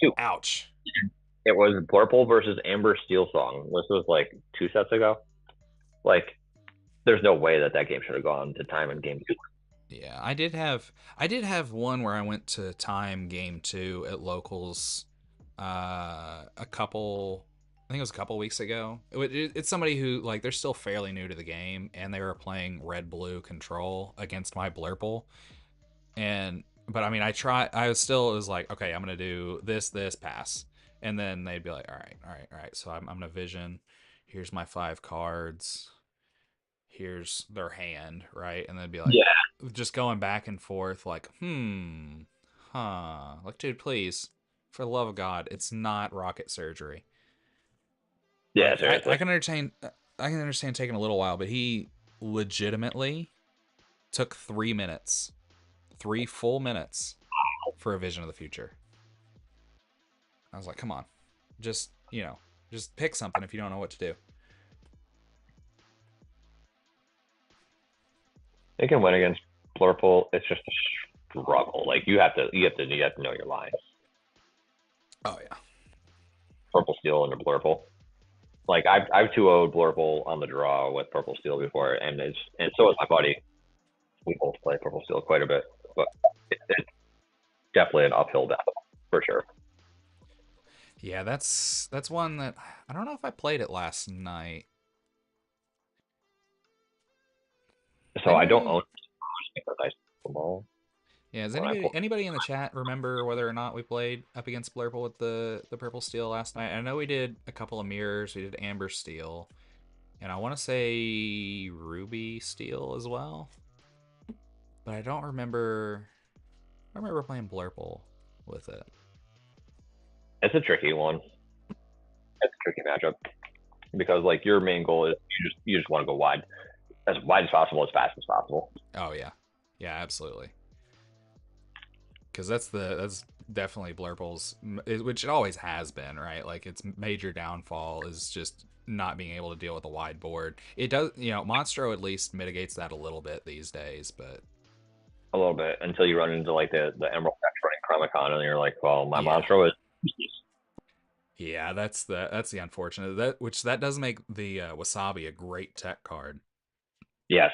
2. Ouch. It was Blurple versus Amber Steel Song. This was like 2 sets ago. Like, there's no way that game should have gone to time in game 2. Yeah, I did have one where I went to time game 2 at locals I think it was a couple weeks ago. It's somebody who, like, they're still fairly new to the game, and they were playing red-blue control against my Blurple. But I mean, it was like, okay, I'm going to do this, pass. And then they'd be like, all right. So I'm going to Vision. Here's my 5 cards. Here's their hand, right? And they'd be like, just going back and forth, like, Like, dude, please, for the love of God, it's not rocket surgery. Yeah, like, I can understand taking a little while, but he legitimately took 3 minutes, 3 full minutes for a Vision of the Future. I was like, come on, just pick something if you don't know what to do. They can win against Blurple. It's just a struggle. Like you have to know your lines. Oh yeah. Purple Steel and a Blurple. Like I've 2-0'd Blurple on the draw with Purple Steel before, and so is my buddy. We both play Purple Steel quite a bit, but it's definitely an uphill battle for sure. Yeah, that's one that I don't know if I played it last night. So I don't own football. Yeah, does anybody in the chat remember whether or not we played up against Blurple with the Purple Steel last night? I know we did a couple of mirrors. We did Amber Steel. And I want to say Ruby Steel as well. But I don't remember... I remember playing Blurple with it. It's a tricky one. It's a tricky matchup. Because, like, your main goal is you just want to go wide as possible, as fast as possible. Oh, yeah. Yeah, absolutely. Because that's definitely Blurple's, which it always has been, right? Like, its major downfall is just not being able to deal with a wide board. It does, Monstro at least mitigates that a little bit these days, but A little bit until you run into like the Emerald Dex running Chromicon, and you're like, well, my Yeah. Monstro is. yeah, that's the unfortunate that does make the Wasabi a great tech card. Yes.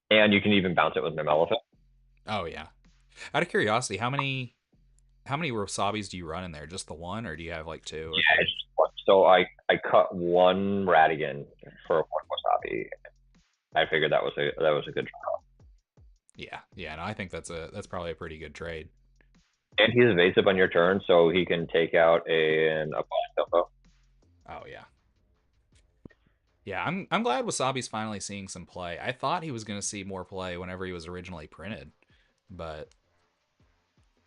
And you can even bounce it with Mamelephant. Oh yeah. Out of curiosity, how many Wasabis do you run in there? Just the one, or do you have like two? Or Yeah, it's just one. So I cut one Radigan for one Wasabi. I figured that was a good draw. Yeah, no, I think that's probably a pretty good trade. And he's evasive on your turn, so he can take out an opponent Dumbo. Oh yeah. Yeah, I'm glad Wasabi's finally seeing some play. I thought he was going to see more play whenever he was originally printed, but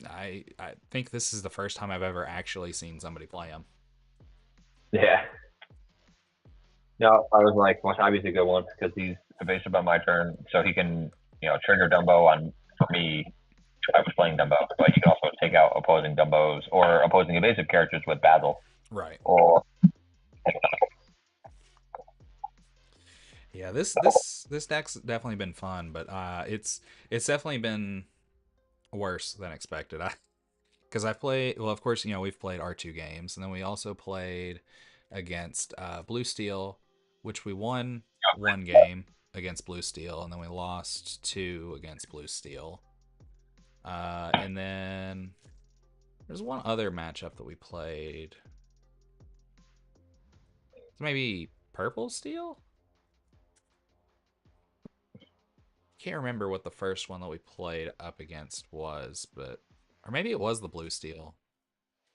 I think this is the first time I've ever actually seen somebody play him. Yeah. No, I was like, Wasabi's a good one because he's evasive on my turn, so he can, trigger Dumbo on for me. I was playing Dumbo, but he can also take out opposing Dumbos or opposing evasive characters with Basil. Right. Or yeah, this deck's definitely been fun, but it's definitely been worse than expected. Because I played, well, of course, we've played R2 games, and then we also played against Blue Steel, which we won one game against Blue Steel, and then we lost 2 against Blue Steel. And then there's one other matchup that we played. Maybe Purple Steel? Can't remember what the first one that we played up against was, but or maybe it was the Blue Steel.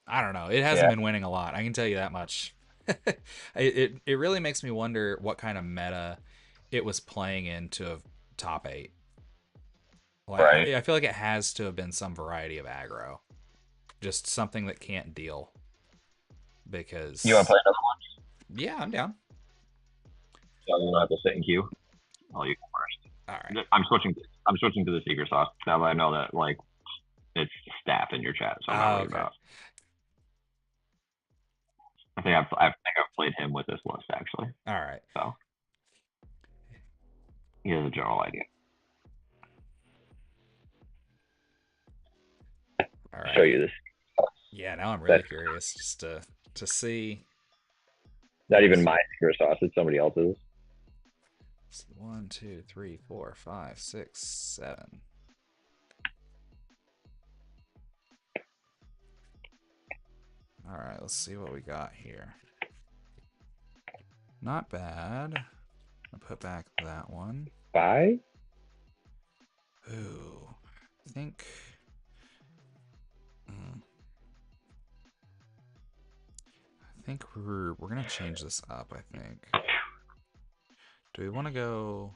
I don't know. It hasn't been winning a lot. I can tell you that much. it really makes me wonder what kind of meta it was playing into top 8. Like, right. I feel like it has to have been some variety of aggro. Just something that can't deal. Because you want to play another one? Yeah, I'm down. So you don't have to sit in queue. I'll you go first. All right. I'm switching to the secret sauce. Now I know that like it's staff in your chat, so I'm not worried about. I think I've played him with this list actually. All right. So he has a general idea. All right. Show you this. Yeah, now I'm really curious just to see. Not even my secret sauce; it's somebody else's. 1, 2, 3, 4, 5, 6, 7. All right, let's see what we got here. Not bad. I'll put back that one. 5? Ooh, I think. I think we're gonna change this up. I think. Do we want to go?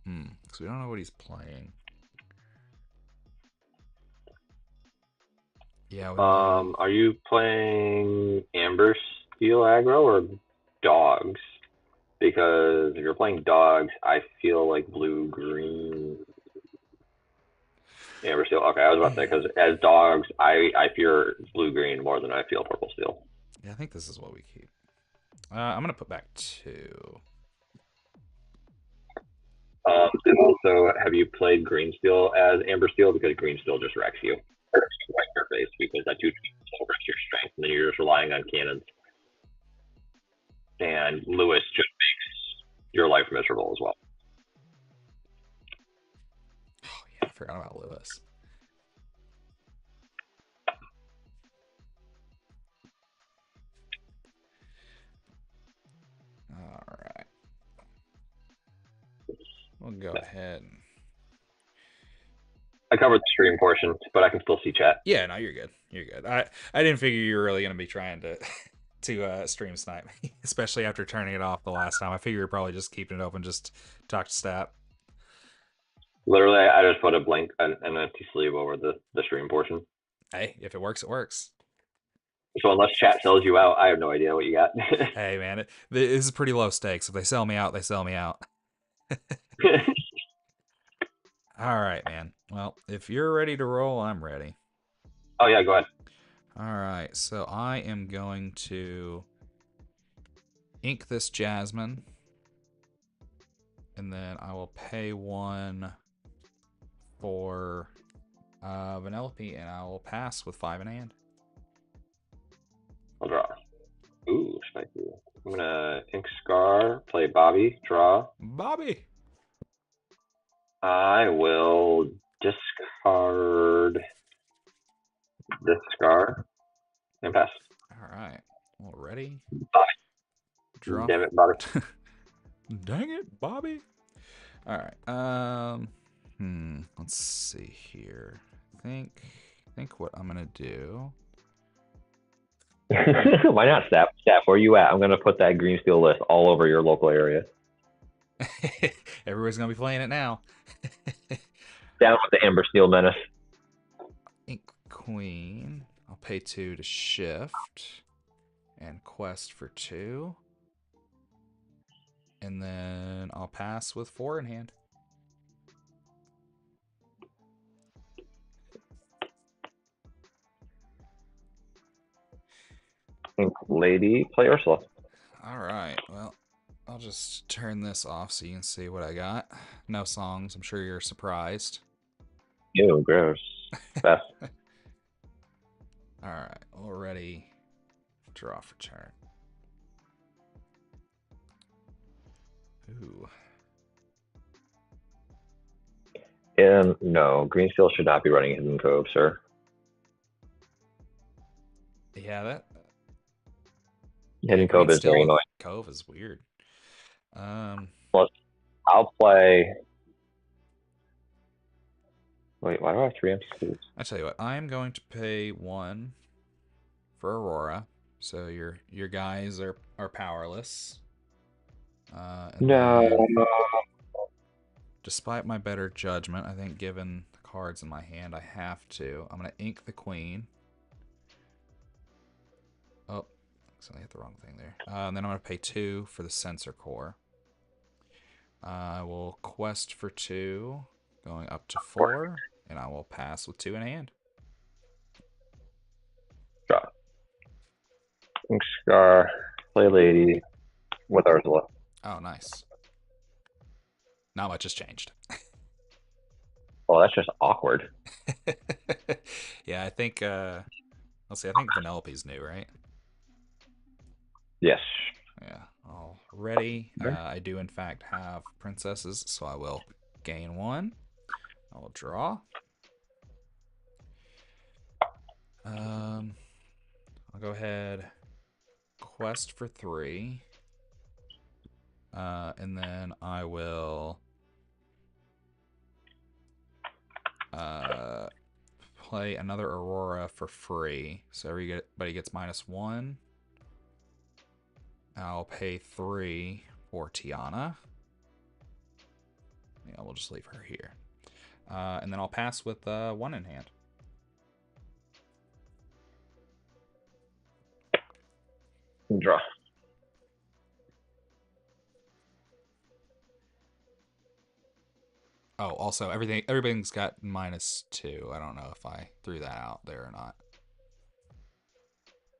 Because we don't know what he's playing. Yeah. Are you playing Amber Steel aggro or dogs? Because if you're playing dogs, I feel like blue green. Amber Steel. Okay, I was about to say because as dogs, I fear blue green more than I feel purple steel. Yeah, I think this is what we keep. I'm gonna put back 2. And also, have you played green steel as Amber Steel? Because green steel just wrecks you. Right in your face because that 2 wrecks your strength, and then you're just relying on cannons. And Lewis just makes your life miserable as well. Oh yeah, I forgot about Lewis. All right. We'll go ahead. I covered the stream portion, but I can still see chat. Yeah, no, you're good. You're good. I didn't figure you were really gonna be trying to stream snipe, especially after turning it off the last time. I figure you're probably just keeping it open, just talk to stat. Literally, I just put a blank, an empty sleeve over the stream portion. Hey, if it works, it works. So unless chat sells you out, I have no idea what you got. Hey, man, this is pretty low stakes. If they sell me out, they sell me out. All right, man. Well, if you're ready to roll, I'm ready. Oh, yeah, go ahead. All right, so I am going to ink this Jasmine. And then I will pay 1 for Vanellope, and I will pass with 5 in hand. I'll draw. Ooh, spicy. I'm gonna ink Scar, play Bobby, draw. Bobby! I will discard this Scar and pass. Alright. Well, ready? Bobby. Draw. Damn it, Bobby. Dang it, Bobby. Alright. Let's see here. I think what I'm gonna do. Why not, Staff? Staff, where you at? I'm gonna put that green steel list all over your local area. Everybody's gonna be playing it now. Down with the Amber Steel Menace. Ink Queen. I'll pay 2 to shift. And quest for 2. And then I'll pass with 4 in hand. Ink Lady, play Ursula. Alright, well, I'll just turn this off so you can see what I got. No songs, I'm sure you're surprised. Ew, gross. Best. Alright, already draw for turn. Ooh. No, green steel should not be running Hidden Cove, sir. Yeah, that Hidden Cove is very annoying. Cove is weird. I'll play. Wait, why do I have 3 MCs? I tell you what, I'm going to pay 1 for Aurora, so your guys are powerless. No. Despite my better judgment, I think given the cards in my hand, I have to. I'm going to ink the Queen. Oh, so I hit the wrong thing there. And then I'm going to pay 2 for the Sensor Core. I will quest for 2, going up to 4, and I will pass with 2 in hand. Draw. Ink Scar, play Lady with Ursula. Oh, nice. Not much has changed. Well, that's just awkward. Yeah, I think, let's see, I think Vanellope's new, right? Yes. Yeah, all ready. I do, in fact, have princesses, so I will gain 1. I will draw. I'll go ahead, quest for 3. And then I will play another Aurora for free. So everybody gets -1. I'll pay 3 for Tiana. Yeah, we'll just leave her here. And then I'll pass with 1 in hand. Draw. Oh, also everything's got -2. I don't know if I threw that out there or not,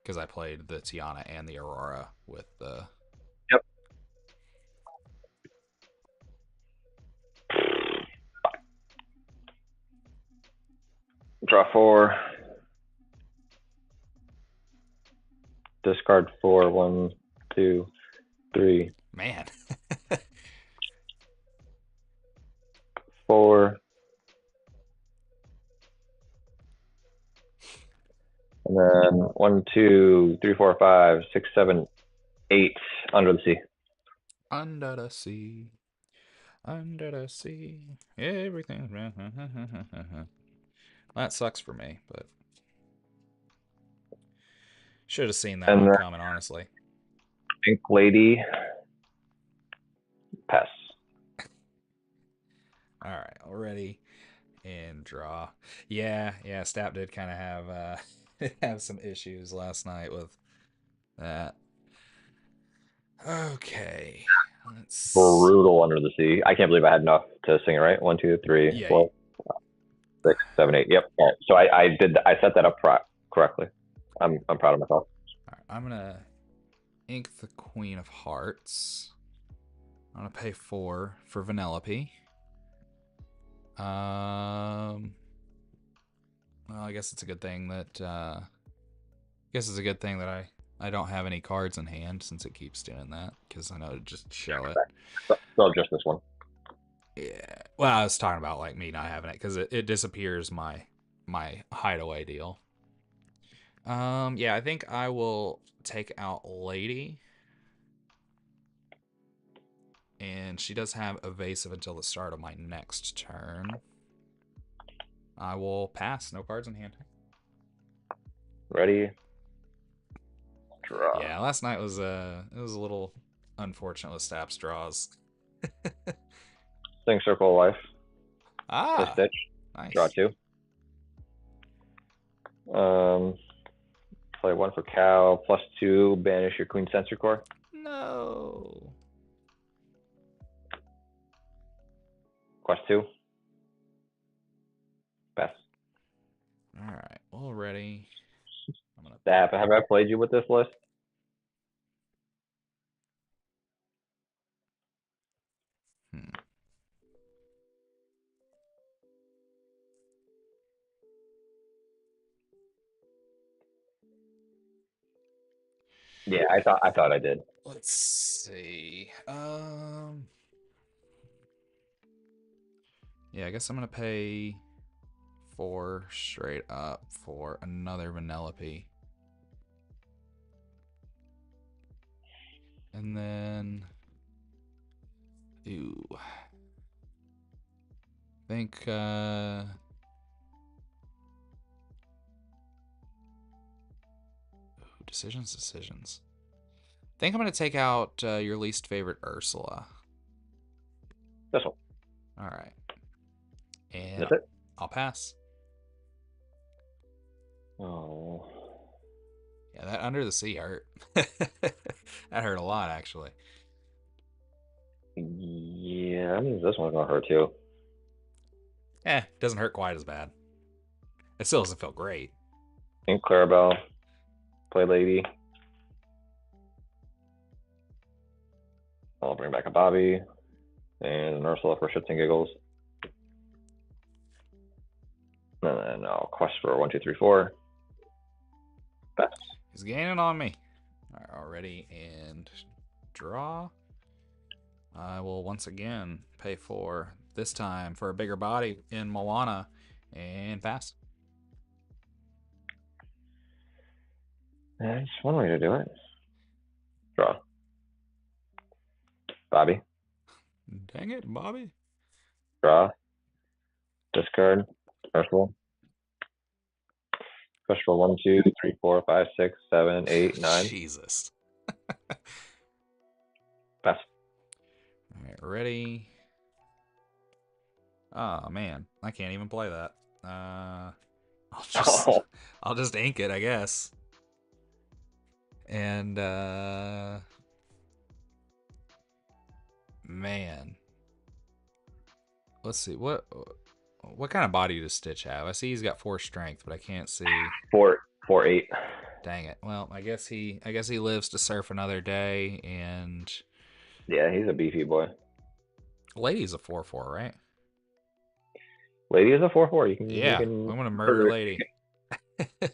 because I played the Tiana and the Aurora with the. Yep. Draw 4. Discard 4. 1, 2, 3. Man. 4. And then 1, 2, 3, 4, 5, 6, 7, 8 under the sea. Under the sea. Under the sea. Everything. That sucks for me, but should have seen that one coming, honestly. Ink Lady. Pass. All right, already and draw. Yeah, Stap did kind of have some issues last night with that. Okay, let's. Brutal under the sea. I can't believe I had enough to sing it right. 1, 2, 3, 4, 6, 7, 8. Yep. All right. So I set that up correctly. I'm proud of myself. All right, I'm gonna ink the Queen of Hearts. I'm gonna pay 4 for Vanellope. Well, I guess it's a good thing that I don't have any cards in hand since it keeps doing that, because I know to just show it. So just this one. Yeah. Well, I was talking about like me not having it because it disappears my hideaway deal. Yeah, I think I will take out Lady. And she does have evasive until the start of my next turn. I will pass. No cards in hand. Ready? Draw. Yeah, last night was it was a little unfortunate with Staps draws. Sing Circle of Life. Ah, Play Stitch. nice. Draw 2. Play 1 for Cow. +2. Banish your Queen Sensor Core. No. Quest 2. Pass. All right. Well, ready. I'm gonna. Have I played you with this list? Yeah, I thought I did. Let's see. Yeah, I guess I'm gonna pay 4 straight up for another Vanellope. And then, ooh, I think decisions. I think I'm gonna take out your least favorite Ursula. This one. All right, and That's it. I'll pass. Oh. Yeah, that Under the Sea hurt. That hurt a lot, actually. Yeah, that means this one's gonna hurt too. Doesn't hurt quite as bad. It still doesn't feel great. And Clarabelle. Play Lady. I'll bring back a Bobby. And an Ursula for shits and giggles. And then I'll quest for 1, 2, 3, 4. Pass. He's gaining on me. All right, already, and draw. I will once again pay 4, this time for a bigger body in Moana, and pass. That's one way to do it. Draw. Bobby. Dang it, Bobby. Draw. Discard. Ursula. Push for 1, 2, 3, 4, 5, 6, 7, 8, 9. Jesus. Pass. All right, ready. Oh man, I can't even play that. I'll just ink it, I guess. And man, let's see what kind of body does Stitch have? I see he's got 4 strength, but I can't see. 4, 8. Dang it. Well, I guess he lives to surf another day. And yeah, he's a beefy boy. Lady's a 4/4, right? Lady is a 4/4. Yeah, I'm gonna murder Lady. You're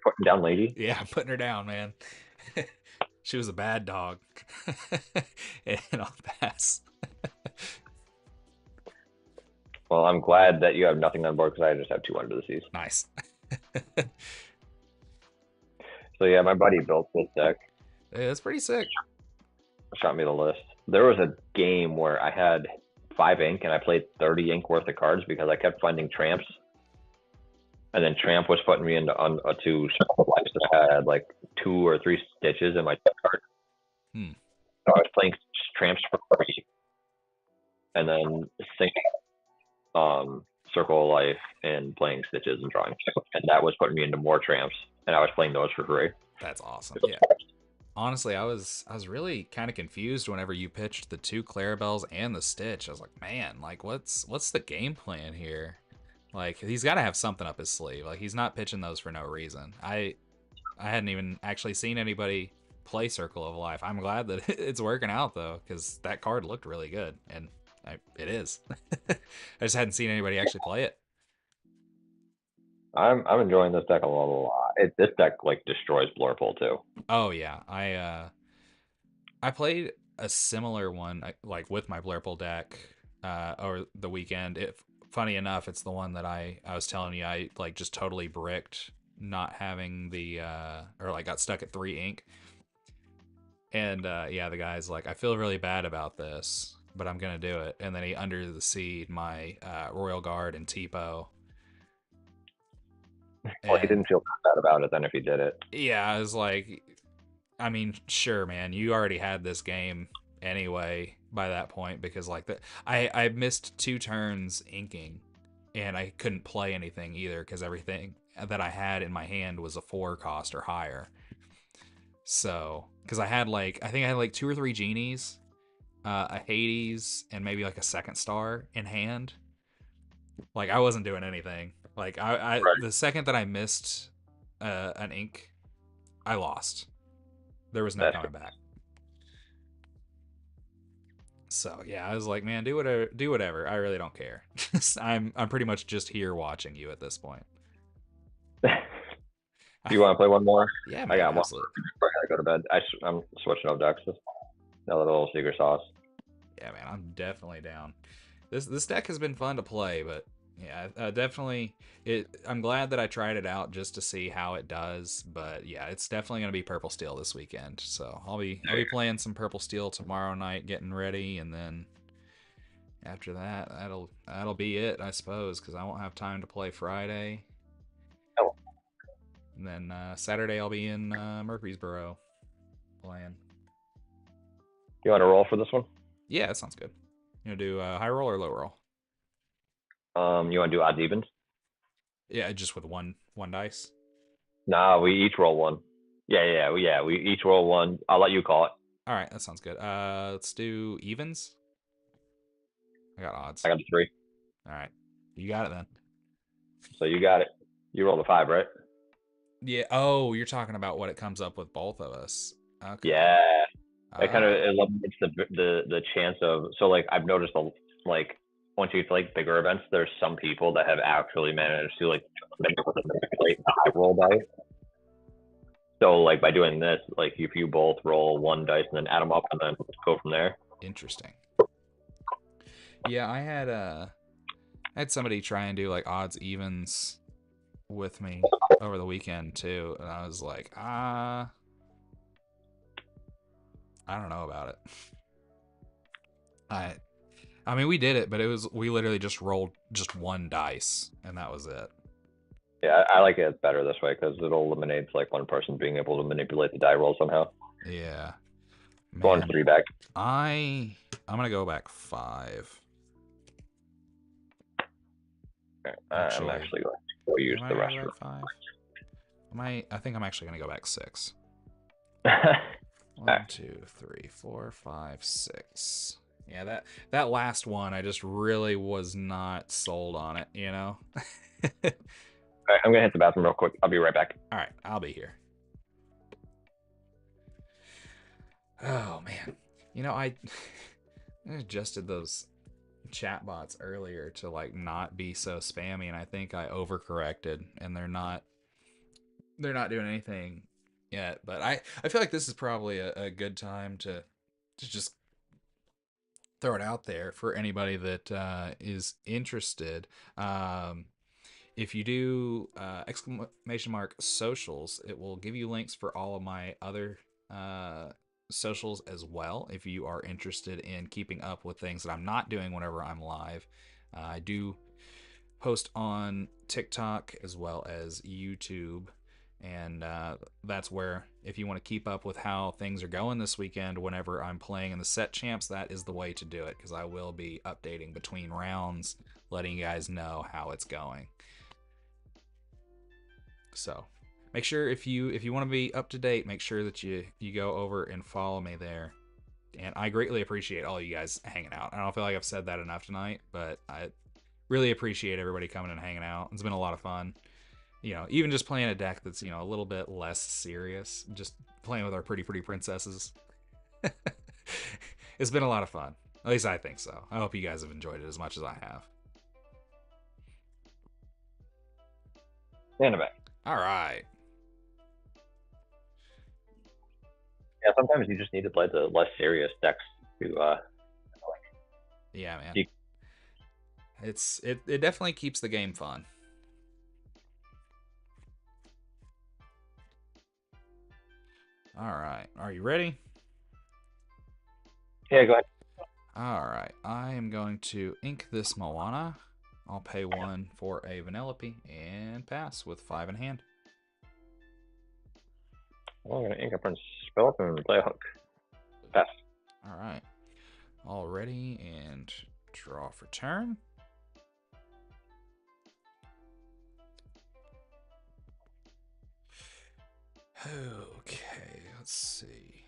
putting down Lady? Yeah, I'm putting her down, man. She was a bad dog. And I'll pass. Well, I'm glad that you have nothing on board because I just have 2 Under the Seas. Nice. So yeah, my buddy built this deck. Hey, that's pretty sick. Shot me the list. There was a game where I had 5 ink and I played 30 ink worth of cards because I kept finding tramps. And then Tramp was putting me into 2 lives that had like 2 or 3 stitches in my deck card. So I was playing Tramps for free. And then sinking Circle of Life and playing Stitches and drawing. And that was putting me into more Tramps. And I was playing those for free. That's awesome. Yeah. Honestly, I was really kind of confused whenever you pitched the 2 Clarabelles and the Stitch. I was like, man, like what's the game plan here? Like he's got to have something up his sleeve. Like he's not pitching those for no reason. I hadn't even actually seen anybody play Circle of Life. I'm glad that it's working out though, because that card looked really good, and it is. I just hadn't seen anybody actually play it. I'm enjoying this deck a lot. This deck like destroys Blurple too. Oh yeah, I played a similar one like with my Blurple deck over the weekend. Funny enough, it's the one that I was telling you I like just totally bricked not having the or like got stuck at 3 ink. And yeah, the guy's like, I feel really bad about this, but I'm gonna do it. And then he under the seed my Royal Guard and Tipo. Well, he didn't feel bad about it then if he did it. Yeah, I was like, I mean, sure, man, you already had this game anyway by that point, because like I missed 2 turns inking, and I couldn't play anything either because everything that I had in my hand was a 4 cost or higher. So, because I think I had like 2 or 3 genies, a Hades, and maybe like a 2nd star in hand. Like I wasn't doing anything. Like Right. the second that I missed an ink, I lost. There was no coming back. So yeah, I was like, man, do whatever. I really don't care. I'm pretty much just here watching you at this point. Do you want to play one more? Yeah, man, I got absolutely. one. I gotta go to bed. I'm switching up decks. Another little secret sauce. Yeah, man, I'm definitely down. This deck has been fun to play, but yeah, definitely. I'm glad that I tried it out just to see how it does. But yeah, it's definitely gonna be Purple Steel this weekend. So I'll be playing some Purple Steel tomorrow night, getting ready, and then after that, that'll be it, I suppose, because I won't have time to play Friday. Oh. And then Saturday I'll be in Murfreesboro playing. You want to roll for this one? Yeah, that sounds good. You want to do high roll or low roll? You want to do odds evens? Yeah, just with one dice. Nah, we each roll one. Yeah. We each roll one. I'll let you call it. All right, that sounds good. Let's do evens. I got odds. I got a 3. All right, you got it then. So you got it. You rolled a 5, right? Yeah. Oh, you're talking about what it comes up with both of us. Okay. Yeah. It kind of eliminates the chance of, so like I've noticed like once you get to like bigger events, there's some people that have actually managed to like manipulate the high roll dice. So like by doing this, like if you both roll 1 dice and then add them up and then go from there. Interesting. Yeah, I had somebody try and do like odds evens with me over the weekend too, and I was like, I don't know about it. I mean, we did it, but we literally just rolled just 1 dice, and that was it. Yeah, I like it better this way because it eliminates like one person being able to manipulate the die roll somehow. Yeah. Going 3 back. I'm gonna go back 5. Okay. I'm actually going to go use the rest of 5. I think I'm actually gonna go back 6. it. 1, 2, 3, 4, 5, 6. Yeah, that last one, I just really was not sold on it, you know? All right, I'm going to hit the bathroom real quick. I'll be right back. All right, I'll be here. Oh, man. You know, I adjusted those chatbots earlier to, like, not be so spammy, and I think I overcorrected, and they're not doing anything yet. But I feel like this is probably a good time to just throw it out there for anybody that is interested. If you do !socials, it will give you links for all of my other socials as well. If you are interested in keeping up with things that I'm not doing whenever I'm live, I do post on TikTok as well as YouTube. And that's where, if you want to keep up with how things are going this weekend whenever I'm playing in the set champs, that is the way to do it, because I will be updating between rounds, letting you guys know how it's going. So make sure if you want to be up to date, make sure that you go over and follow me there. And I greatly appreciate all you guys hanging out. I don't feel like I've said that enough tonight, but I really appreciate everybody coming and hanging out. It's been a lot of fun. you know, even just playing a deck that's, you know, a little bit less serious, just playing with our pretty princesses. It's been a lot of fun. At least I think so. I hope you guys have enjoyed it as much as I have. Anime. All right. Yeah, sometimes you just need to play the less serious decks to Yeah, man. You- It definitely keeps the game fun. All right. Are you ready? Yeah, go ahead. All right. I am going to ink this Moana. I'll pay 1 for a Vanellope and pass with 5 in hand. I'm gonna ink a Prince Philip and play a hook. Pass. All right. All ready and draw for turn. Okay, let's see.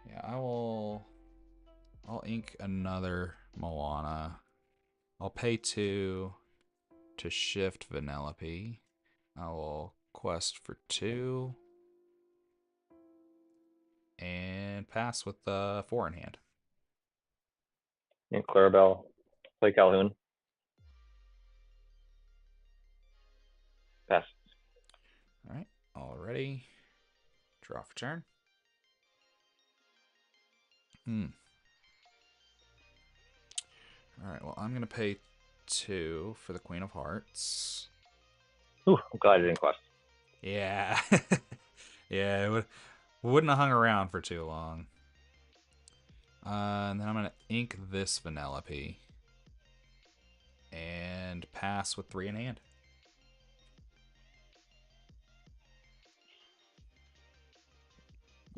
Yeah, I'll ink another Moana. I'll pay 2 to shift Vanellope. I will quest for 2 and pass with 4 in hand. Ink Clarabelle. Play Calhoun. Pass. All right, all ready. Draw for turn. All right, well, I'm going to pay 2 for the Queen of Hearts. Ooh, I'm glad I didn't quest. Yeah. Yeah, wouldn't have hung around for too long. And then I'm going to ink this Vanellope. And pass with 3 in hand.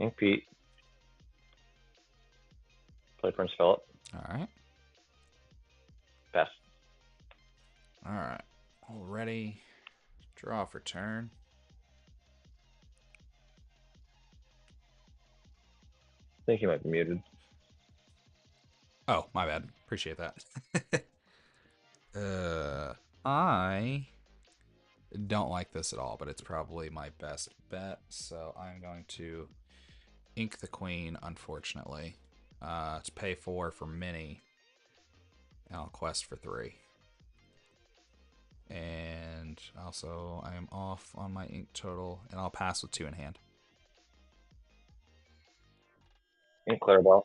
Ink Pete. Play Prince Philip. All right. Pass. All right. All ready. Draw for turn. I think he might be muted. Oh, my bad. Appreciate that. I don't like this at all, but it's probably my best bet. So I'm going to ink the Queen, unfortunately. To pay 4 for Minnie. And I'll quest for 3. And also, I am off on my ink total, and I'll pass with 2 in hand. Ink Clarabelle.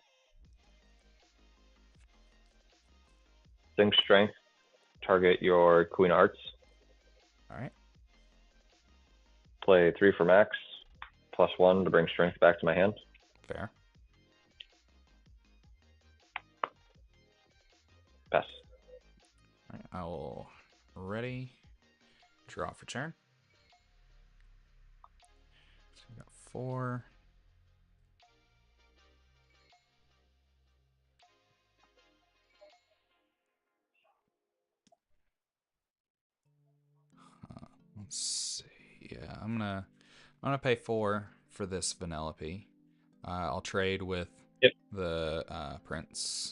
Sing Strength. Target your Queen of Hearts. All right. Play 3 for max. +1 to bring Strength back to my hand. Fair. Pass. All right. I will ready. Draw for turn. So we got 4. Let's see. Yeah, I'm gonna pay 4 for this Vanellope. I'll trade with the Prince,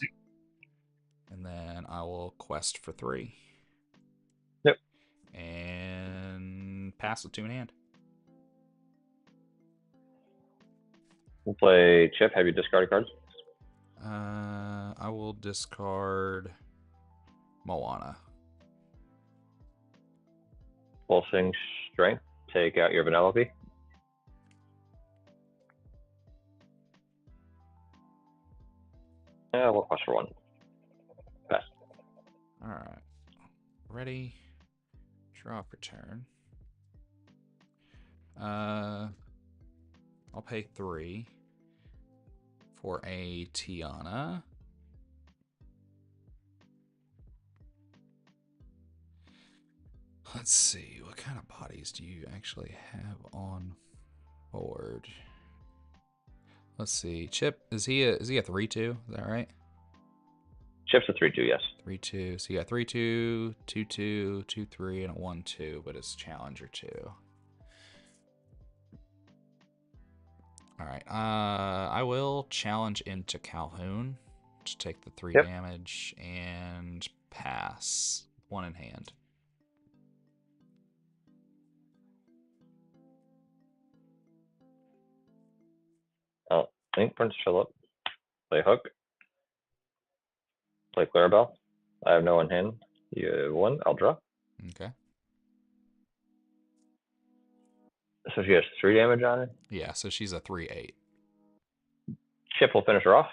and then I will quest for 3. Yep. And pass with 2 in hand. We'll play Chip. Have you discarded cards? I will discard Moana. Pulsing Strength. Take out your Vanellope. Yeah, we'll quest for 1. Pass. All right. Ready. Draw for turn. I'll pay 3 for a Tiana. Let's see, what kind of bodies do you actually have on board? Let's see. Chip, is he a 3/2? Is that right? Chip's a 3/2, yes. 3/2. So you got 3/2, 2/2, 2/3, and a 1/2, but it's Challenger 2. All right. I will challenge into Calhoun. to take the 3 Yep. damage and pass. 1 in hand. Oh, think Prince Philip. Play Hook. Play Clarabelle. I have no one in hand. You have 1. I'll draw. Okay. So she has 3 damage on her. Yeah, so she's a 3/8. Chip will finish her off.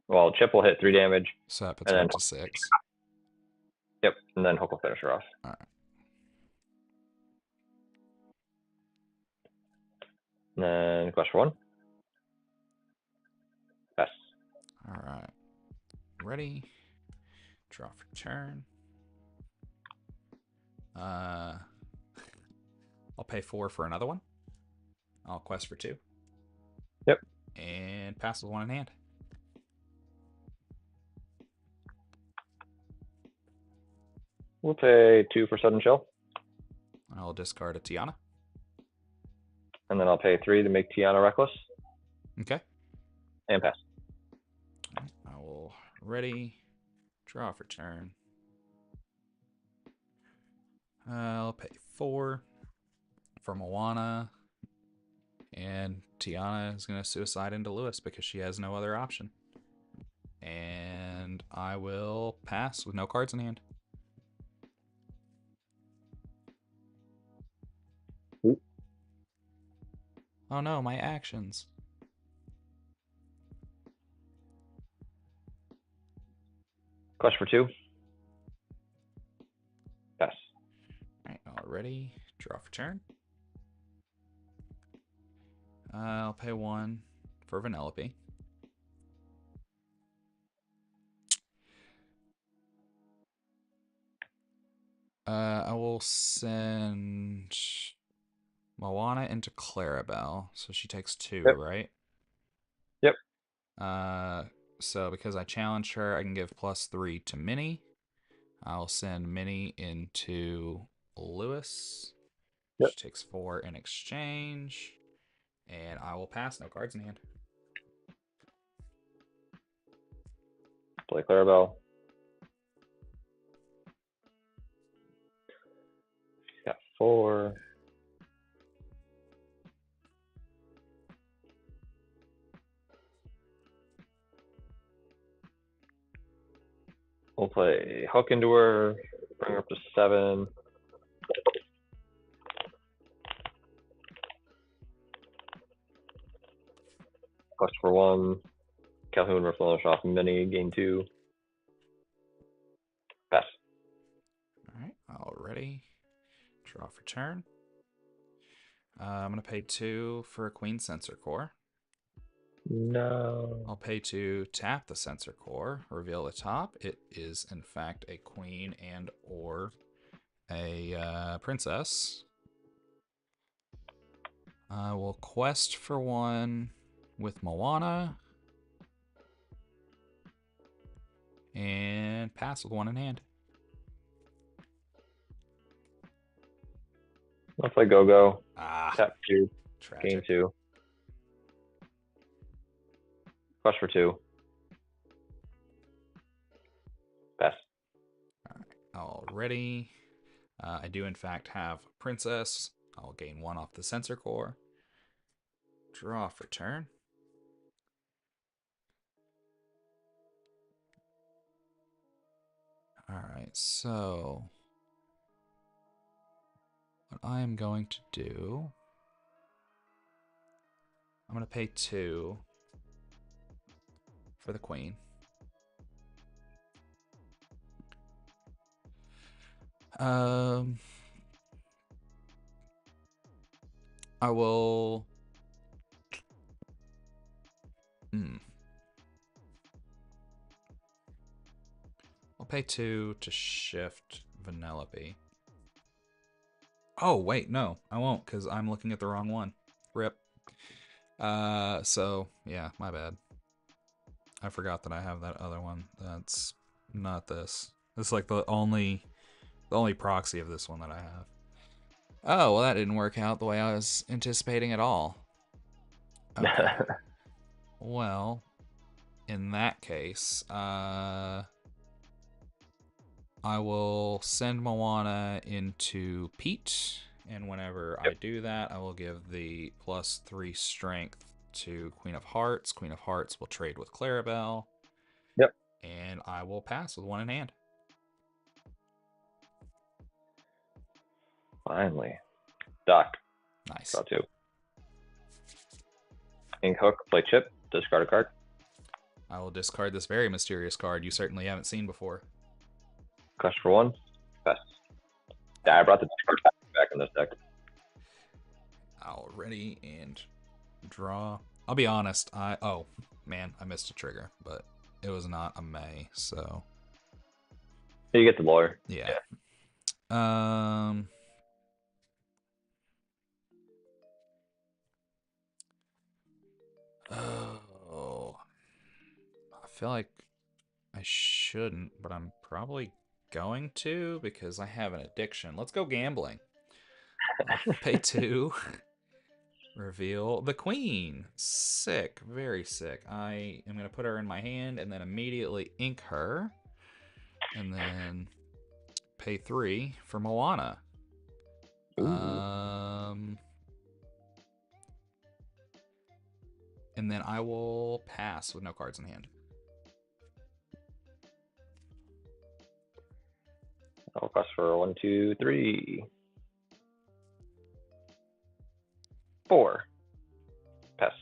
Well, Chip will hit 3 damage. So that puts And her then- up to 6. Yep, and then Hook will finish her off. All right. And then quest for 1. Pass. All right. Ready. Draw for turn. I'll pay 4 for another one. I'll quest for 2. Yep. And pass with 1 in hand. We'll pay 2 for Sudden Chill. I'll discard a Tiana. And then I'll pay 3 to make Tiana reckless. Okay. And pass. I will ready. Draw for turn. I'll pay 4 for Moana. And Tiana is going to suicide into Lewis because she has no other option. And I will pass with no cards in hand. Ooh. Oh no, my actions. Quest for 2. Pass. Alright, already. Draw for turn. I'll pay 1 for Vanellope. I will send Moana into Clarabelle, so she takes 2, Yep. right? Yep. So because I challenged her, I can give +3 to Minnie. I'll send Minnie into Lewis. Yep. She takes 4 in exchange. And I will pass, no cards in hand. Play Clarabelle. Got 4. We'll play Hook into her, bring her up to 7. Quest for 1. Calhoun replenish off Mini, gain 2. Pass. Alright, already. Draw for turn. I'm going to pay 2 for a Queen Sensor Core. No. I'll pay 2, tap the Sensor Core, reveal the top. It is, in fact, a Queen and or a Princess. I will quest for 1 with Moana. And pass with 1 in hand. I'll play Go-Go. Ah, Tap 2, gain tragic. 2. Quest for 2. Pass. Already. I do, in fact, have Princess. I'll gain 1 off the Sensor Core. Draw for turn. Alright, so what I am going to do, I'm going to pay 2 for the Queen. I will. I'll pay 2 to shift Vanellope. Oh wait, no, I won't, because I'm looking at the wrong one. Rip. So yeah, my bad. I forgot that I have that other one. That's not this. It's like the only proxy of this one that I have. Oh, well, that didn't work out the way I was anticipating at all. Okay. Well, in that case, I will send Moana into Pete, and whenever I do that, I will give the +3 strength to Queen of Hearts. Queen of Hearts will trade with Clarabelle. Yep. And I will pass with 1 in hand. Finally. Doc. Nice. Draw 2. Ink Hook, play chip, discard a card. I will discard this very mysterious card you certainly haven't seen before. Quest for 1. Pass. Yeah, I brought the discard back in this deck. I'll ready and draw. I'll be honest, oh man, I missed a trigger, but it was not a May, so You get the lawyer. yeah. Oh, I feel like I shouldn't, but I'm probably going to because I have an addiction. Let's go gambling. Pay 2. Reveal the queen. Sick. Very sick. I am going to put her in my hand and then immediately ink her. And then pay 3 for Moana. And then I will pass with no cards in hand. I'll quest for 1, 2, 3. 4. Pass.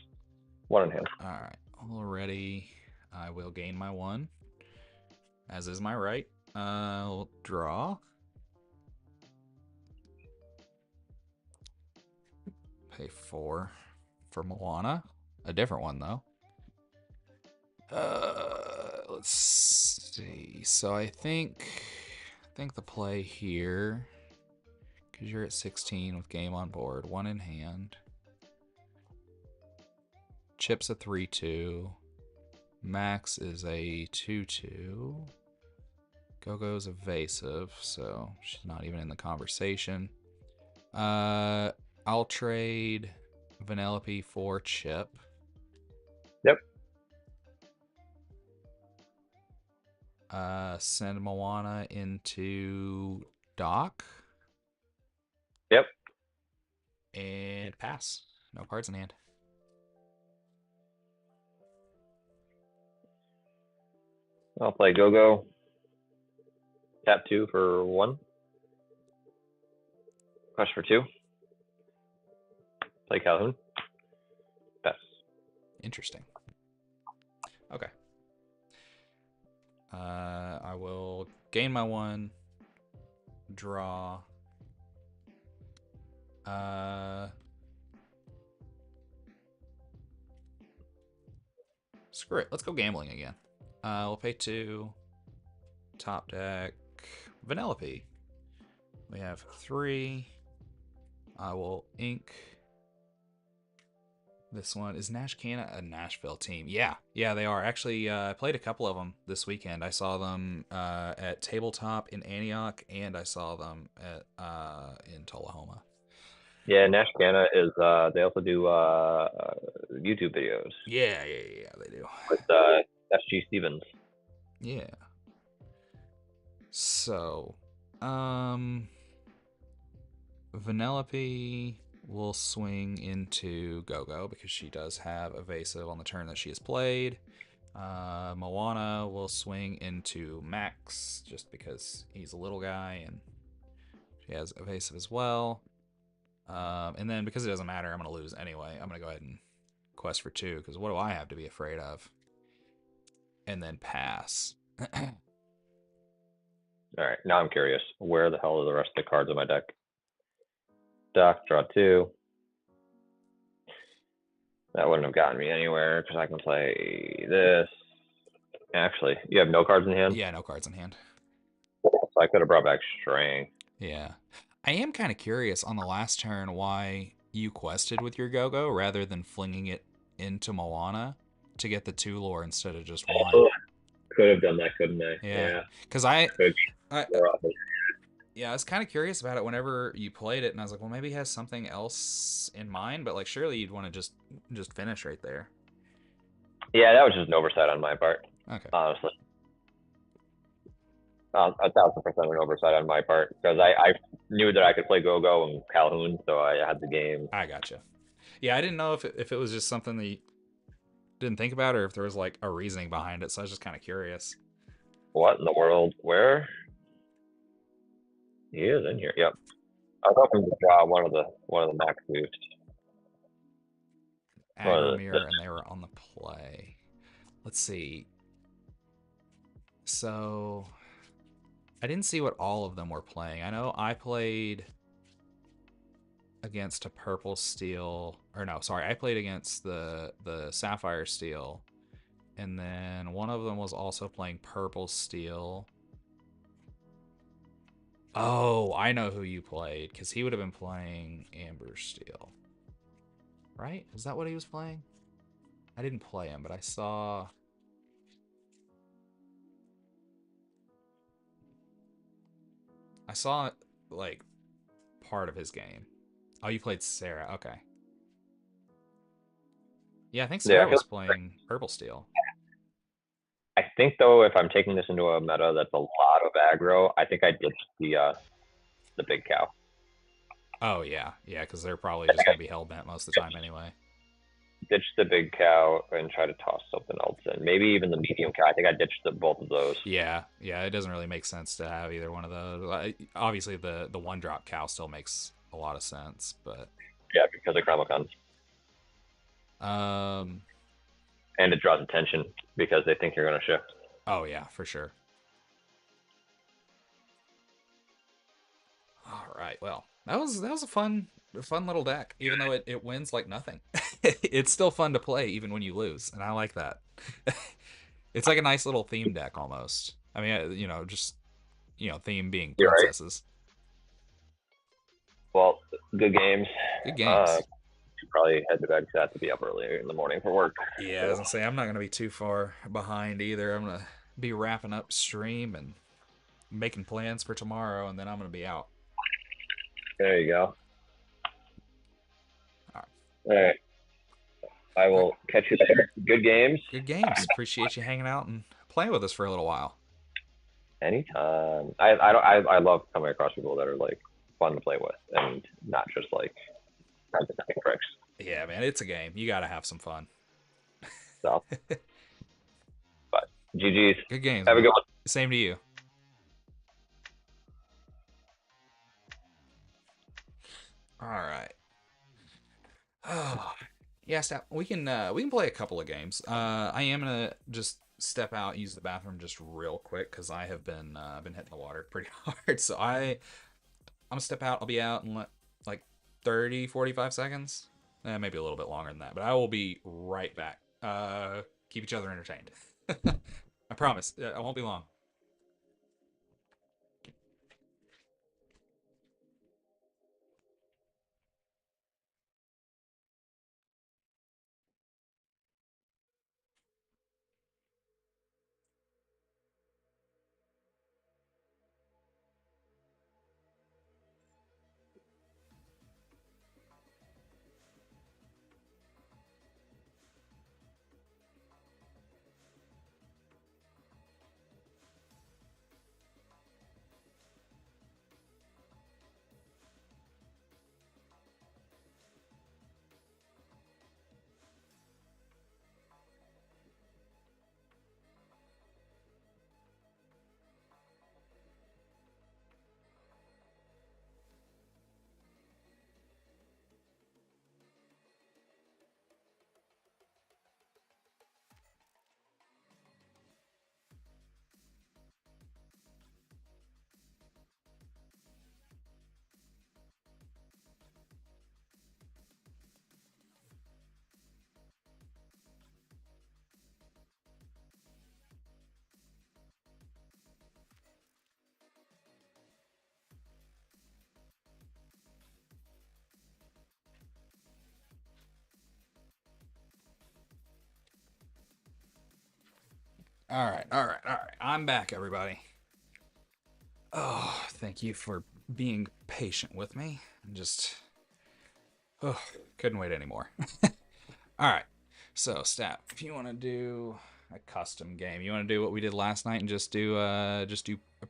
1 in hand. Alright. Already I will gain my 1. As is my right. I'll draw. Pay 4 for Moana. A different one though. Let's see. So I think the play here, because you're at 16 with game on board, 1 in hand. Chip's a 3/2. Max is a 2/2. Gogo's evasive, so she's not even in the conversation. I'll trade Vanellope for Chip. Yep. Send Moana into Doc. Yep. And pass. No cards in hand. I'll play Gogo. Tap 2 for 1. Quest for 2. Play Calhoun. Pass. Interesting. Okay. I will gain my 1. Draw. Screw it. Let's go gambling again. We'll pay 2. Top deck. Vanellope. We have 3. I will ink. This one is Nashcana a Nashville team. Yeah, they are. Actually, I played a couple of them this weekend. I saw them at Tabletop in Antioch, and I saw them at in Tullahoma. Yeah, Nashcana is. They also do YouTube videos. Yeah, they do. With SG Stevens. Yeah. So, Vanellope will swing into Gogo because she does have evasive on the turn that she has played. Moana will swing into Max just because he's a little guy and she has evasive as well. And then because it doesn't matter, I'm going to lose anyway. I'm going to go ahead and quest for 2 because what do I have to be afraid of? And then pass. All right, now I'm curious. Where the hell are the rest of the cards in my deck? Doc, draw 2. That wouldn't have gotten me anywhere because I can play this. Actually, you have no cards in hand? Yeah, no cards in hand. So I could have brought back Strength. Yeah. I am kind of curious on the last turn why you quested with your Gogo rather than flinging it into Moana to get the 2 lore instead of just 1. Could have done that, couldn't I? Yeah. Because I was kind of curious about it whenever you played it, and I was like, well, maybe he has something else in mind, but like surely you'd want to just finish right there. Yeah, that was just an oversight on my part, Okay. honestly. 1,000% an oversight on my part because I knew that I could play Go-Go and Calhoun, so I had the game. I gotcha. Yeah, I didn't know if it was just something that you didn't think about or if there was like a reasoning behind it, so I was just kind of curious. What in the world? Where? He is in here. Yep. I was hoping to draw one of the max boosts. Aggro mirror, and they were on the play. Let's see. So I didn't see what all of them were playing. I know I played against a purple steel, or no, sorry, I played against the sapphire steel, and then one of them was also playing purple steel. Oh, I know who you played, because he would have been playing amber steel, right? Was that what he was playing? I didn't play him, but I saw like part of his game. Oh, you played Sarah. Okay. Yeah, I think Sarah was playing purple steel. I think though, if I'm taking this into a meta that's a lot of aggro, I think I ditched the big cow. Oh yeah, because they're probably just gonna be hell bent most of the time anyway. Ditch the big cow and try to toss something else in. Maybe even the medium cow. I think I ditched both of those. Yeah, it doesn't really make sense to have either one of those. Obviously, the one drop cow still makes a lot of sense, but yeah, because of Chromicons. And it draws attention because they think you're gonna shift. Oh yeah, for sure. All right, well, that was a fun little deck. Even though it wins like nothing, it's still fun to play even when you lose, and I like that. It's like a nice little theme deck almost. I mean, just theme being princesses. Right. Well, good games. Good games. You probably head to bed because I have to be up early in the morning for work. Yeah, so. I was gonna say I'm not gonna be too far behind either. I'm gonna be wrapping up stream and making plans for tomorrow, and then I'm gonna be out. There you go. All right. I will catch you later. Good games. Good games. Appreciate you hanging out and playing with us for a little while. Anytime. I love coming across people that are like fun to play with and not just like tricks. Yeah, man, it's a game. You gotta have some fun. So, but GG's. Good games. Have man. A good one. Same to you. All right. Oh, yeah, we can play a couple of games. I am gonna just step out, use the bathroom just real quick because I have been hitting the water pretty hard. So I'm gonna step out. I'll be out in like 30, 45 seconds. Maybe a little bit longer than that, but I will be right back. Keep each other entertained. I promise. I won't be long. All right. I'm back, everybody. Oh, thank you for being patient with me. Couldn't wait anymore. All right. So, Stat, if you want to do a custom game, you want to do what we did last night and just do a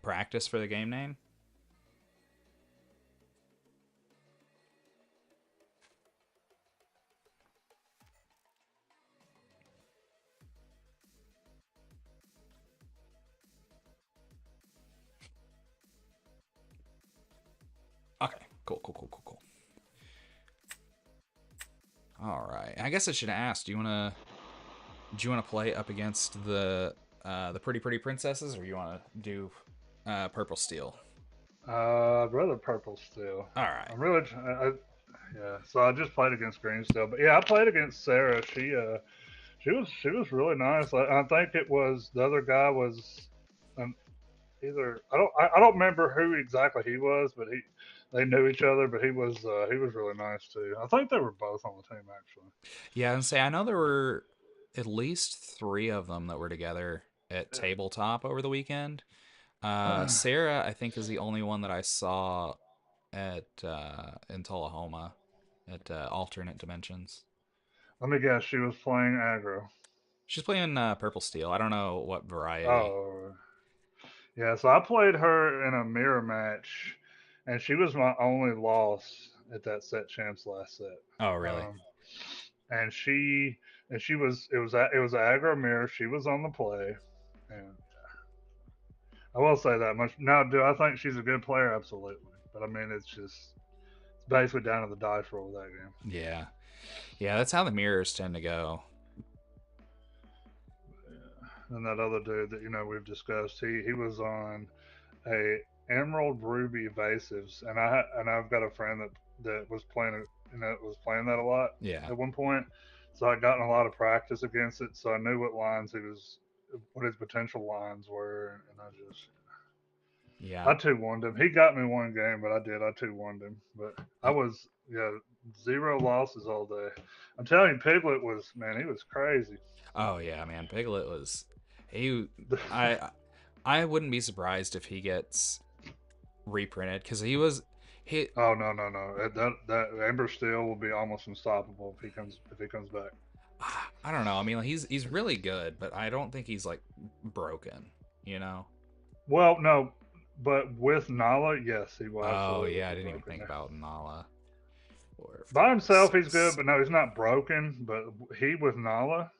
practice for the game name? Okay, cool. All right. I guess I should ask. Do you want to play up against the pretty princesses, or you want to do purple steel? I'd rather purple steel. All right. I'm really, yeah. So I just played against green steel, but yeah, I played against Sarah. She was really nice. I think it was the other guy was, either I don't remember who exactly he was, but they knew each other. But he was really nice too. I think they were both on the team actually. Yeah, and say I know there were at least 3 of them that were together at tabletop over the weekend. Sarah, I think, is the only one that I saw at in Tullahoma at alternate dimensions. Let me guess. She was playing aggro. She's playing purple steel. I don't know what variety. Oh, yeah. So I played her in a mirror match, and she was my only loss at that set champs last set. Oh, really? And she was it was aggro mirror. She was on the play, and I will say that much. Now, do I think she's a good player? Absolutely. But I mean, it's basically down to the dice roll with that game. Yeah, that's how the mirrors tend to go. And that other dude that we've discussed, he was on a Emerald Ruby evasives, and I've got a friend that was playing that a lot. Yeah. At one point, so I got in a lot of practice against it, so I knew what his potential lines were, and I 2-1'd him. He got me one game, but I 2-1'd him. But I was 0 losses all day. I'm telling you, Piglet he was crazy. Oh yeah, man, Piglet was I wouldn't be surprised if he gets reprinted because he. Oh no! That Ember Steel will be almost unstoppable if he comes back. I don't know. I mean, he's really good, but I don't think he's like broken. Well, no, but with Nala, yes, he was. Oh yeah, I didn't even think about Nala. By himself, he's good, but no, he's not broken. But he with Nala,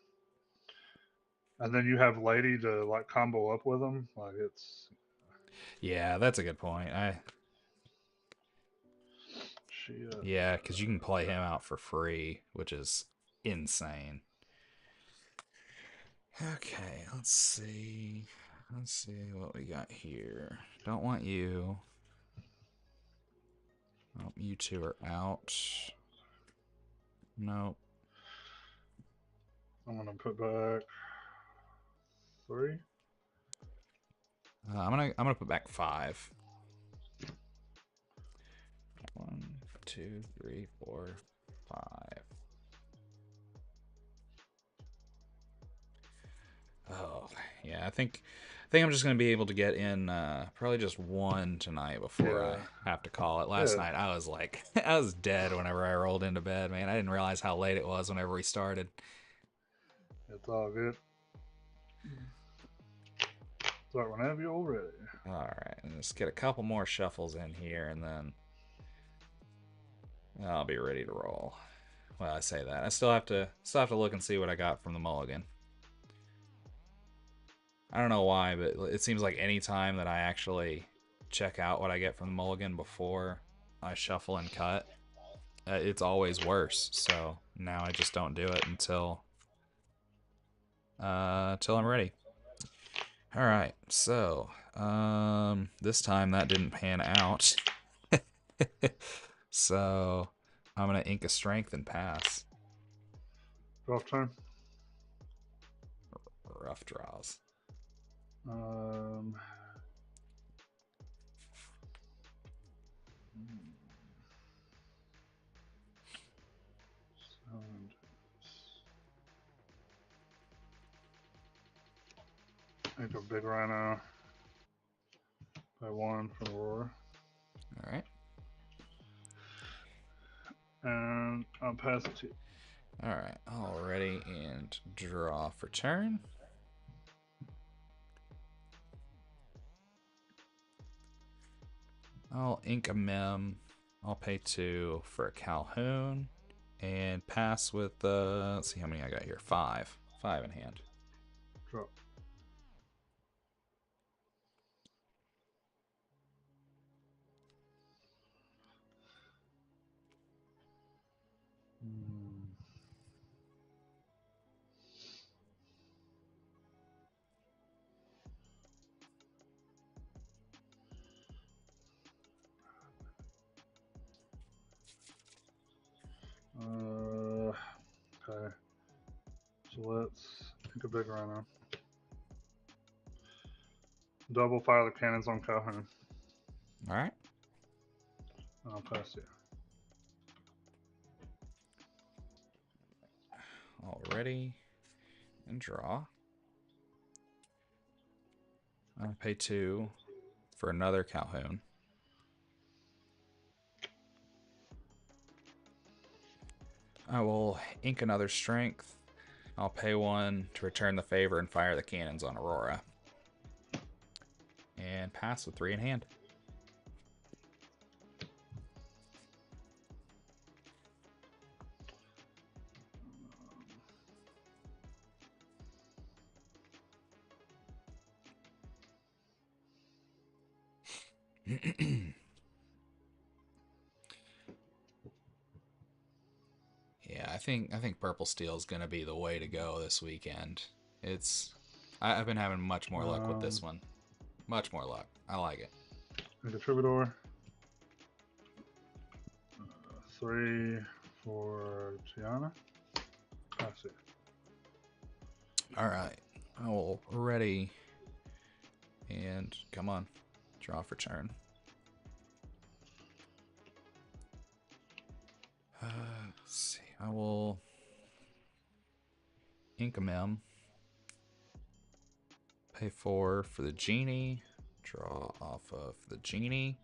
and then you have Lady to like combo up with him. Like it's. Yeah, that's a good point. Yeah, because you can play him out for free, which is insane. Okay, let's see what we got here. Don't want you. Oh, you 2 are out. Nope. I'm gonna put back 3. I'm gonna put back 5. 1, 2, 3, 4, 5. Oh yeah, I think I'm just gonna be able to get in probably just 1 tonight before I have to call it. Last night I was like I was dead whenever I rolled into bed, man. I didn't realize how late it was whenever we started. It's all good. Start whenever you're ready. All right, let's get a couple more shuffles in here, and then I'll be ready to roll. Well, I say that. I still have to look and see what I got from the mulligan. I don't know why, but it seems like any time that I actually check out what I get from the mulligan before I shuffle and cut, it's always worse. So now I just don't do it until I'm ready. All right, so this time that didn't pan out. So I'm gonna ink a strength and pass. Rough turn. Rough draws. Make a big rhino. By 1 for Aurora. All right. And I'll pass it to you. Alright, already, and draw for turn. I'll ink a mem. I'll pay 2 for a Calhoun. And pass with, let's see how many I got here. 5. 5 in hand. Drop. Okay. So let's think a big rhino. Double fire the cannons on Calhoun. Alright. I'll pass you. Already. And draw. I'll pay 2 for another Calhoun. I will ink another strength. I'll pay 1 to return the favor and fire the cannons on Aurora. And pass with 3 in hand. Yeah, I think Purple Steel is gonna be the way to go this weekend. I've been having much more luck with this one. Much more luck. I like it. The Troubadour. 3 for Tiana. Pass it. All right. I will ready. And come on, draw for turn. Let's see. I will ink a mem. Pay 4 for the genie. Draw off of the genie.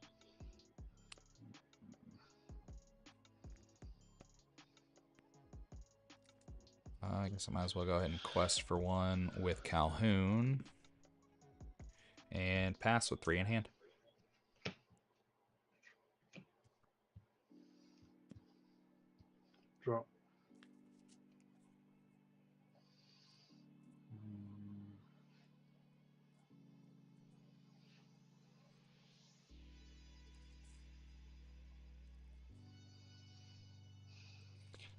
I guess I might as well go ahead and quest for 1 with Calhoun. And pass with 3 in hand. Drop.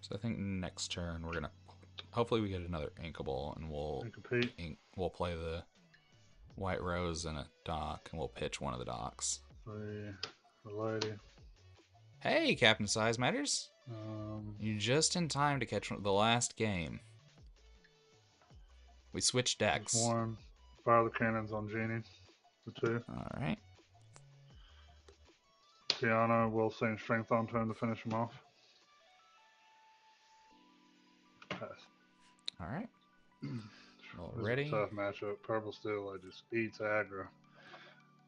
So I think next turn we're gonna hopefully we get another inkable and we'll play the White Rose in a dock and we'll pitch one of the docks. 3 for Lady. Hey, Captain Size Matters. You're just in time to catch the last game. We switched decks. 1. Fire the cannons on Genie. The 2. Alright. Tiana will sing Strength on turn to finish him off. Pass. Alright. This Ready? is a tough matchup. Purple Steel just eats aggro.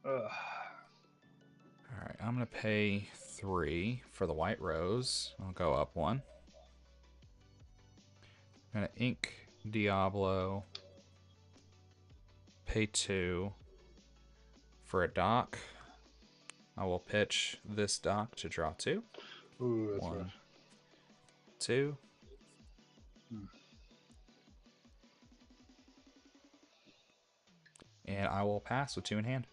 Alright, I'm gonna pay 3 for the White Rose. I'll go up 1. I'm gonna ink Diablo. Pay 2 for a dock. I will pitch this dock to draw 2. Ooh, that's 1, rough. 2. And I will pass with 2 in hand.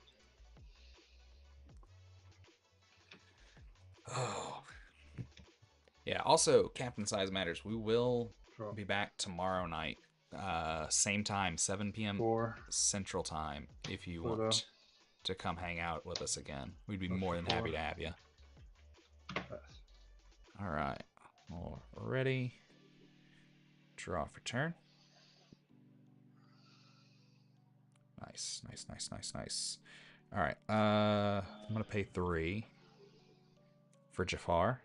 Oh. Yeah, also, Captain Size Matters, we will be back tomorrow night. Same time, 7 p.m. 4. Central Time, if you Photo. want to come hang out with us again. We'd be more than happy to have you. Pass. Alright. Ready. Draw for turn. Nice, nice, nice, nice, nice. Alright, I'm gonna pay 3 for Jafar.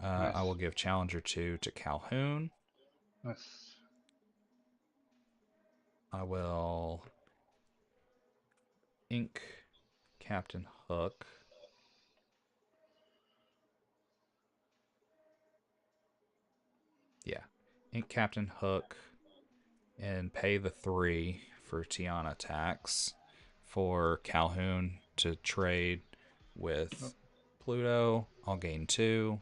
Nice. I will give Challenger 2 to Calhoun. Nice. I will ink Captain Hook. Yeah. Ink Captain Hook and pay the 3 for Tiana tax for Calhoun to trade with Pluto. I'll gain 2.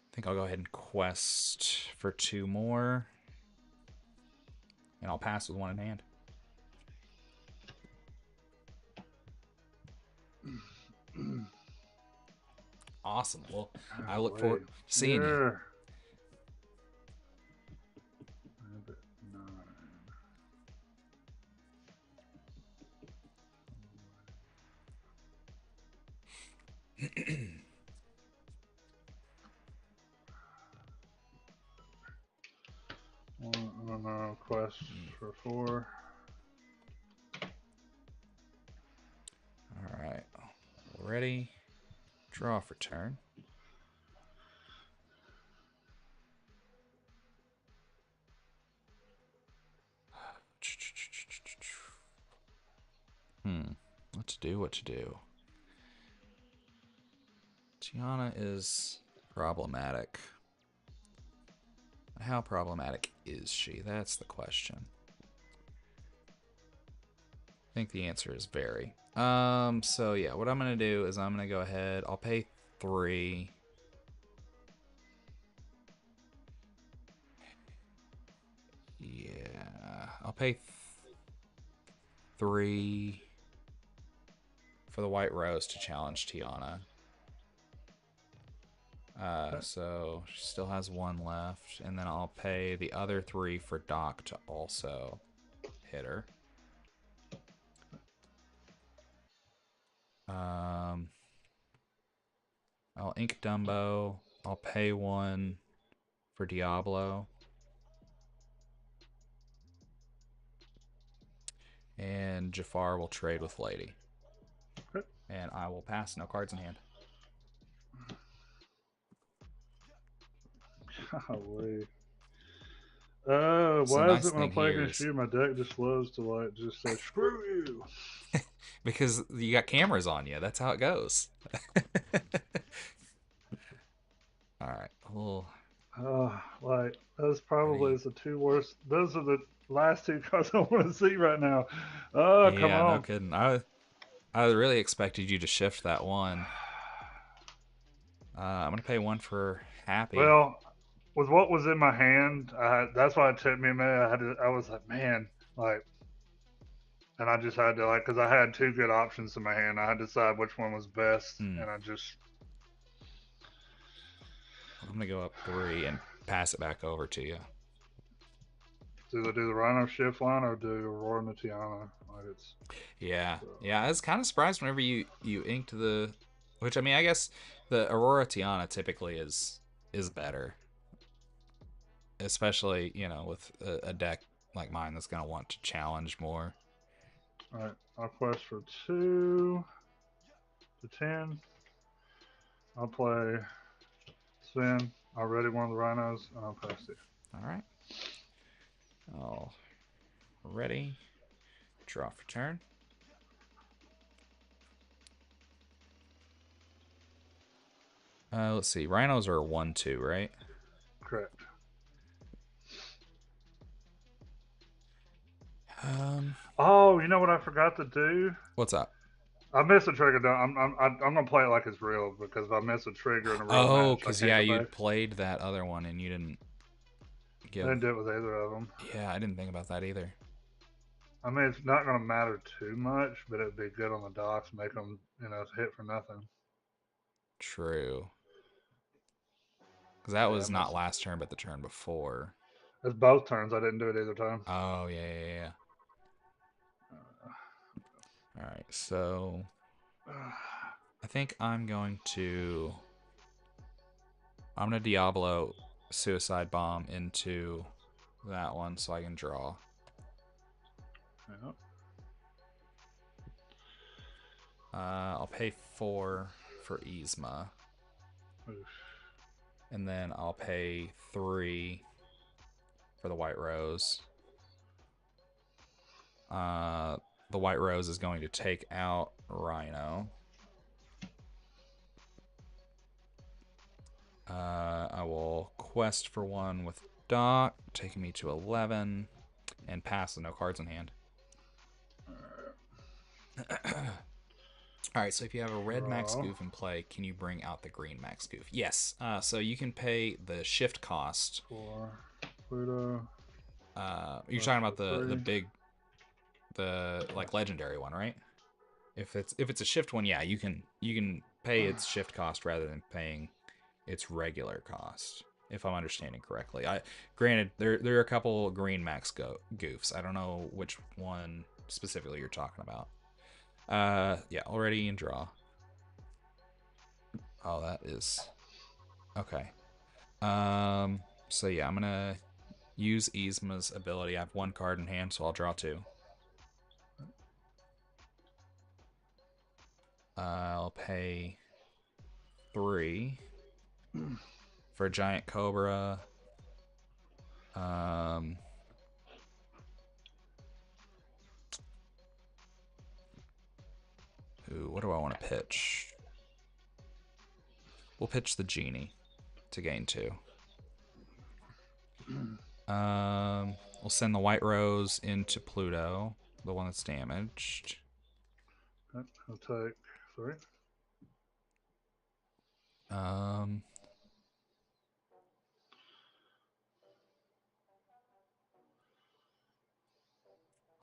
I think I'll go ahead and quest for 2 more. And I'll pass with 1 in hand. Awesome. Well, I look forward to seeing you. Rabbit 9. One quest for 4. All right. Ready? Draw for turn. What to do, what to do. Tiana is problematic. How problematic is she? That's the question. I think the answer is very. So yeah, what I'm gonna do is I'm gonna go ahead. I'll pay 3. Yeah, I'll pay 3 for the White Rose to challenge Tiana. So she still has 1 left, and then I'll pay the other 3 for Doc to also hit her. I'll ink Dumbo. I'll pay 1 for Diablo. And Jafar will trade with Lady. Okay. And I will pass. No cards in hand. Golly. So why nice is it when I thing play here against is- you, my deck just loves to like just say screw you? Because you got cameras on you. That's how it goes. All right. Well, Like those probably is the 2 worst. Those are the last 2 cards I want to see right now. Oh, come yeah, no on. kidding. I really expected you to shift that 1. I'm gonna pay 1 for Happy. Well, with what was in my hand, that's why it took me a minute. I was like, man, like, and I just had to like, because I had 2 good options in my hand. I had to decide which one was best, and I just. I'm gonna go up 3 and pass it back over to you. Either do the Rhino shift line or do Aurora and Tiana. Like it's. Yeah, yeah. I was kind of surprised whenever you inked the, which I mean, I guess the Aurora Tiana typically is better, especially with a deck like mine that's gonna want to challenge more. All right, I'll quest for 2 to 10. I'll play Sven. Already one of the Rhinos, and I'll pass it. All right. All ready. Draw for turn. Let's see. Rhinos are 1/2, right? Correct. Oh, you know what I forgot to do? What's up? I missed a trigger. I'm gonna play it like it's real because if I miss a trigger in a real match, I because can't go you back. played that other one and you didn't I give. didn't do it with either of them. Yeah, I didn't think about that either. I mean, it's not gonna matter too much, but it'd be good on the docks, make them hit for nothing. True. Because that was I not missed- last turn, but the turn before. It's both turns. I didn't do it either time. Oh, yeah. All right, so I think I'm going to Diablo Suicide Bomb into that one so I can draw. Yep. I'll pay 4 for Yzma. Oof. And then I'll pay 3 for the White Rose. the White Rose is going to take out Rhino. I will quest for one with Doc, taking me to 11, and pass with no cards in hand. Alright, so if you have a red Max Goof in play, can you bring out the green Max Goof? Yes. So you can pay the shift cost. For Pluto. You're talking about the big, like legendary one, right? If it's a shift one, yeah, you can pay its shift cost rather than paying its regular cost, if I'm understanding correctly. Granted, there are a couple green Max Goofs. I don't know which one specifically you're talking about. Yeah, already in draw. Oh, that is okay. So yeah, I'm gonna use Yzma's ability. I have one card in hand, so I'll draw 2. I'll pay 3 for a giant cobra. Ooh, what do I want to pitch? We'll pitch the genie to gain 2. We'll send the White Rose into Pluto, the one that's damaged. I'll take 3.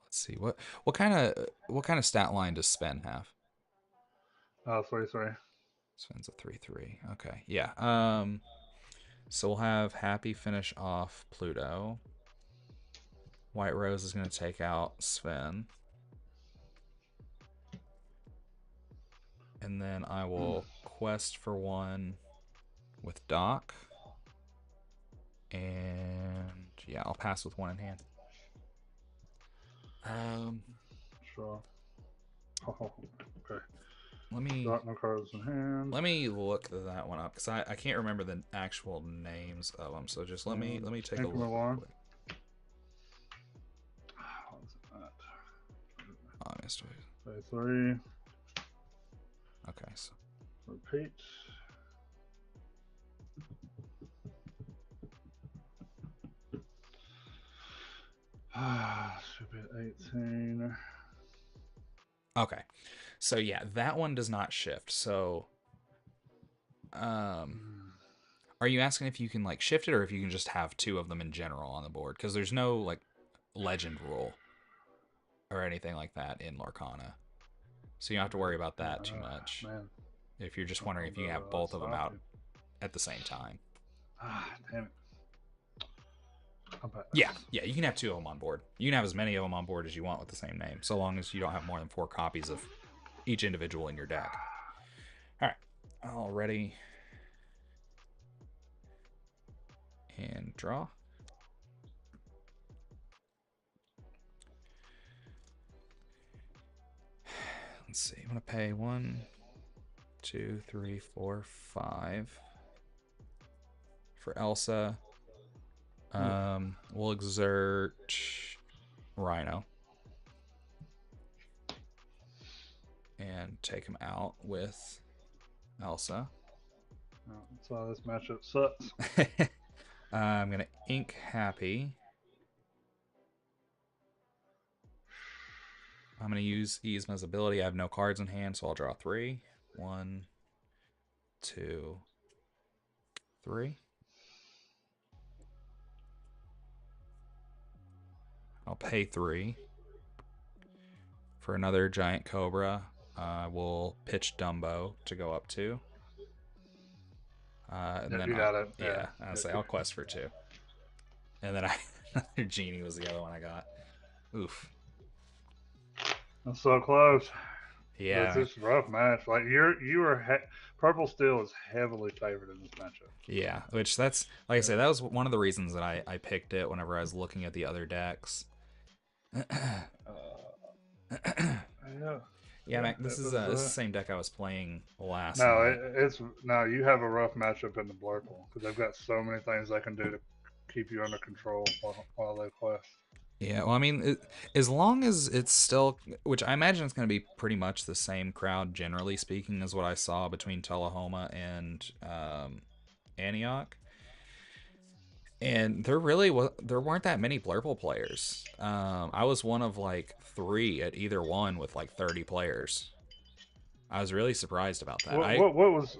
Let's see what kind of stat line does Sven have? 3/3. Sven's a 3/3. Okay, yeah. So we'll have Happy finish off Pluto. White Rose is going to take out Sven. And then I will quest for one with Doc. And yeah, I'll pass with one in hand. Sure. Oh, okay. Let me Doc, no cards in hand. Let me look that one up because I can't remember the actual names of them. So just let me take a look. What was that? Oh, I missed it. Say 3. Okay, so Repeat. Should be at 18. okay, so yeah, that one does not shift. So, are you asking if you can like shift it or if you can just have 2 of them in general on the board? Because there's no like legend rule or anything like that in Lorcana, so you don't have to worry about that too much. Man. If you're just wondering if you can have both of them out at the same time. Damn it. Yeah, you can have 2 of them on board. You can have as many of them on board as you want with the same name, so long as you don't have more than 4 copies of each individual in your deck. Alright, all ready. And draw. Let's see, I'm going to pay 1, 2, 3, 4, 5 for Elsa. We'll exert Rhino and take him out with Elsa. That's why this matchup sucks. I'm gonna ink Happy. I'm gonna use Yzma's ability. I have no cards in hand, so I'll draw 3. 1, 2, 3. I'll pay 3 for another giant cobra. We'll pitch Dumbo to go up 2. And then you got it. Yeah, I'll say I'll quest for 2. And then another genie was the other one I got. Oof. That's so close. Yeah. It's just a rough match. Like Purple Steel is heavily favored in this matchup. Yeah, which that's like I said, that was one of the reasons that I picked it whenever I was looking at the other decks. Yeah, Mac, this is the same deck I was playing last night. You have a rough matchup in the Blurple because they've got so many things they can do to keep you under control while they quest. Yeah, well, I mean, as long as it's still, which I imagine it's going to be pretty much the same crowd, generally speaking, as what I saw between Tullahoma and Antioch. And there weren't that many Blurple players. I was one of like 3 at either one with like 30 players. I was really surprised about that. What is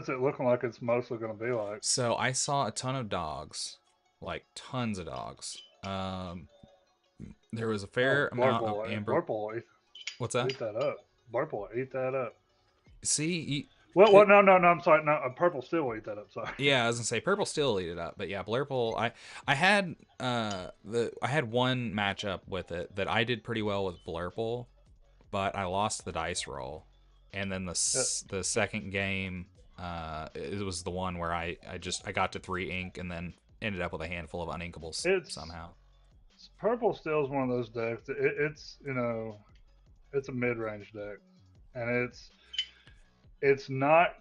it looking like? It's mostly going to be like. So I saw a ton of dogs, like tons of dogs. There was a fair amount of amber. Blurple, What's that? Eat that up. Blurple, eat that up. See, no, I'm sorry. No, a Purple Steel will eat that up. Sorry. Yeah, I was gonna say Purple Steel will eat it up, but yeah, Blurple. I had I had one matchup with it that I did pretty well with Blurple, but I lost the dice roll, and then the second game, it was the one where I got to 3 ink and then ended up with a handful of uninkables somehow. Purple Steel is one of those decks. It's it's a mid range deck, and it's not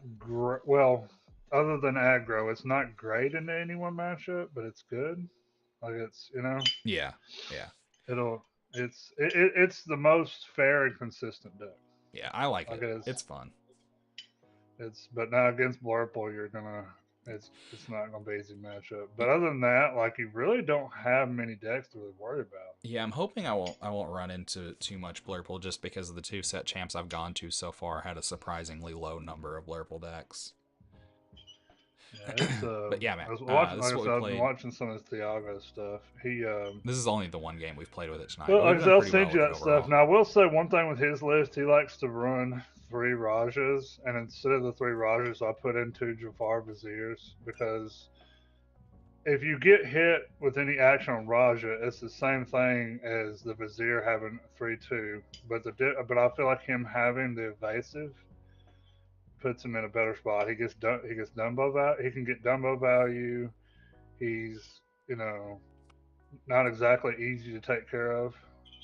well, other than aggro, it's not great in any one matchup, but it's good. Like it's Yeah. It's the most fair and consistent deck. Yeah, I like it. It's fun. But now against Blurple, it's not gonna be an easy matchup. But other than that, like you really don't have many decks to really worry about. Yeah, I'm hoping I won't run into too much Blurple just because of the 2 set champs I've gone to so far had a surprisingly low number of Blurple decks. Yeah, it's, but yeah, man. I was watching some of this Thiago stuff. This is only the one game we've played with it tonight. Well, I'll send you that stuff. Now, I will say one thing with his list. He likes to run 3 Rajas, and instead of the 3 Rajas, I put in 2 Jafar Viziers, because if you get hit with any action on Raja, it's the same thing as the Vizier having 3/2. But I feel like him having the evasive puts him in a better spot. He gets Dumbo value. He can get Dumbo value. He's not exactly easy to take care of.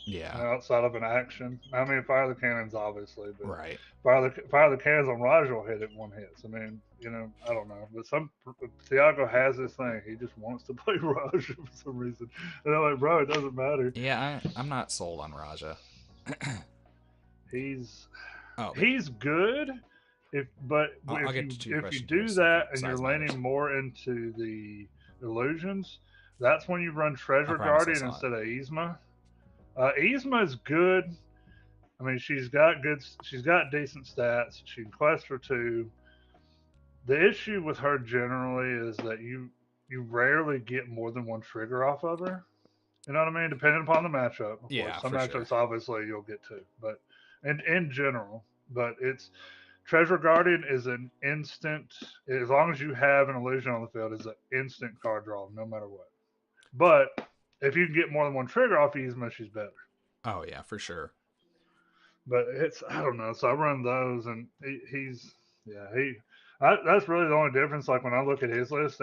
Yeah. Outside of an action. I mean, fire the cannons, obviously, but right. Fire the cannons on Raja will hit it 1 hit. I mean, I don't know, but Thiago has this thing. He just wants to play Raja for some reason, and I'm like, bro, it doesn't matter. Yeah, I'm not sold on Raja. He's good. If you do that and you're leaning more into the illusions, that's when you run Treasure Guardian instead of Yzma. Yzma is good. I mean, she's got decent stats. She can quest for 2. The issue with her generally is that you rarely get more than 1 trigger off of her. You know what I mean? Depending upon the matchup. Yeah, some matchups obviously you'll get 2, but in general, but it's Treasure Guardian is an instant, as long as you have an illusion on the field, is an instant card draw, no matter what. But if you can get more than 1 trigger off Yzma, she's better. Oh yeah, for sure. But I don't know. So I run those, and that's really the only difference. Like when I look at his list,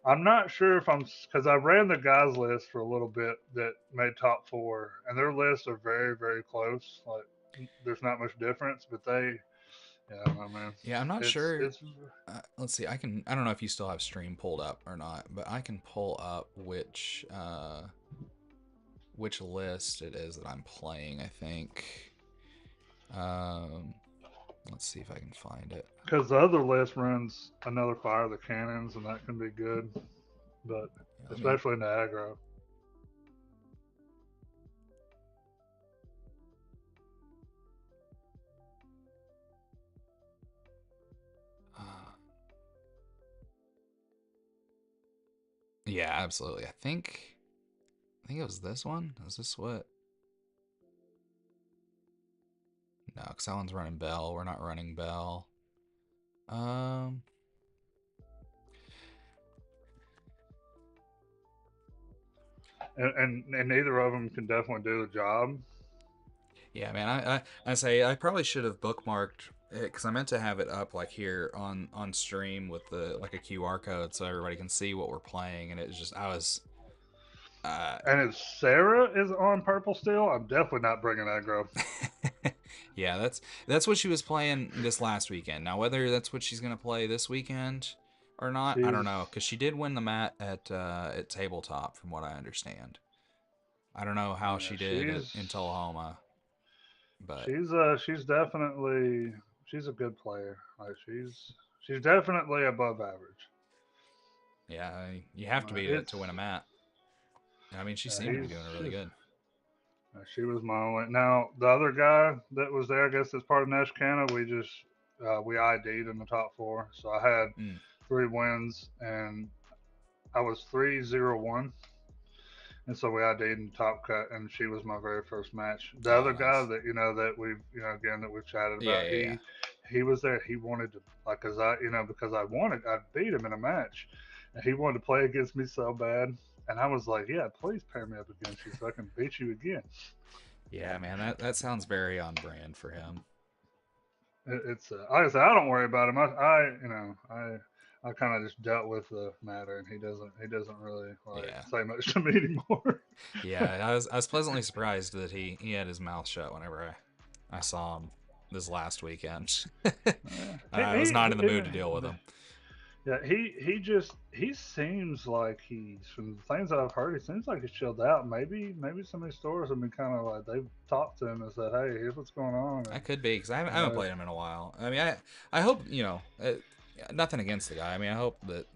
I'm not sure if because I ran the guys list for a little bit that made top 4, and their lists are very, very close. Like there's not much difference, but yeah, I'm not sure. Let's see. I don't know if you still have stream pulled up or not, but I can pull up which list it is that I'm playing. I think. Let's see if I can find it. Because the other list runs another Fire the Cannons, and that can be good, but especially in the aggro. Yeah, absolutely. I think it was this one. Is this what? No, because that one's running Bell. We're not running Bell. And neither of them can definitely do the job. Yeah, man. I say I probably should have bookmarked it, because I meant to have it up like here on stream with a QR code so everybody can see what we're playing, and it's just and if Sarah is on Purple Steel, I'm definitely not bringing aggro. Yeah, that's what she was playing this last weekend. Now, whether that's what she's gonna play this weekend, or not. I don't know, because she did win the mat at tabletop, from what I understand. I don't know how she did in Tullahoma, but she's definitely she's a good player. Like she's definitely above average. yeah, you have to beat it to win a mat. I mean, she seemed to be doing really good. She was my only. Now the other guy that was there, I guess, as part of Neshcana, we ID'd in the top 4. So I had 3 wins, and I was 3-0-1, and so we ID'd in the top cut, and she was my very first match. The other guy that that we've again that we've chatted about, he was there. He wanted to because I beat him in a match, and he wanted to play against me so bad. And I was like, yeah, please pair me up against you so I can beat you again. Yeah, man, that sounds very on brand for him. It's like I said, I don't worry about him. I kind of just dealt with the matter, and he doesn't really say much to me anymore. Yeah, I was pleasantly surprised that he had his mouth shut whenever I saw him this last weekend. I was not in the mood to deal with him. Yeah, he seems like from the things that I've heard, he seems like he's chilled out. Maybe some of these stores have been kind of like they've talked to him and said, "Hey, here's what's going on." That could be because I haven't played him in a while. I mean, I hope nothing against the guy. I mean, I hope that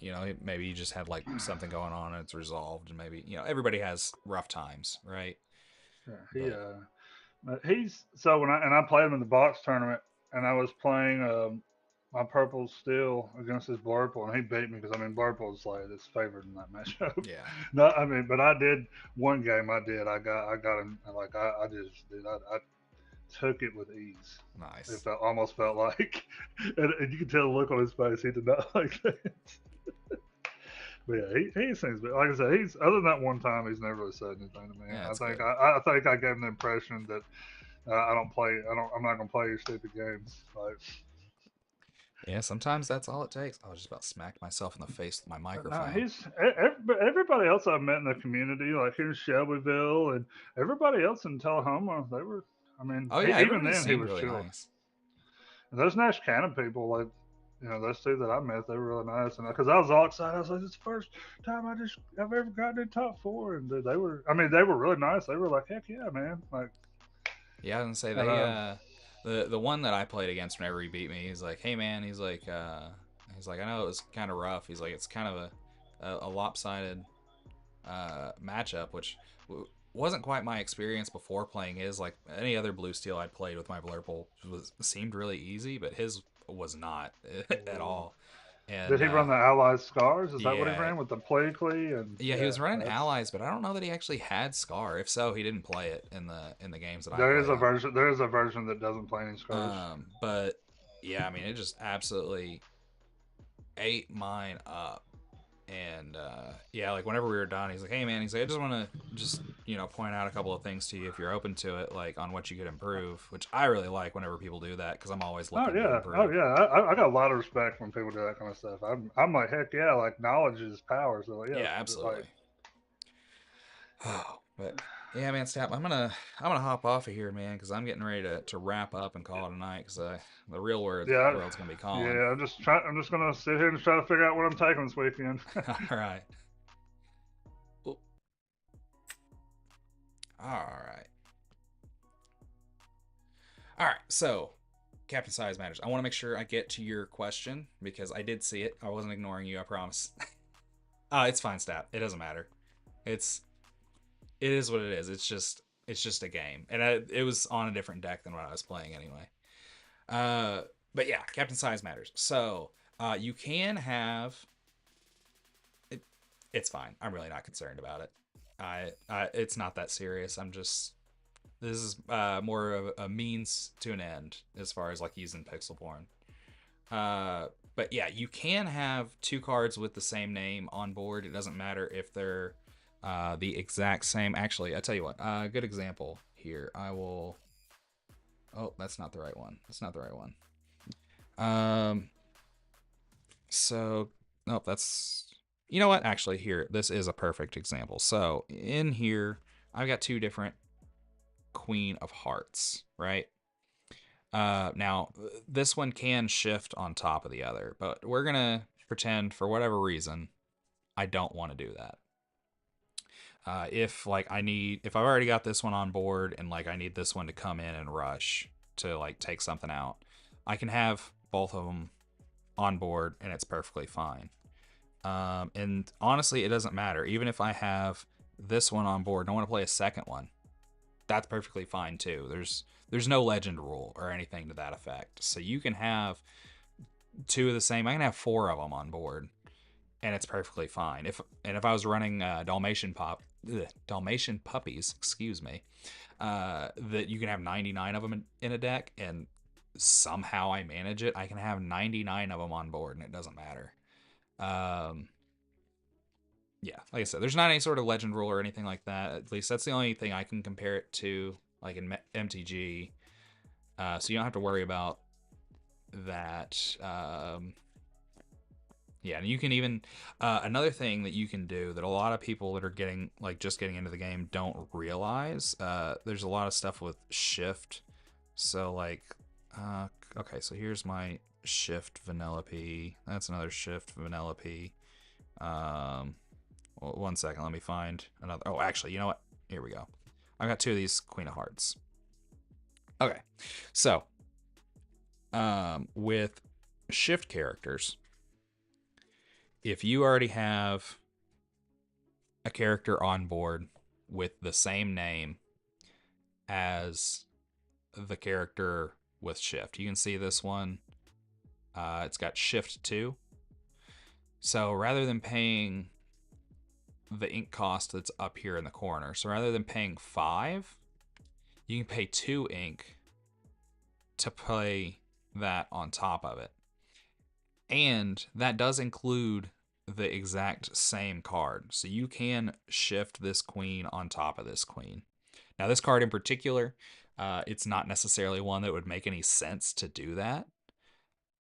maybe he just had like something going on and it's resolved, and maybe everybody has rough times, right? Yeah, he's so when I played him in the box tournament, and I was playing my purple steel against his Blurple, and he beat me because Blurple's like his favorite in that matchup. Yeah. No, but I did one game. I got him like I took it with ease. Nice. It almost felt like, and you can tell the look on his face. He did not like that. But yeah, he seems, like I said, other than that one time, he's never really said anything to me. Yeah, I think I gave him the impression that I'm not gonna play your stupid games. Like. Yeah, sometimes that's all it takes. I was just about to smack myself in the face with my microphone. Everybody else I've met in the community, like here in Shelbyville, and everybody else in Tullahoma, they were. Even then he was really chill. Nice. And those Neshcana people, like, those 2 that I met, they were really nice. And because I was all excited, I was like, "It's the first time I've ever gotten in top 4," and they were really nice. They were like, "Heck yeah, man!" Like, yeah, I was gonna say The one that I played against whenever he beat me, he's like, "Hey man," he's like, "I know it was kind of rough." He's like, "It's kind of a lopsided matchup," which wasn't quite my experience before playing his. Like any other blue steel I'd played with my Blurple seemed really easy, but his was not at all. And, did he run the Allies Scars? Is that what he ran with the Plaguely? Yeah, he was running Allies, but I don't know that he actually had Scar. If so, he didn't play it in the games that I played. There is a version that doesn't play any Scars. But yeah, it just absolutely ate mine up. And like whenever we were done, he's like, "Hey man," he's like, "I just want to point out a couple of things to you if you're open to it, like on what you could improve," which I really like whenever people do that because I'm always looking to improve. Oh yeah, I got a lot of respect when people do that kind of stuff. I'm like, heck yeah, like knowledge is power. So yeah, absolutely. But yeah, man, Stap, I'm gonna hop off of here, man, because I'm getting ready to wrap up and call it a night because the real world's gonna be calling. Yeah, I'm just gonna sit here and try to figure out what I'm taking this weekend. All right. All right. So, Captain Size Matters. I want to make sure I get to your question because I did see it. I wasn't ignoring you. I promise. It's fine, Stat. It doesn't matter. It is what it is. It's just a game, and it was on a different deck than what I was playing anyway. But yeah, Captain Size Matters. So you can have it. It's fine. I'm really not concerned about it. It's not that serious. This is more of a means to an end as far as like using Pixelborn. But yeah, you can have 2 cards with the same name on board. It doesn't matter if they're the exact same. Actually, I tell you what, good example here. I will. Oh, that's not the right one. So, nope, that's. You know what? Actually, here, this is a perfect example. So in here, I've got 2 different Queen of Hearts, right? Now this one can shift on top of the other, but we're gonna pretend for whatever reason I don't want to do that. If like if I've already got this one on board and like I need this one to come in and rush to like take something out, I can have both of them on board and it's perfectly fine. And honestly, it doesn't matter. Even if I have this one on board and I want to play a second one, that's perfectly fine too. There's no legend rule or anything to that effect. So you can have two of the same. I can have 4 of them on board, and it's perfectly fine. If I was running Dalmatian puppies, excuse me, that you can have 99 of them in a deck, and somehow I manage it, I can have 99 of them on board, and it doesn't matter. Yeah, like I said, there's not any sort of legend rule or anything like that. At least that's the only thing I can compare it to, like in MTG. So you don't have to worry about that. Yeah, and you can even another thing that you can do that a lot of people that are just getting into the game don't realize. There's a lot of stuff with shift. So like, okay, so here's my shift Vanellope. That's another shift Vanellope. Well, 1 second, let me find another. Oh, actually, you know what? Here we go. I got 2 of these Queen of Hearts. Okay, so with shift characters, if you already have a character on board with the same name as the character with shift, you can see this one. It's got shift 2. So rather than paying the ink cost that's up here in the corner, so rather than paying 5, you can pay 2 ink to play that on top of it. And that does include the exact same card. So you can shift this queen on top of this queen. Now this card in particular, it's not necessarily one that would make any sense to do that.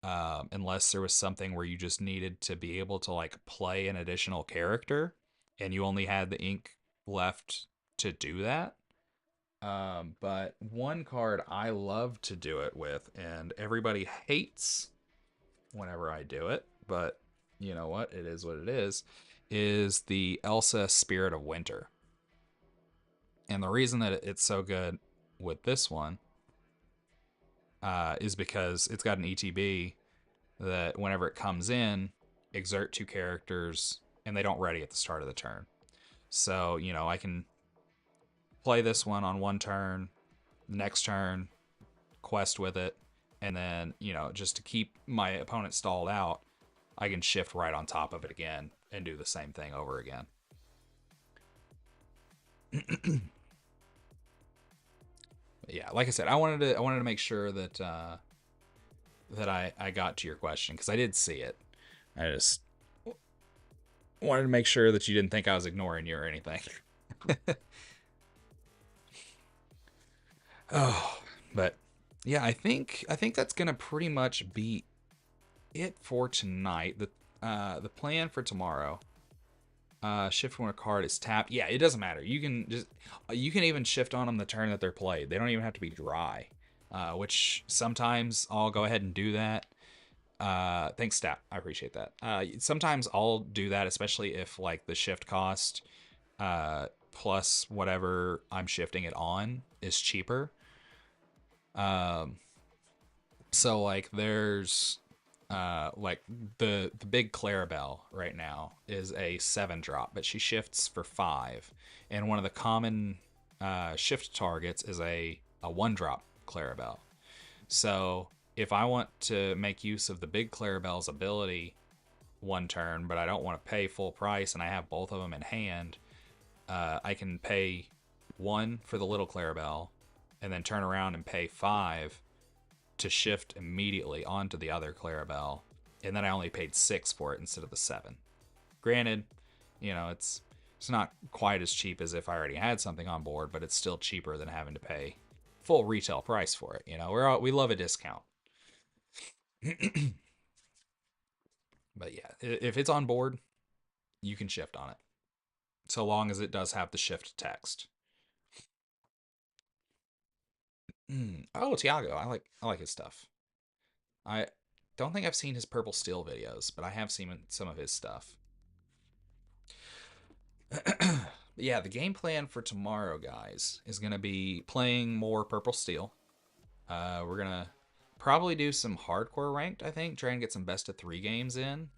Unless there was something where you just needed to be able to like play an additional character and you only had the ink left to do that. But one card I love to do it with, and everybody hates whenever I do it, but you know what? It is what it is the Elsa Spirit of Winter. And the reason that it's so good with this one is because it's got an ETB that whenever it comes in, exert 2 characters, and they don't ready at the start of the turn. So, you know, I can play this one on 1 turn, next turn, quest with it, and then, you know, just to keep my opponent stalled out, I can shift right on top of it again and do the same thing over again. Yeah, like I said, I wanted to make sure that that I got to your question, because I did see it. I just wanted to make sure that you didn't think I was ignoring you or anything. Oh, but yeah, I think that's gonna pretty much be it for tonight. The plan for tomorrow. Shift when a card is tapped. Yeah, it doesn't matter. You can even shift on them the turn that they're played. They don't even have to be dry. Which sometimes I'll go ahead and do that. Thanks, Stat. I appreciate that. Sometimes I'll do that, especially if like the shift cost plus whatever I'm shifting it on is cheaper. So like there's like the big Clarabelle right now is a 7-drop, but she shifts for 5, and one of the common shift targets is a 1-drop Clarabelle. So if I want to make use of the big Clarabelle's ability 1 turn, but I don't want to pay full price and I have both of them in hand, I can pay 1 for the little Clarabelle and then turn around and pay 5 to shift immediately onto the other Clarabelle, and then I only paid 6 for it instead of the 7. Granted, you know, it's not quite as cheap as if I already had something on board, but it's still cheaper than having to pay full retail price for it. You know, we love a discount. But yeah, if it's on board, you can shift on it, so long as it does have the shift text. Oh, Tiago, I like his stuff. don't think I've seen his Purple Steel videos, but I have seen some of his stuff. Yeah, the game plan for tomorrow, guys, is going to be playing more Purple Steel. We're going to probably do some hardcore ranked, I think. Try and get some best of 3 games in.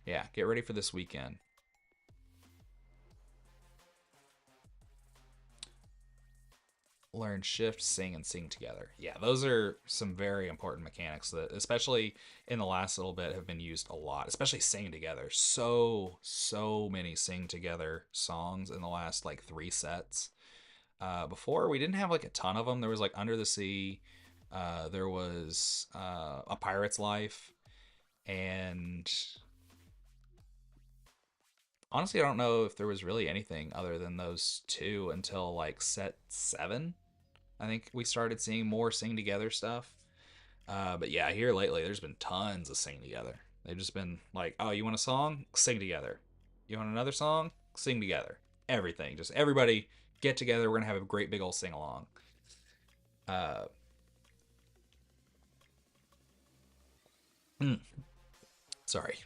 Yeah, get ready for this weekend. Learn shift, sing, and sing together. Yeah, those are some very important mechanics that, especially in the last little bit, have been used a lot. Especially sing together. So many sing together songs in the last like 3 sets. Before, we didn't have like a ton of them. There was like Under the Sea. There was A Pirate's Life. And honestly, I don't know if there was really anything other than those 2 until like set 7. I think we started seeing more sing together stuff. But yeah, here lately, there's been tons of sing together. They've just been like, oh, you want a song? Sing together. You want another song? Sing together. Everything. Just everybody get together. We're going to have a great big old sing along. Sorry.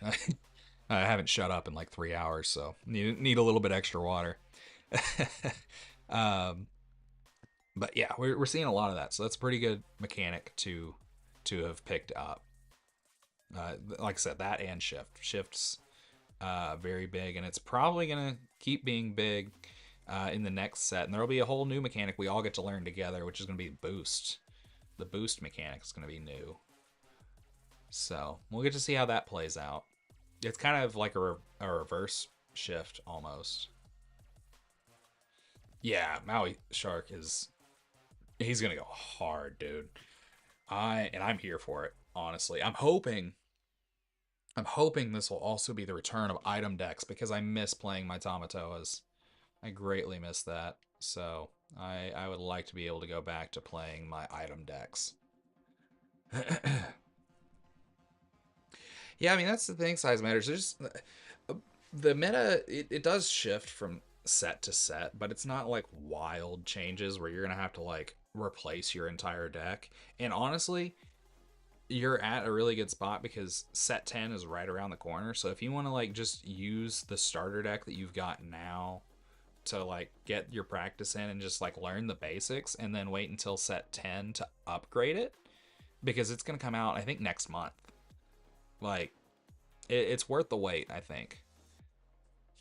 I haven't shut up in like 3 hours, so need a little bit extra water. But yeah, we're seeing a lot of that, so that's a pretty good mechanic to have picked up. Like I said, that and shift's very big, and it's probably gonna keep being big in the next set. And there'll be a whole new mechanic we all get to learn together, which is gonna be boost. The boost mechanic is gonna be new, so we'll get to see how that plays out. It's kind of like a reverse shift almost. Yeah, Maui Shark he's gonna go hard, dude. I'm here for it, honestly. I'm hoping this will also be the return of item decks, because I miss playing my Tamatoas. I greatly miss that. So I would like to be able to go back to playing my item decks. Yeah, I mean, that's the thing, size matters. There's the meta, it does shift from set to set, but it's not like wild changes where you're gonna have to like replace your entire deck. And honestly, you're at a really good spot because set 10 is right around the corner. So if you want to like just use the starter deck that you've got now to like get your practice in and just like learn the basics, and then wait until set 10 to upgrade it, because it's gonna come out I think next month. Like it's worth the wait, I think,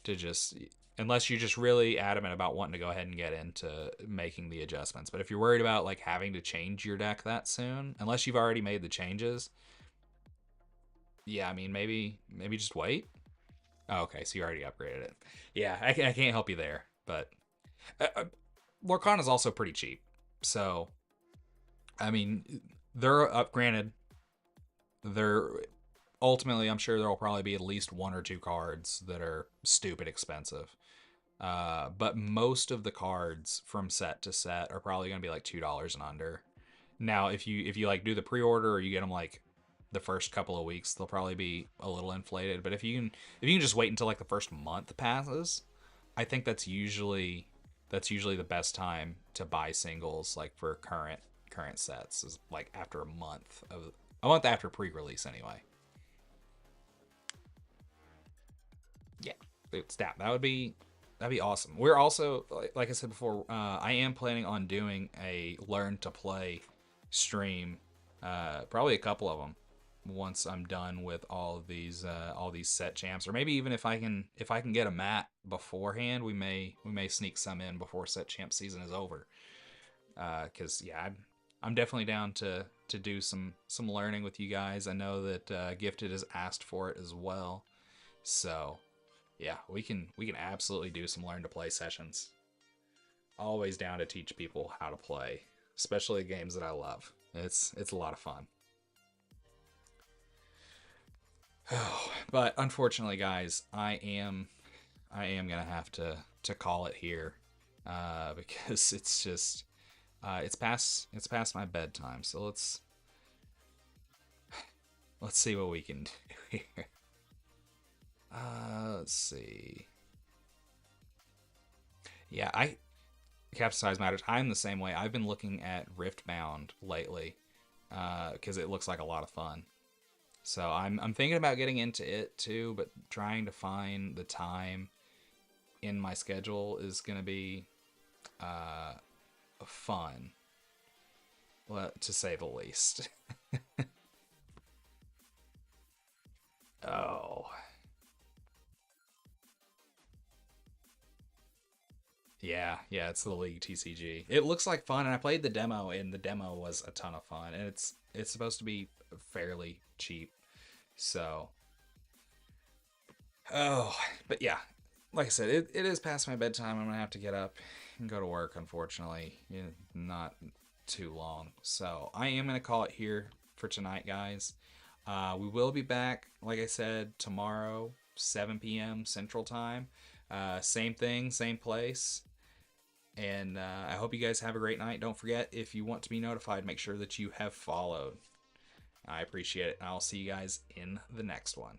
to just, unless you're just really adamant about wanting to go ahead and get into making the adjustments. But if you're worried about like having to change your deck that soon, unless you've already made the changes, yeah, I mean, maybe just wait. Oh, okay, so you already upgraded it. Yeah, I can't help you there, but Lorcana is also pretty cheap. So, I mean, they're granted, they're ultimately, I'm sure there will probably be at least 1 or 2 cards that are stupid expensive. But most of the cards from set to set are probably going to be like $2 and under. Now, if you like do the pre-order, or you get them like the first couple of weeks, they'll probably be a little inflated. But if you can just wait until like the first month passes, I think that's usually the best time to buy singles, like for current sets, is like after a month after pre-release anyway. Yeah, that'd be awesome. We're also, like I said before, I am planning on doing a learn to play stream, probably a couple of them, once I'm done with all these set champs, or maybe even if I can get a mat beforehand, we may sneak some in before set champ season is over. Because yeah, I'm definitely down to do some learning with you guys. I know that Gifted has asked for it as well, so. Yeah, we can absolutely do some learn to play sessions. Always down to teach people how to play, especially games that I love. It's a lot of fun. But unfortunately, guys, I am gonna have to call it here, because it's just it's past my bedtime. So let's see what we can do here. Let's see. Yeah, Captain Size Matters. I'm the same way. I've been looking at Riftbound lately, because it looks like a lot of fun. So I'm thinking about getting into it too, but trying to find the time in my schedule is going to be fun, to say the least. Oh. Yeah, it's the League TCG. It looks like fun, and I played the demo, and the demo was a ton of fun, and it's supposed to be fairly cheap. So, but yeah, like I said, it is past my bedtime. I'm gonna have to get up and go to work, unfortunately. Not too long. So I am gonna call it here for tonight, guys. We will be back, like I said, tomorrow, 7 p.m. Central Time. Same thing, same place. And I hope you guys have a great night. Don't forget, if you want to be notified, make sure that you have followed. I appreciate it. And I'll see you guys in the next one.